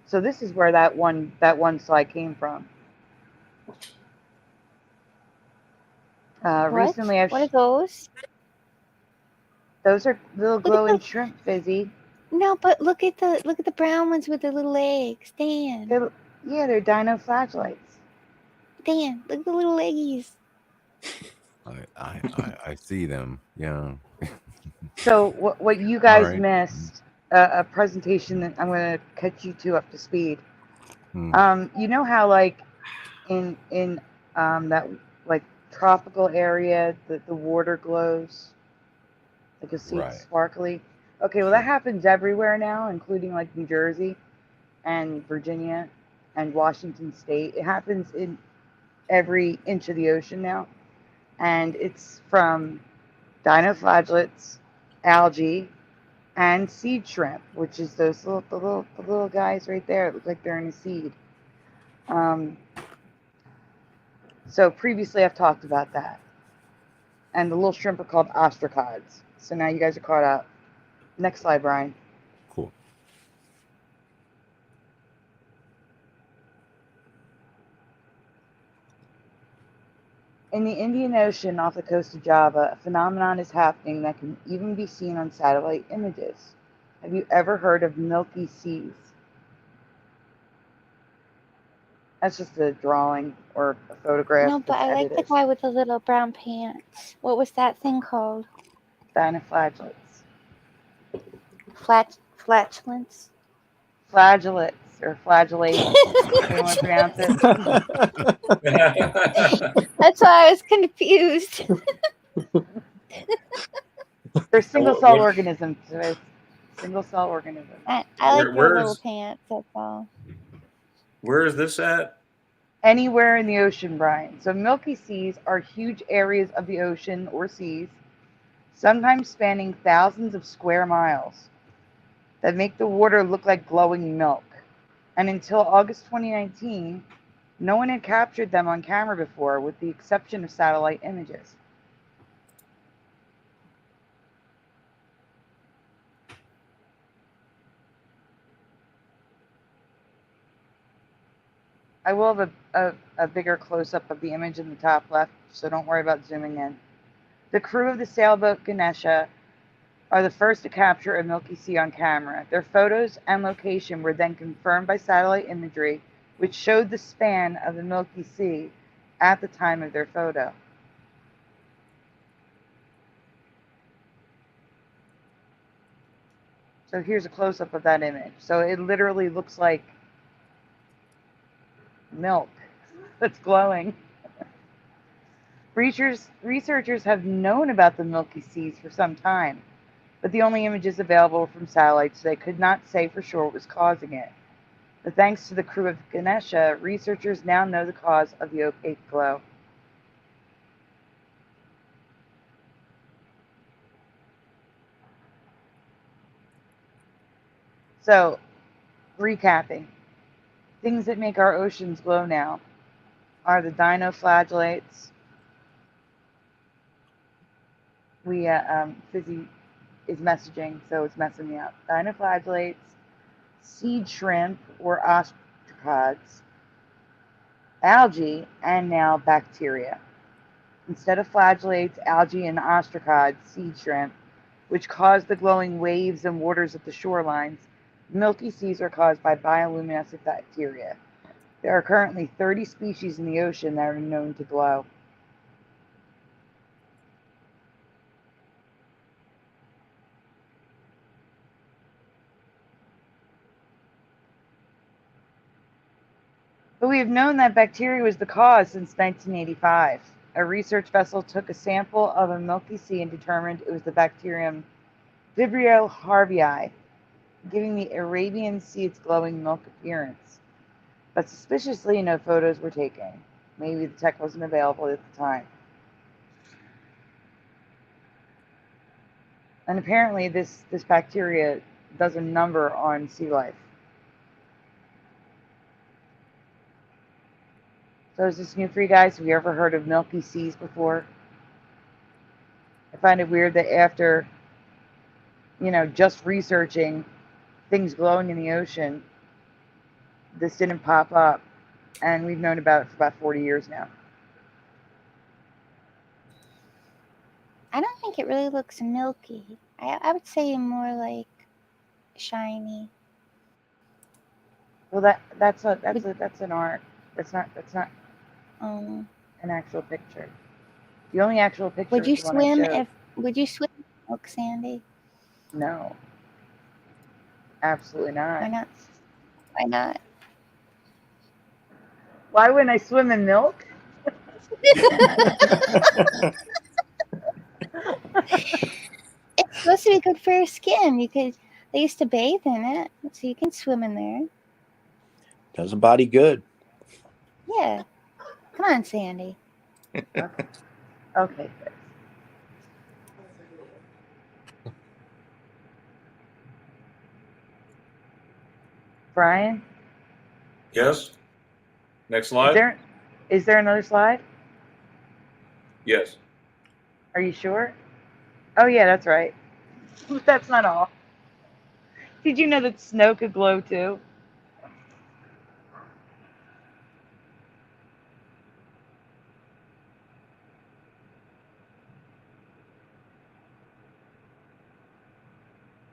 So this is where that one slide came from. What? Recently, What are those? Those are little glowing shrimp, Fizzy. No, but look at the brown ones with the little legs, Dan. They're dino flashlights. Dan, look at the little leggies. I see them. Yeah. So what you guys missed, a presentation that I'm going to catch you two up to speed. You know how like in that like tropical area the water glows, like you see it sparkly. Okay, well that happens everywhere now, including like New Jersey and Virginia and Washington State. It happens in every inch of the ocean now, and it's from dinoflagellates, algae, and seed shrimp, which is those the little guys right there. It looks like they're in a seed. So previously I've talked about that. And the little shrimp are called ostracods. So now you guys are caught up. Next slide, Brian. Cool. In the Indian Ocean off the coast of Java, a phenomenon is happening that can even be seen on satellite images. Have you ever heard of milky seas? That's just a drawing or a photograph. No, but I like the guy with the little brown pants. What was that thing called? Dinoflagellates. Flatulence? Flagellates or flagellation. How do you want to pronounce it? That's why I was confused. They're single cell organisms. Single cell organisms. I like your little pants, that's all. Where is this at? Anywhere in the ocean, Brian. So milky seas are huge areas of the ocean or seas, sometimes spanning thousands of square miles, that make the water look like glowing milk. And until August 2019, no one had captured them on camera before, with the exception of satellite images. I will have a bigger close-up of the image in the top left, so don't worry about zooming in. The crew of the sailboat Ganesha are the first to capture a Milky Sea on camera. Their photos and location were then confirmed by satellite imagery, which showed the span of the Milky Sea at the time of their photo. So here's a close-up of that image. So it literally looks like milk that's glowing. Researchers have known about the Milky Seas for some time, but the only images available from satellites, so they could not say for sure what was causing it. But thanks to the crew of Ganesha, researchers now know the cause of the opaque glow. So, recapping. Things that make our oceans glow now are the dinoflagellates. Fizzy is messaging, so it's messing me up. Dinoflagellates, seed shrimp or ostracods, algae, and now bacteria. Instead of flagellates, algae, and ostracods, seed shrimp, which cause the glowing waves and waters at the shorelines, Milky Seas are caused by bioluminescent bacteria. There are currently 30 species in the ocean that are known to glow. But we have known that bacteria was the cause since 1985. A research vessel took a sample of a Milky Sea and determined it was the bacterium Vibrio harvii, giving the Arabian Sea its glowing milk appearance. But suspiciously, no photos were taken. Maybe the tech wasn't available at the time. And apparently this bacteria does a number on sea life. So is this new for you guys? Have you ever heard of Milky Seas before? I find it weird that after, just researching things glowing in the ocean, this didn't pop up. And we've known about it for about 40 years now. I don't think it really looks milky. I would say more like shiny. Well, that's an art. That's not an actual picture. The only actual picture Would you is the one I showed. Would you swim in milk, Sandy? No. Absolutely not. Why not? Why not? Why wouldn't I swim in milk? It's supposed to be good for your skin. They used to bathe in it, so you can swim in there. Does a body good. Yeah. Come on, Sandy. Okay, Chris. Brian? Yes. Next slide. Is there another slide? Yes. Are you sure? Oh yeah, that's right. That's not all. Did you know that snow could glow too?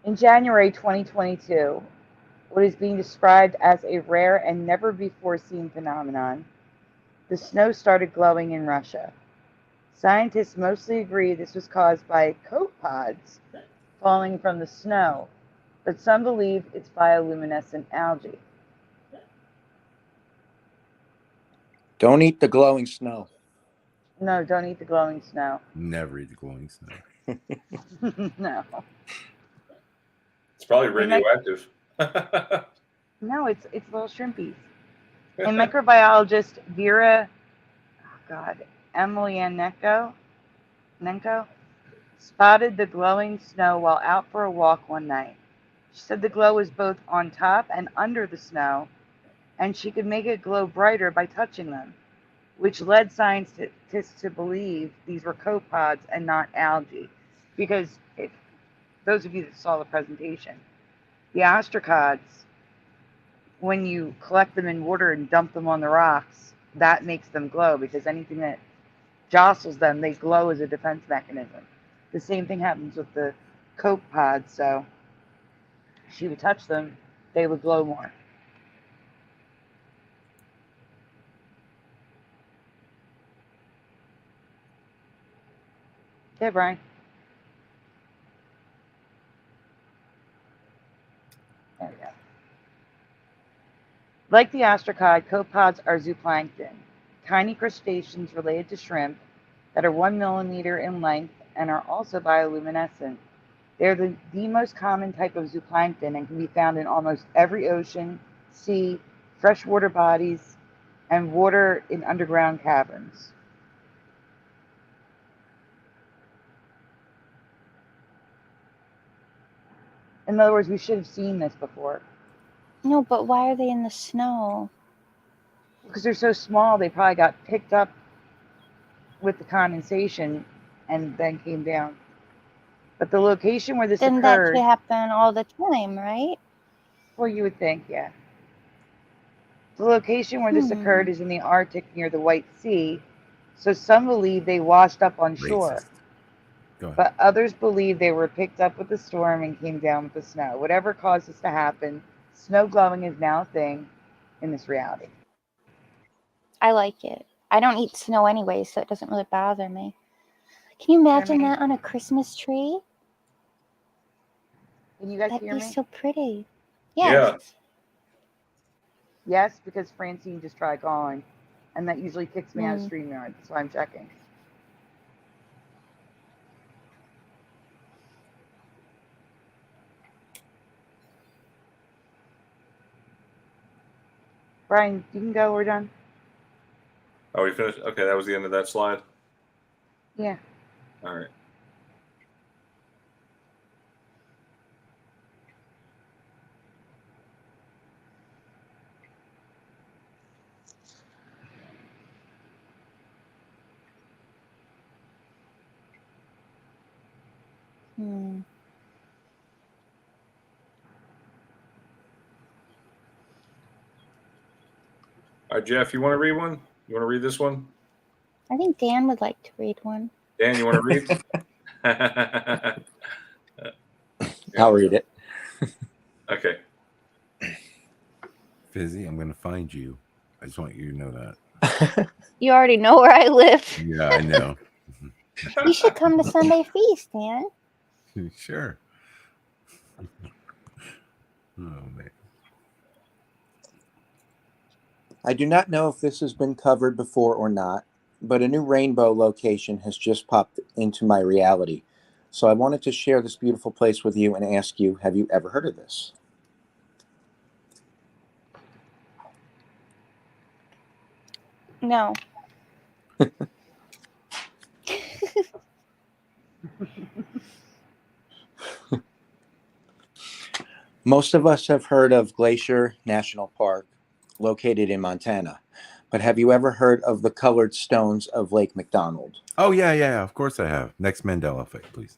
In January 2022, what is being described as a rare and never before seen phenomenon, the snow started glowing in Russia. Scientists mostly agree this was caused by copepods falling from the snow, but some believe it's bioluminescent algae. Don't eat the glowing snow. No, don't eat the glowing snow. Never eat the glowing snow. No. It's probably radioactive. No, it's little shrimpies. And microbiologist Vera, Emelianenko spotted the glowing snow while out for a walk one night. She said the glow was both on top and under the snow, and she could make it glow brighter by touching them, which led scientists to believe these were copepods and not algae. Because those of you that saw the presentation, the ostracods when you collect them in water and dump them on the rocks, that makes them glow, because anything that jostles them, they glow as a defense mechanism. The same thing happens with the cope pods, so she would touch them, they would glow more. Yeah, Brian. There we go. Like the ostracod, copepods are zooplankton, tiny crustaceans related to shrimp that are 1 millimeter in length and are also bioluminescent. They're the most common type of zooplankton and can be found in almost every ocean, sea, freshwater bodies, and water in underground caverns. In other words, we should have seen this before. No, but why are they in the snow? Because they're so small, they probably got picked up with the condensation and then came down. But the location where this Then that occurred, could happen all the time, right? well, you would think, yeah. The location where this occurred is in the Arctic near the White Sea, so some believe they washed up on shore. Racist. Go ahead. But others believe they were picked up with the storm and came down with the snow. Whatever caused this to happen, snow glowing is now a thing in this reality. I like it. I don't eat snow anyway, so it doesn't really bother me. Can you imagine that on a Christmas tree? Can you guys That'd hear be me? so pretty. Yeah. Yes. Yes, because Francine just tried calling, and that usually kicks me out of StreamYard. That's why I'm checking. Brian, you can go. We're done. Oh, we finished? Okay, that was the end of that slide? Yeah. All right. All right, Jeff, you want to read one? You want to read this one? I think Dan would like to read one. Dan, you want to read? I'll read it. Okay. Fizzy, I'm going to find you. I just want you to know that. You already know where I live. Yeah, I know. You should come to Sunday Feast, Dan. Sure. Oh, man. I do not know if this has been covered before or not, but a new rainbow location has just popped into my reality. So I wanted to share this beautiful place with you and ask you, have you ever heard of this? No. Most of us have heard of Glacier National Park, located in Montana. But have you ever heard of the colored stones of Lake McDonald? Oh, yeah. Of course I have. Next Mandela effect, please.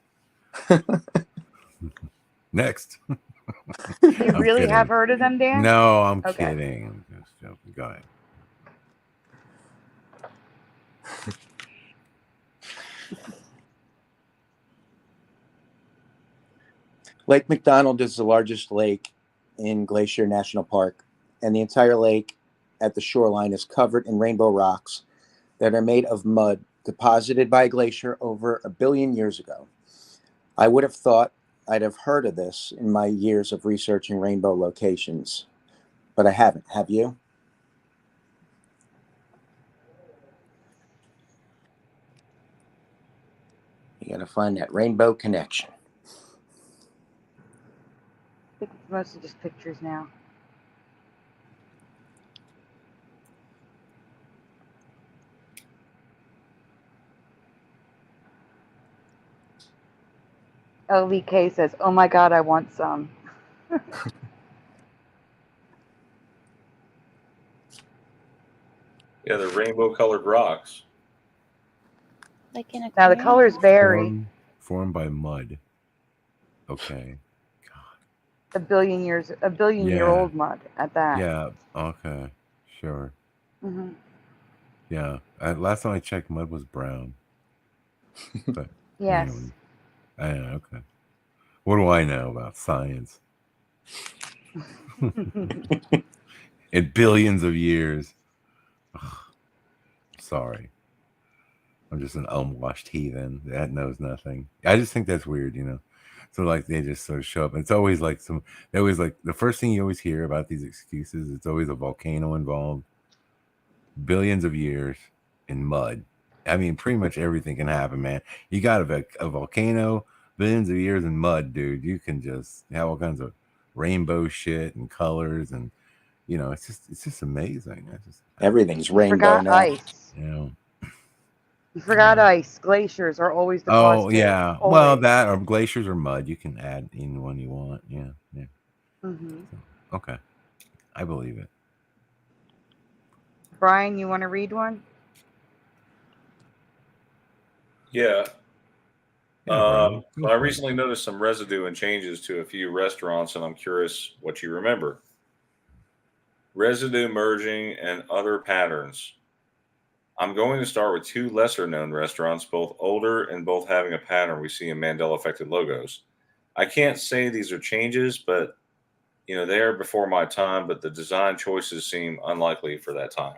Next. You really have heard of them, Dan? No, I'm kidding. I'm just joking. Go ahead. Lake McDonald is the largest lake in Glacier National Park, and the entire lake at the shoreline is covered in rainbow rocks that are made of mud deposited by a glacier over 1 billion years ago. I would have thought I'd have heard of this in my years of researching rainbow locations, but I haven't. Have you? You gotta find that rainbow connection. I think it's mostly just pictures now. LVK says, "Oh my God, I want some." Yeah, they're rainbow colored rocks. Like in a Now the colors vary. Formed by mud. Okay. God. a billion year Yeah. old mud at that. Yeah. Okay. Sure. Hmm. Yeah. Last time I checked, mud was brown. But Yes. anyway, okay. What do I know about science? In billions of years. Ugh, sorry. I'm just an unwashed heathen that knows nothing. I just think that's weird, you know. So like they just sort of show up. It's always like they always like the first thing you always hear about these excuses, it's always a volcano involved. Billions of years in mud. I mean, pretty much everything can happen, man. You got a volcano, billions of years in mud, dude. You can just have all kinds of rainbow shit and colors, and you know, it's just amazing. Everything's You rainbow forgot now. ice. You know. You forgot ice. Glaciers are always the Oh positive. yeah, Always. well that or glaciers or mud, you can add in one you want. Yeah. Mm-hmm. So, okay, I believe it. Brian, you want to read one? Yeah. Brian, So I recently noticed some residue and changes to a few restaurants, and I'm curious what you remember. Residue merging and other patterns. I'm going to start with two lesser known restaurants, both older and both having a pattern we see in Mandela affected logos. I can't say these are changes, but you know, they are before my time, but the design choices seem unlikely for that time.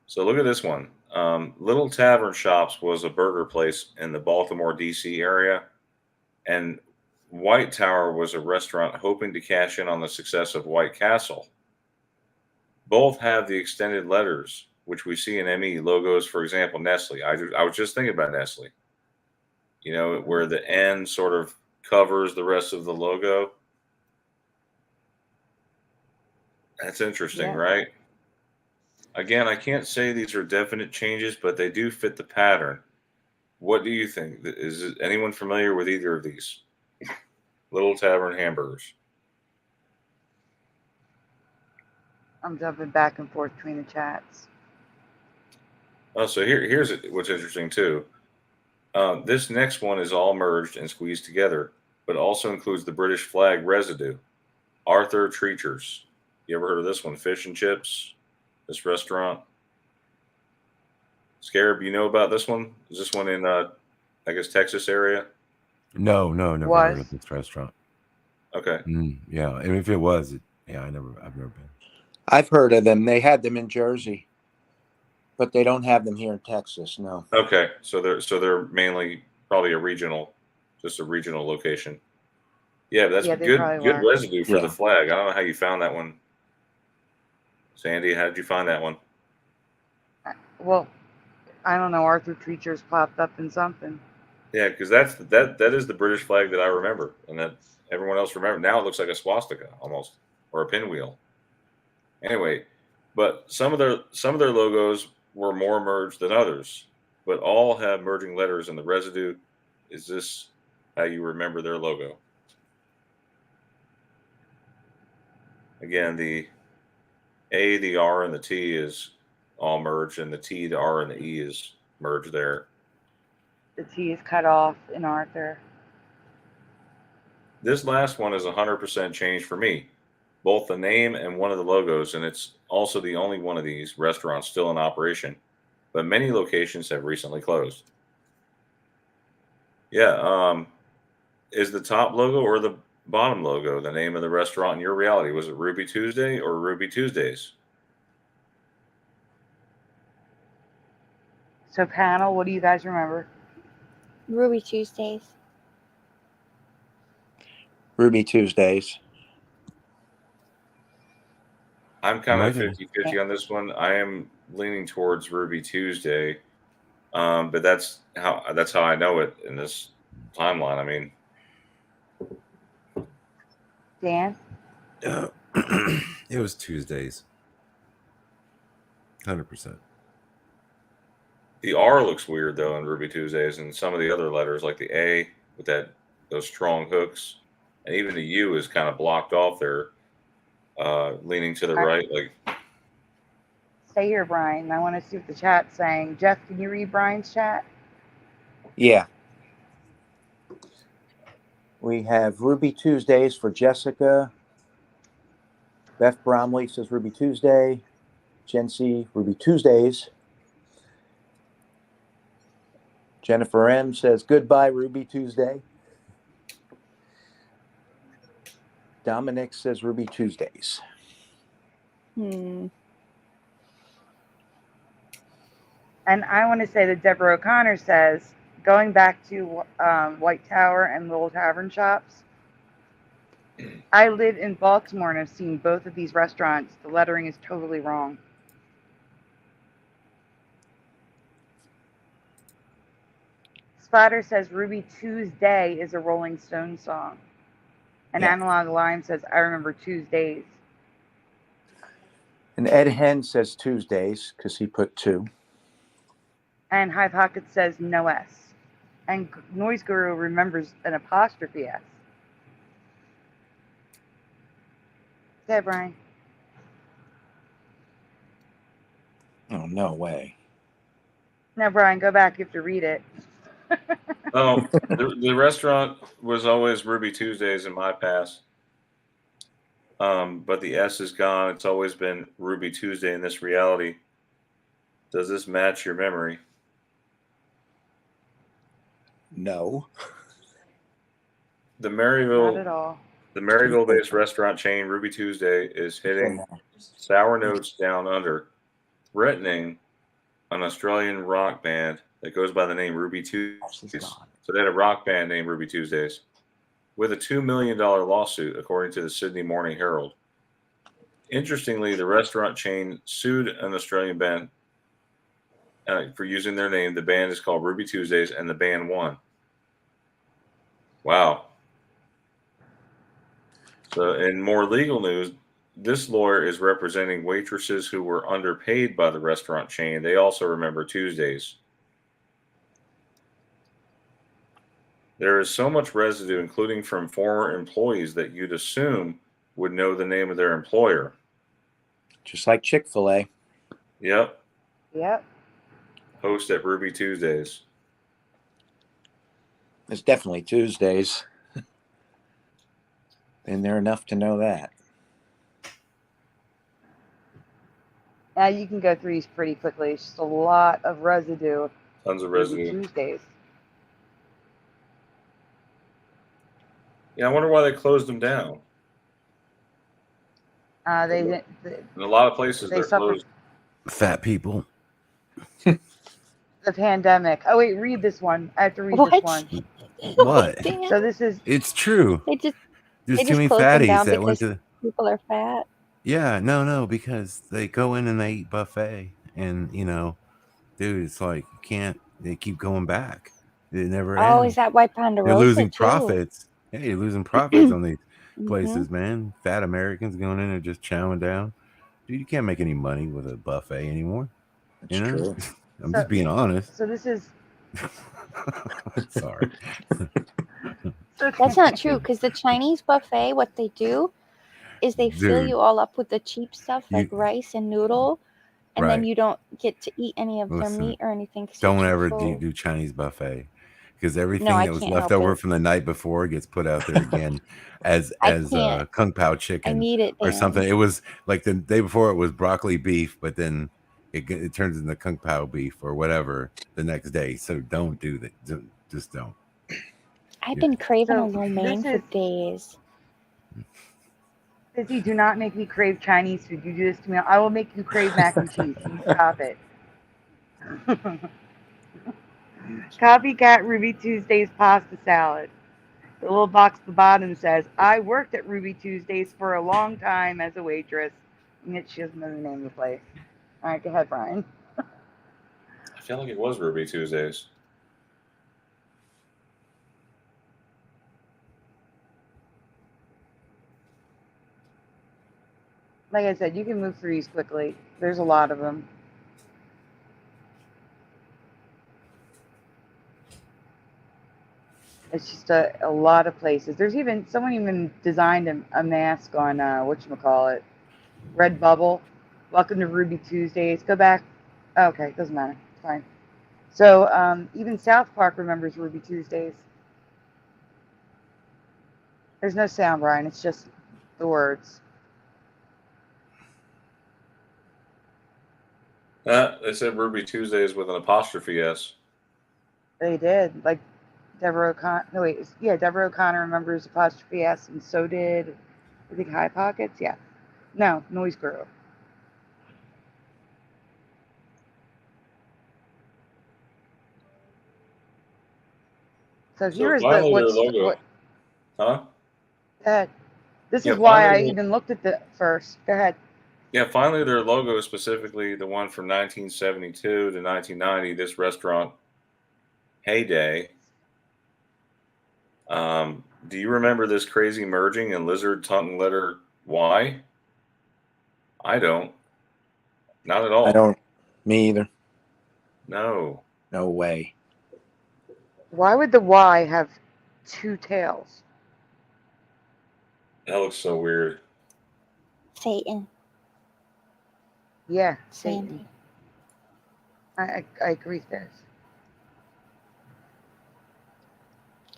So look at this one. Little Tavern Shops was a burger place in the Baltimore, D.C. area, and White Tower was a restaurant hoping to cash in on the success of White Castle. Both have the extended letters, which we see in ME logos. For example, Nestle. I was just thinking about Nestle. You know, where the N sort of covers the rest of the logo. That's interesting, Yeah. right? Again, I can't say these are definite changes, but they do fit the pattern. What do you think? Is anyone familiar with either of these? Little Tavern hamburgers. I'm jumping back and forth between the chats. Oh, so here's what's interesting too. This next one is all merged and squeezed together, but also includes the British flag residue. Arthur Treacher's. You ever heard of this one? Fish and chips. This restaurant. Scarab, you know about this one? Is this one in, I guess, Texas area? No, never heard of this restaurant. Okay. Yeah, and if it was, I've never been. I've heard of them. They had them in Jersey, but they don't have them here in Texas. No. Okay, so they're mainly probably just a regional location. Yeah, that's good residue for the flag. I don't know how you found that one, Sandy. How did you find that one? Well, I don't know. Arthur Treacher's popped up in something. Yeah, because that is the British flag that I remember, and that everyone else remember. Now it looks like a swastika almost, or a pinwheel. Anyway, but some of their logos were more merged than others, but all have merging letters in the residue. Is this how you remember their logo? Again, the A, the R, and the T is all merged, and the T, the R, and the E is merged there. The T is cut off in Arthur. This last one is 100% change for me, both the name and one of the logos, and it's also the only one of these restaurants still in operation, but many locations have recently closed. Yeah, is the top logo or the bottom logo the name of the restaurant in your reality? Was it Ruby Tuesday or Ruby Tuesdays? So panel, what do you guys remember? Ruby Tuesdays. Ruby Tuesdays. I'm kind of 50-50 on this one. I am leaning towards Ruby Tuesday, but that's how I know it in this timeline. I mean, Dan? It was Tuesdays. 100%. The R looks weird though in Ruby Tuesdays, and some of the other letters like the A with those strong hooks, and even the U is kind of blocked off there, leaning to the right. Like, stay here, Brian. I want to see what the chat's saying. Jeff, can you read Brian's chat? Yeah. We have Ruby Tuesdays for Jessica. Beth Bromley says Ruby Tuesday. Jen C, Ruby Tuesdays. Jennifer M says goodbye, Ruby Tuesday. Dominic says Ruby Tuesdays. Hmm. And I want to say that Deborah O'Connor says, going back to White Tower and Little Tavern Shops, I live in Baltimore and I've seen both of these restaurants. The lettering is totally wrong. Spotter says Ruby Tuesday is a Rolling Stones song. And Yeah. Analog Line says, I remember Tuesdays. And Ed Hen says Tuesdays because he put 2. And High Pocket says no S. And Noise Guru remembers an apostrophe S. Okay, Brian. Oh, no way. No, Brian, go back. You have to read it. Oh, the restaurant was always Ruby Tuesdays in my past. But the S is gone. It's always been Ruby Tuesday in this reality. Does this match your memory? No. The Not at all. Maryville-based restaurant chain Ruby Tuesday is hitting sour notes down under, threatening an Australian rock band that goes by the name Ruby Tuesdays. So they had a rock band named Ruby Tuesdays with a $2 million lawsuit, according to the Sydney Morning Herald. Interestingly, the restaurant chain sued an Australian band for using their name. The band is called Ruby Tuesdays, and the band won. Wow. So in more legal news, this lawyer is representing waitresses who were underpaid by the restaurant chain. They also remember Tuesdays. There is so much residue, including from former employees, that you'd assume would know the name of their employer. Just like Chick-fil-A. Yep. Yep. Host at Ruby Tuesdays. It's definitely Tuesdays. And they're enough to know that. Now you can go through these pretty quickly. It's just a lot of residue. Tons of Ruby residue. Tuesdays. Yeah, I wonder why they closed them down. In In a lot of places, they're closed. Fat people. The pandemic. Oh wait, read this one. I have to read What? this one. What? Damn. So this is It's true. They There's just too many closed them fatties down that went because to. people are fat. Yeah, no, because they go in and they eat buffet, and dude, it's like you can't. They keep going back. It never Oh, ends. is that why Ponderosa They're losing too? profits. Yeah, you're losing profits on these Mhm. places, man. Fat Americans going in and just chowing down. Dude, you can't make any money with a buffet anymore. That's true. I'm just being honest. So this is Sorry. That's not true because the Chinese buffet, what they do is they fill Dude. you all up with the cheap stuff like rice and noodle, and then Right. you don't get to eat any of their Listen, meat or anything. 'cause you're Don't too ever full. do Chinese buffet because everything I that was can't left help over it. from the night before gets put out there again as can't. Kung Pao I chicken need it, or Dan. something. It was like the day before it was broccoli beef, but then it turns into Kung Pao beef or whatever the next day. So don't do that. Just don't. I've been craving So a lo mein this for is- days. Sissy, do not make me crave Chinese food. You do this to me, I will make you crave mac and cheese. You stop it. Copycat Ruby Tuesdays pasta salad. The little box at the bottom says, I worked at Ruby Tuesdays for a long time as a waitress. And yet she doesn't know the name of the place. All right, go ahead, Brian. I feel like it was Ruby Tuesdays. Like I said, you can move through these quickly. There's a lot of them. It's just a lot of places. There's even someone even designed a mask on whatchamacallit, Redbubble. Welcome to Ruby Tuesdays. Go back. Oh, okay, doesn't matter. It's fine. So even South Park remembers Ruby Tuesdays. There's no sound, Brian. It's just the words. They said Ruby Tuesdays with an apostrophe S. They did. Like Deborah O'Connor. No, wait. Yeah, Deborah O'Connor remembers apostrophe S, and so did, I think, High Pockets. Yeah. No, Noise Guru. So here is the finally their what's logo. what. Huh? Go ahead. This Yeah, is why I finally even looked at the first. Go ahead. Yeah, finally their logo, specifically the one from 1972 to 1990, this restaurant heyday. Do you remember this crazy merging in lizard tongue letter Y? I don't. Not at all. I don't. Me either. No. No way. Why would the Y have two tails? That looks so weird. Satan. Yeah, Sandy. Satan. I agree with this.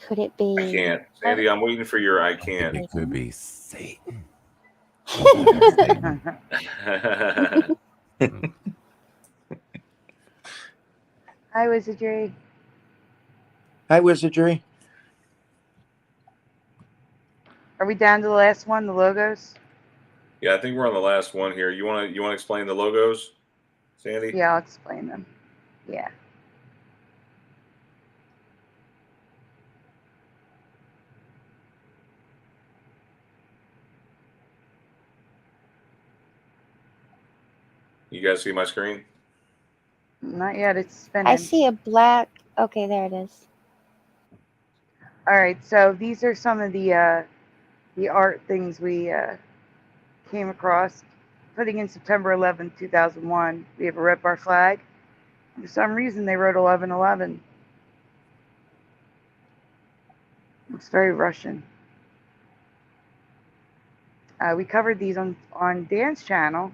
Could it be? I can't. Sandy, I'm waiting for your I can't. It could be Satan. Hi, Wizardry. Hi, Wizardry. Are we down to the last one, the logos? Yeah, I think we're on the last one here. You want to explain the logos, Sandy? Yeah, I'll explain them. Yeah. You guys see my screen? Not yet. It's spinning. I see a black. Okay, there it is. All right. So these are some of the art things we came across. Putting in September 11th, 2001, we have a Red Bar flag. For some reason, they wrote 11/11. It's very Russian. We covered these on Dan's channel.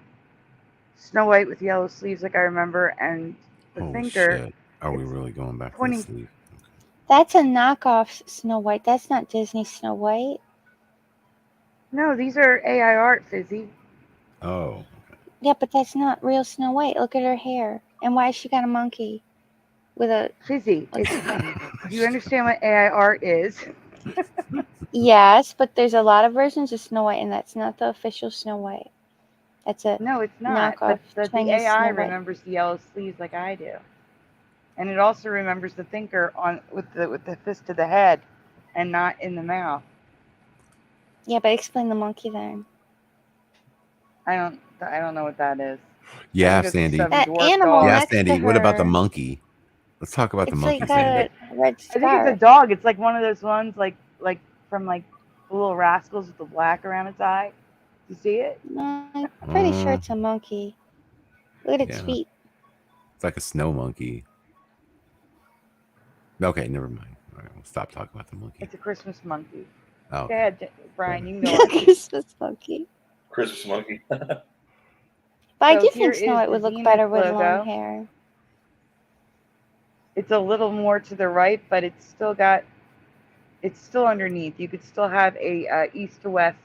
Snow White with yellow sleeves, like I remember, and the Oh Thinker. shit! Are we really going back to the pointing- sleeve? That's a knockoff Snow White. That's not Disney Snow White. No, these are AI art, Fizzy. Oh, Yeah, but that's not real Snow White. Look at her hair. And why has she got a monkey with a... Fizzy, do you understand what AI art is? Yes, but there's a lot of versions of Snow White, and that's not the official Snow White. That's a No, it's not. knockoff But the Chinese AI Snow White. remembers the yellow sleeves like I do, and it also remembers the Thinker with the fist to the head, and not in the mouth. Yeah, but explain the monkey then. I don't know what that is. yeah, I think it's Sandy. some That dwarf animal dog. Yeah, next to Sandy. What about the her. monkey? Let's talk about the It's monkey, like Sandy. got a red I think scarf. it's a dog. It's like one of those ones like from like the Little Rascals with the black around its eye. You see it? No, I'm pretty sure it's a monkey. Look at its Yeah. feet. It's like a snow monkey. Okay, never mind. All right, we'll stop talking about the monkey. It's a Christmas monkey. Oh, Go ahead, Brian. You can go Yeah, on. Christmas monkey. Christmas monkey. But I So do here think Snow is White the would look Zenith better with logo. long hair. It's a little more to the right, but it's still underneath. You could still have a east to west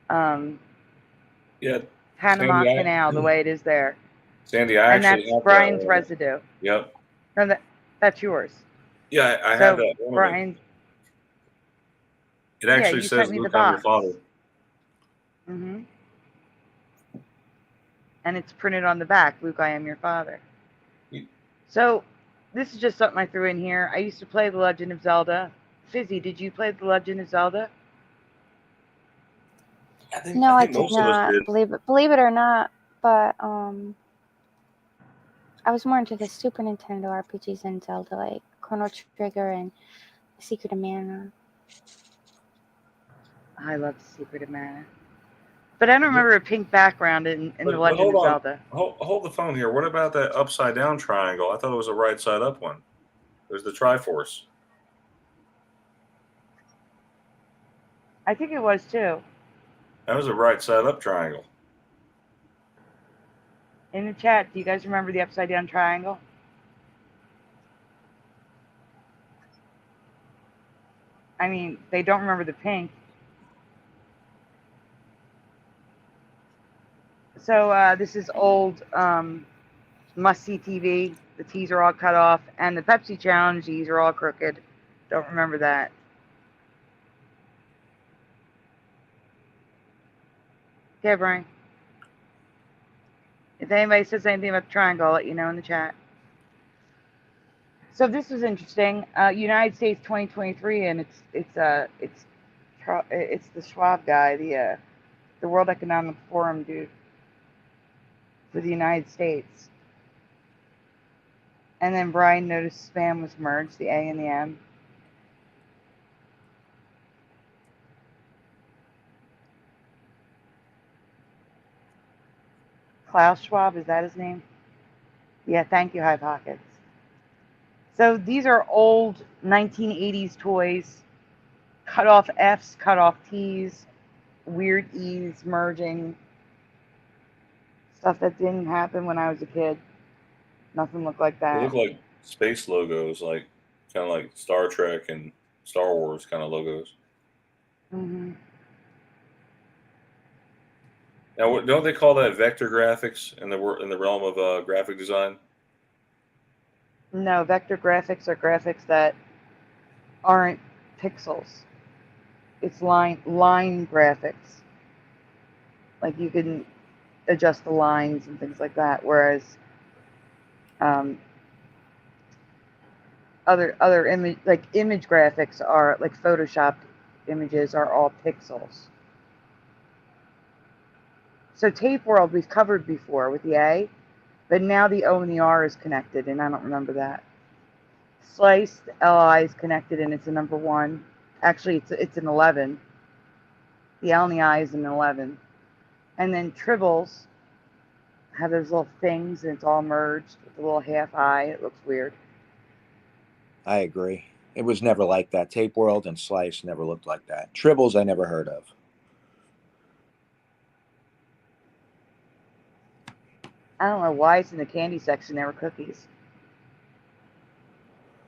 Yeah, Panama Sandy, Canal the way it is there. Sandy, I And actually that's have Brian's that. residue. Yep. No, that's yours. Yeah, I So have that. One of them. Brian's. It actually you says sent me the "Look, I'm your box. father." Mm-hmm. And it's printed on the back, Luke, I am your father. You- So this is just something I threw in here. I used to play The Legend of Zelda. Fizzy, did you play The Legend of Zelda? No, I think did most of us not. did. Believe it or not, but I was more into the Super Nintendo RPGs than Zelda, like Chrono Trigger and Secret of Mana. I love Secret of Mana. But I don't remember a pink background in The But Legend hold of on. Zelda. Hold the phone here. What about that upside down triangle? I thought it was a right side up one. There's the Triforce. I think it was too. That was a right side up triangle. In the chat, do you guys remember the upside down triangle? I mean, they don't remember the pink. So this is old must-see TV. The T's are all cut off, and the Pepsi Challenge, E's are all crooked. Don't remember that. Okay, Brian. If anybody says anything about the triangle, I'll let you know in the chat. So this was interesting. United States 2023, and it's the Schwab guy, the World Economic Forum dude for the United States. And then Brian noticed spam was merged, the A and the M. Klaus Schwab, is that his name? Yeah, thank you, High Pockets. So these are old 1980s toys. Cut off F's, cut off T's, weird E's merging. Stuff that didn't happen when I was a kid. Nothing looked like that. They look like space logos, like kind of like Star Trek and Star Wars kind of logos. Mm-hmm. Now, don't they call that vector graphics in the realm of graphic design? No, vector graphics are graphics that aren't pixels. It's line graphics. Like you can adjust the lines and things like that. Whereas other image graphics are like Photoshop images are all pixels. So Tape World we've covered before with the A, but now the O and the R is connected, and I don't remember that. Slice, the LI is connected, and it's a number 1. Actually, it's an 11. The L and the I is an 11. And then Tribbles have those little things, and it's all merged with a little half I. It looks weird. I agree. It was never like that. Tape World and Slice never looked like that. Tribbles I never heard of. I don't know why it's in the candy section. There were cookies.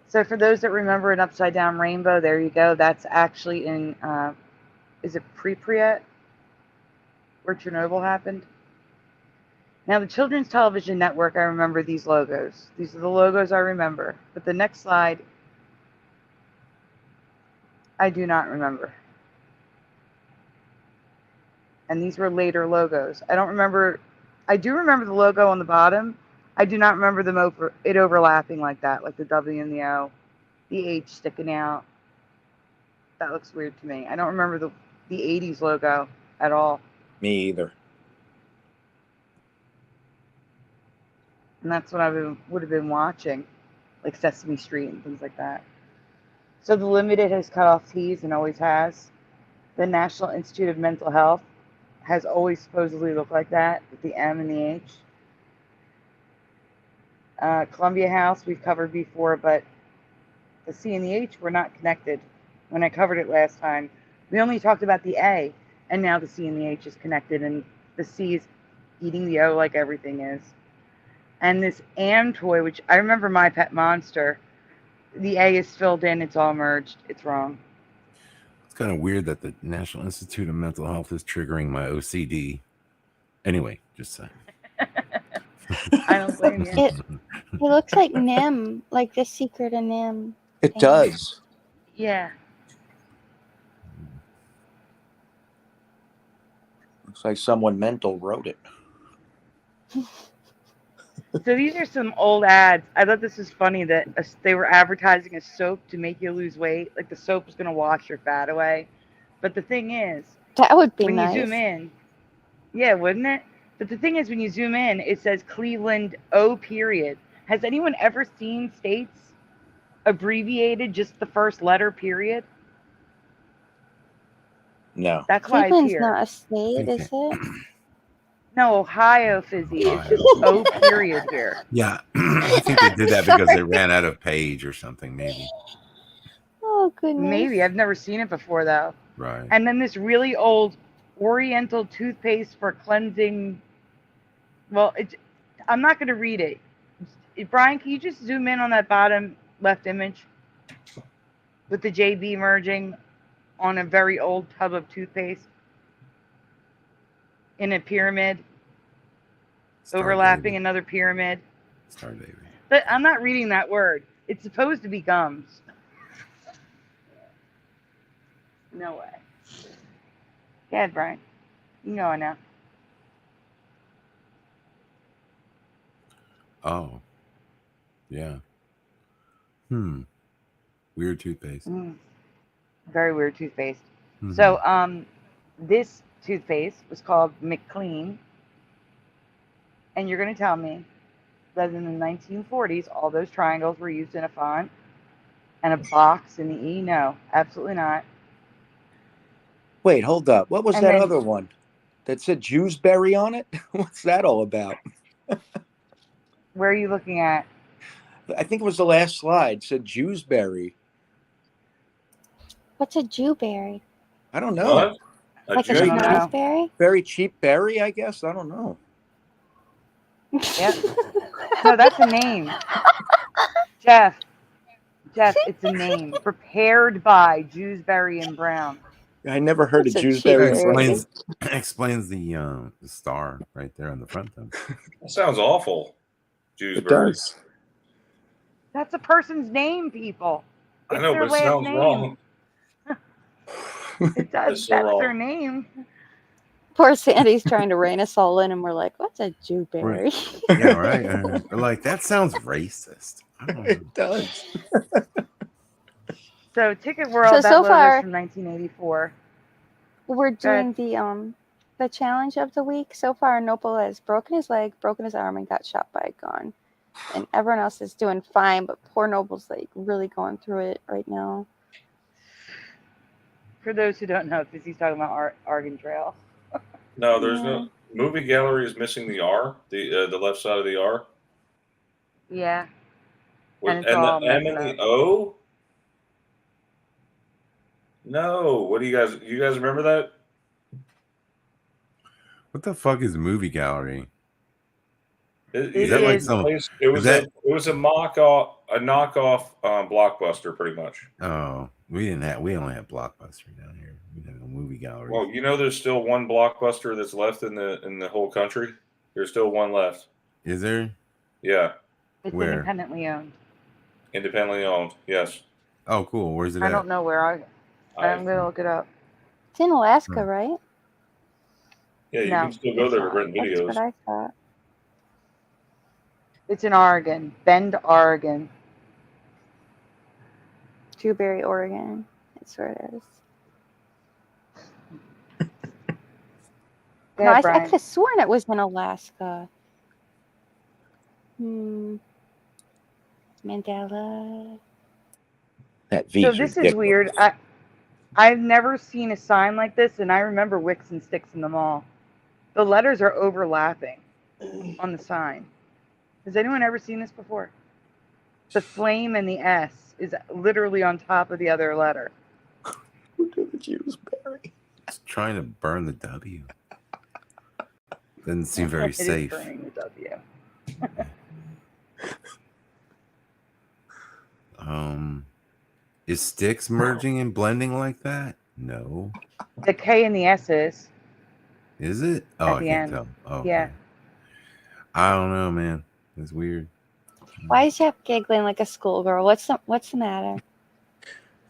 So for those that remember an upside down rainbow, there you go. That's actually in, is it Pripyat, where Chernobyl happened? Now the Children's Television Network, I remember these logos. These are the logos I remember. But the next slide, I do not remember. And these were later logos. I don't remember. I do remember the logo on the bottom. I do not remember them overlapping like that, like the W and the O, the H sticking out. That looks weird to me. I don't remember the 80s logo at all. Me either. And that's what I would have been watching, like Sesame Street and things like that. So the Limited has cut off T's and always has. The National Institute of Mental Health has always supposedly looked like that, with the M and the H. Columbia House we've covered before, but the C and the H were not connected. When I covered it last time, we only talked about the A, and now the C and the H is connected, and the C is eating the O like everything is. And this Am toy, which I remember My Pet Monster, the A is filled in, it's all merged. It's wrong. It's kind of weird that the National Institute of Mental Health is triggering my OCD. Anyway, just saying. I don't blame you. It looks like Nim, like The Secret of Nim. It does. Yeah. Looks like someone mental wrote it. So these are some old ads. I thought this was funny that they were advertising a soap to make you lose weight. Like the soap was going to wash your fat away. But the thing is, That would be when nice. you zoom in, yeah, wouldn't it? But the thing is, when you zoom in, it says Cleveland O period. Has anyone ever seen states abbreviated just the first letter period? No. That's why it's Cleveland's here. not a state, is it? No, Ohio Fizzy. It's just O period here. Yeah, I think they did that because they ran out of page or something, maybe. Oh, goodness. Maybe. I've never seen it before, though. Right. And then this really old Oriental toothpaste for cleansing. Well, I'm not going to read it. Brian, can you just zoom in on that bottom left image with the JB merging on a very old tub of toothpaste in a pyramid, overlapping another pyramid. Star David. But I'm not reading that word. It's supposed to be gums. No way. Go ahead, Brian. You know I know. Oh. Yeah. Weird toothpaste. Very weird toothpaste. Mhm. So, this toothpaste was called McClean. And you're going to tell me that in the 1940s, all those triangles were used in a font and a box in the E? No, absolutely not. Wait, hold up. What was And that then- other one that said Jewsbury on it? What's that all about? Where are you looking at? I think it was the last slide. It said Jewsbury. What's a Jewberry? I don't know. What? Like a Very Jew- schnozberry? Very cheap berry, I guess. I don't know. Yep. No, that's a name. Jeff, it's a name. Prepared by Jewsbury and Brown. I never heard That's of a Jewsbury. cheap berry. Explains the star right there on the front then. That sounds awful. It Jewsbury. does. That's a person's name, people. I It's know, their but it last sounds name. wrong. It does. It's so That's wrong. their name. Poor Sandy's trying to rein us all in, and we're like, what's a Jewberry? Yeah, right. Like that sounds racist. I don't know. It does. So Ticket World, that So logo's far- from 1984. We're Go ahead. doing the challenge of the week. So far, Nopal has broken his leg, broken his arm, and got shot by a gun. And everyone else is doing fine, but poor Nopal's like really going through it right now. For those who don't know, because he's talking about Oregon Trail. No, there's no movie gallery is missing the R, the left side of the R. Yeah. With, And it's all the M messed and up. the O. No, what do you guys? You guys remember that? What the fuck is a movie gallery? Is that like is- some? It was that- a knockoff Blockbuster, pretty much. Oh, we only have Blockbuster down here. We have a movie gallery. Well, you know, there's still one Blockbuster that's left in the whole country. There's still one left. Is there? Yeah, It's Where? independently owned. independently owned. Yes. Oh, cool. Where's it I at? don't know where. I'm going to look it up. It's in Alaska, right? Yeah, you No, can still go there to rent That's videos. what I thought. It's in Oregon. Bend, Oregon. Jewberry, Oregon. That's where it is. Go No, ahead, I Brian. could have sworn it was in Alaska. Mandela. That V. So this is weird. I've never seen a sign like this, and I remember Wicks and Sticks in the mall. The letters are overlapping on the sign. Has anyone ever seen this before? The flame and the S is literally on top of the other letter. Who did the Jewsbury? It's trying to burn the W. Doesn't seem very It is safe. burning the W. Is Sticks merging and blending like that? No. The K and the S is. Is it? Oh, At I the can't end. tell. Oh, Yeah. okay. I don't know, man. It's weird. Why is Jeff giggling like a schoolgirl? What's the matter?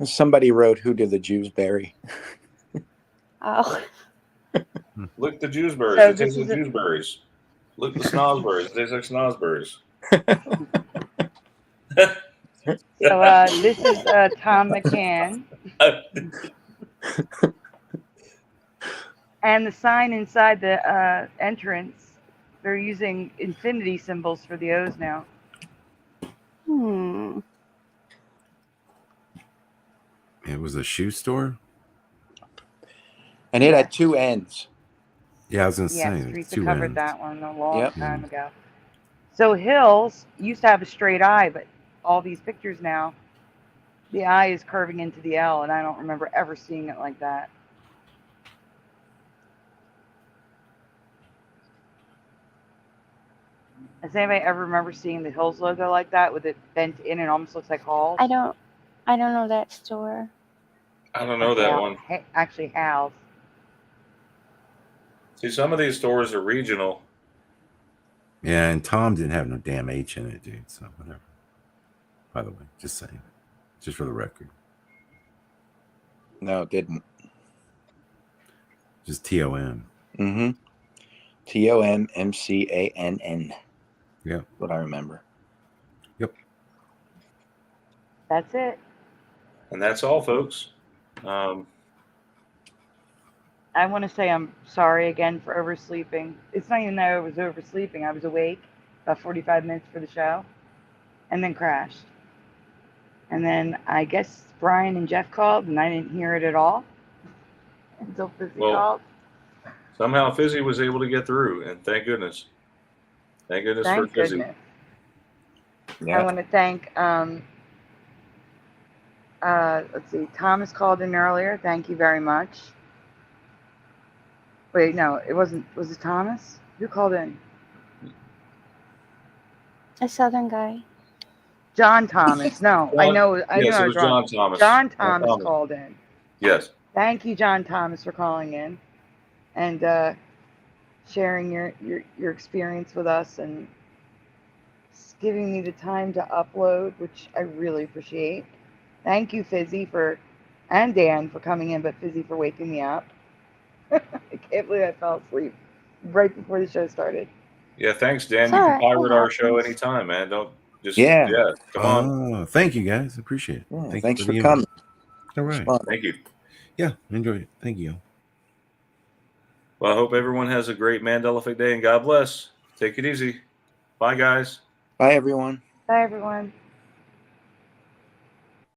Somebody wrote, "Who did the Jewsbury?" Oh, Look the Jewsberries. So It tastes this like is Jewsberries. Look the Snozberries. It tastes like Snozberries. So this is Tom McCann. And the sign inside the entrance, they're using infinity symbols for the O's now. It was a shoe store? And it had two ends. Yeah, I was going to Yeah, say. Streets Two have covered ends. that one a long Yep. time ago. So Hills used to have a straight eye, but all these pictures now, the eye is curving into the L, and I don't remember ever seeing it like that. Does anybody ever remember seeing the Hills logo like that with it bent in and almost looks like Halls? I don't know that store. I don't know that one. Actually, Hal's. See, some of these stores are regional. Yeah, and Tom didn't have no damn H in it, dude. So whatever. By the way, just saying, just for the record. No, it didn't. Just TOM. Mm-hmm. TOMMCANN. Yeah. What I remember. Yep. That's it. And that's all, folks. I want to say I'm sorry again for oversleeping. It's not even that I was oversleeping. I was awake about 45 minutes for the show and then crashed. And then I guess Brian and Jeff called and I didn't hear it at all until Fizzy called. Somehow Fizzy was able to get through, and thank goodness. Thank goodness for Fizzy. Goodness. Yeah. I want to thank, let's see, Thomas called in earlier. Thank you very much. Wait, no, it wasn't. Was it Thomas? Who called in? A Southern guy. John Thomas. No, I know. I knew Yes, I it was was wrong. John Thomas. John Thomas called in. Yes. Thank you, John Thomas, for calling in and sharing your experience with us and giving me the time to upload, which I really appreciate. Thank you, Fizzy, and Dan for coming in, but Fizzy for waking me up. I can't believe I fell asleep right before the show started. Yeah, thanks, Dan. It's You all can right. pirate It our show happens. anytime, man. Don't just Yeah. come on. Thank you guys. Appreciate it. Yeah, Thank thanks you for the coming. invite. All right. Fun. Thank you. Yeah, enjoy it. Thank you. Well, I hope everyone has a great Mandela Effect day, and God bless. Take it easy. Bye, guys. Bye, everyone. Bye, everyone.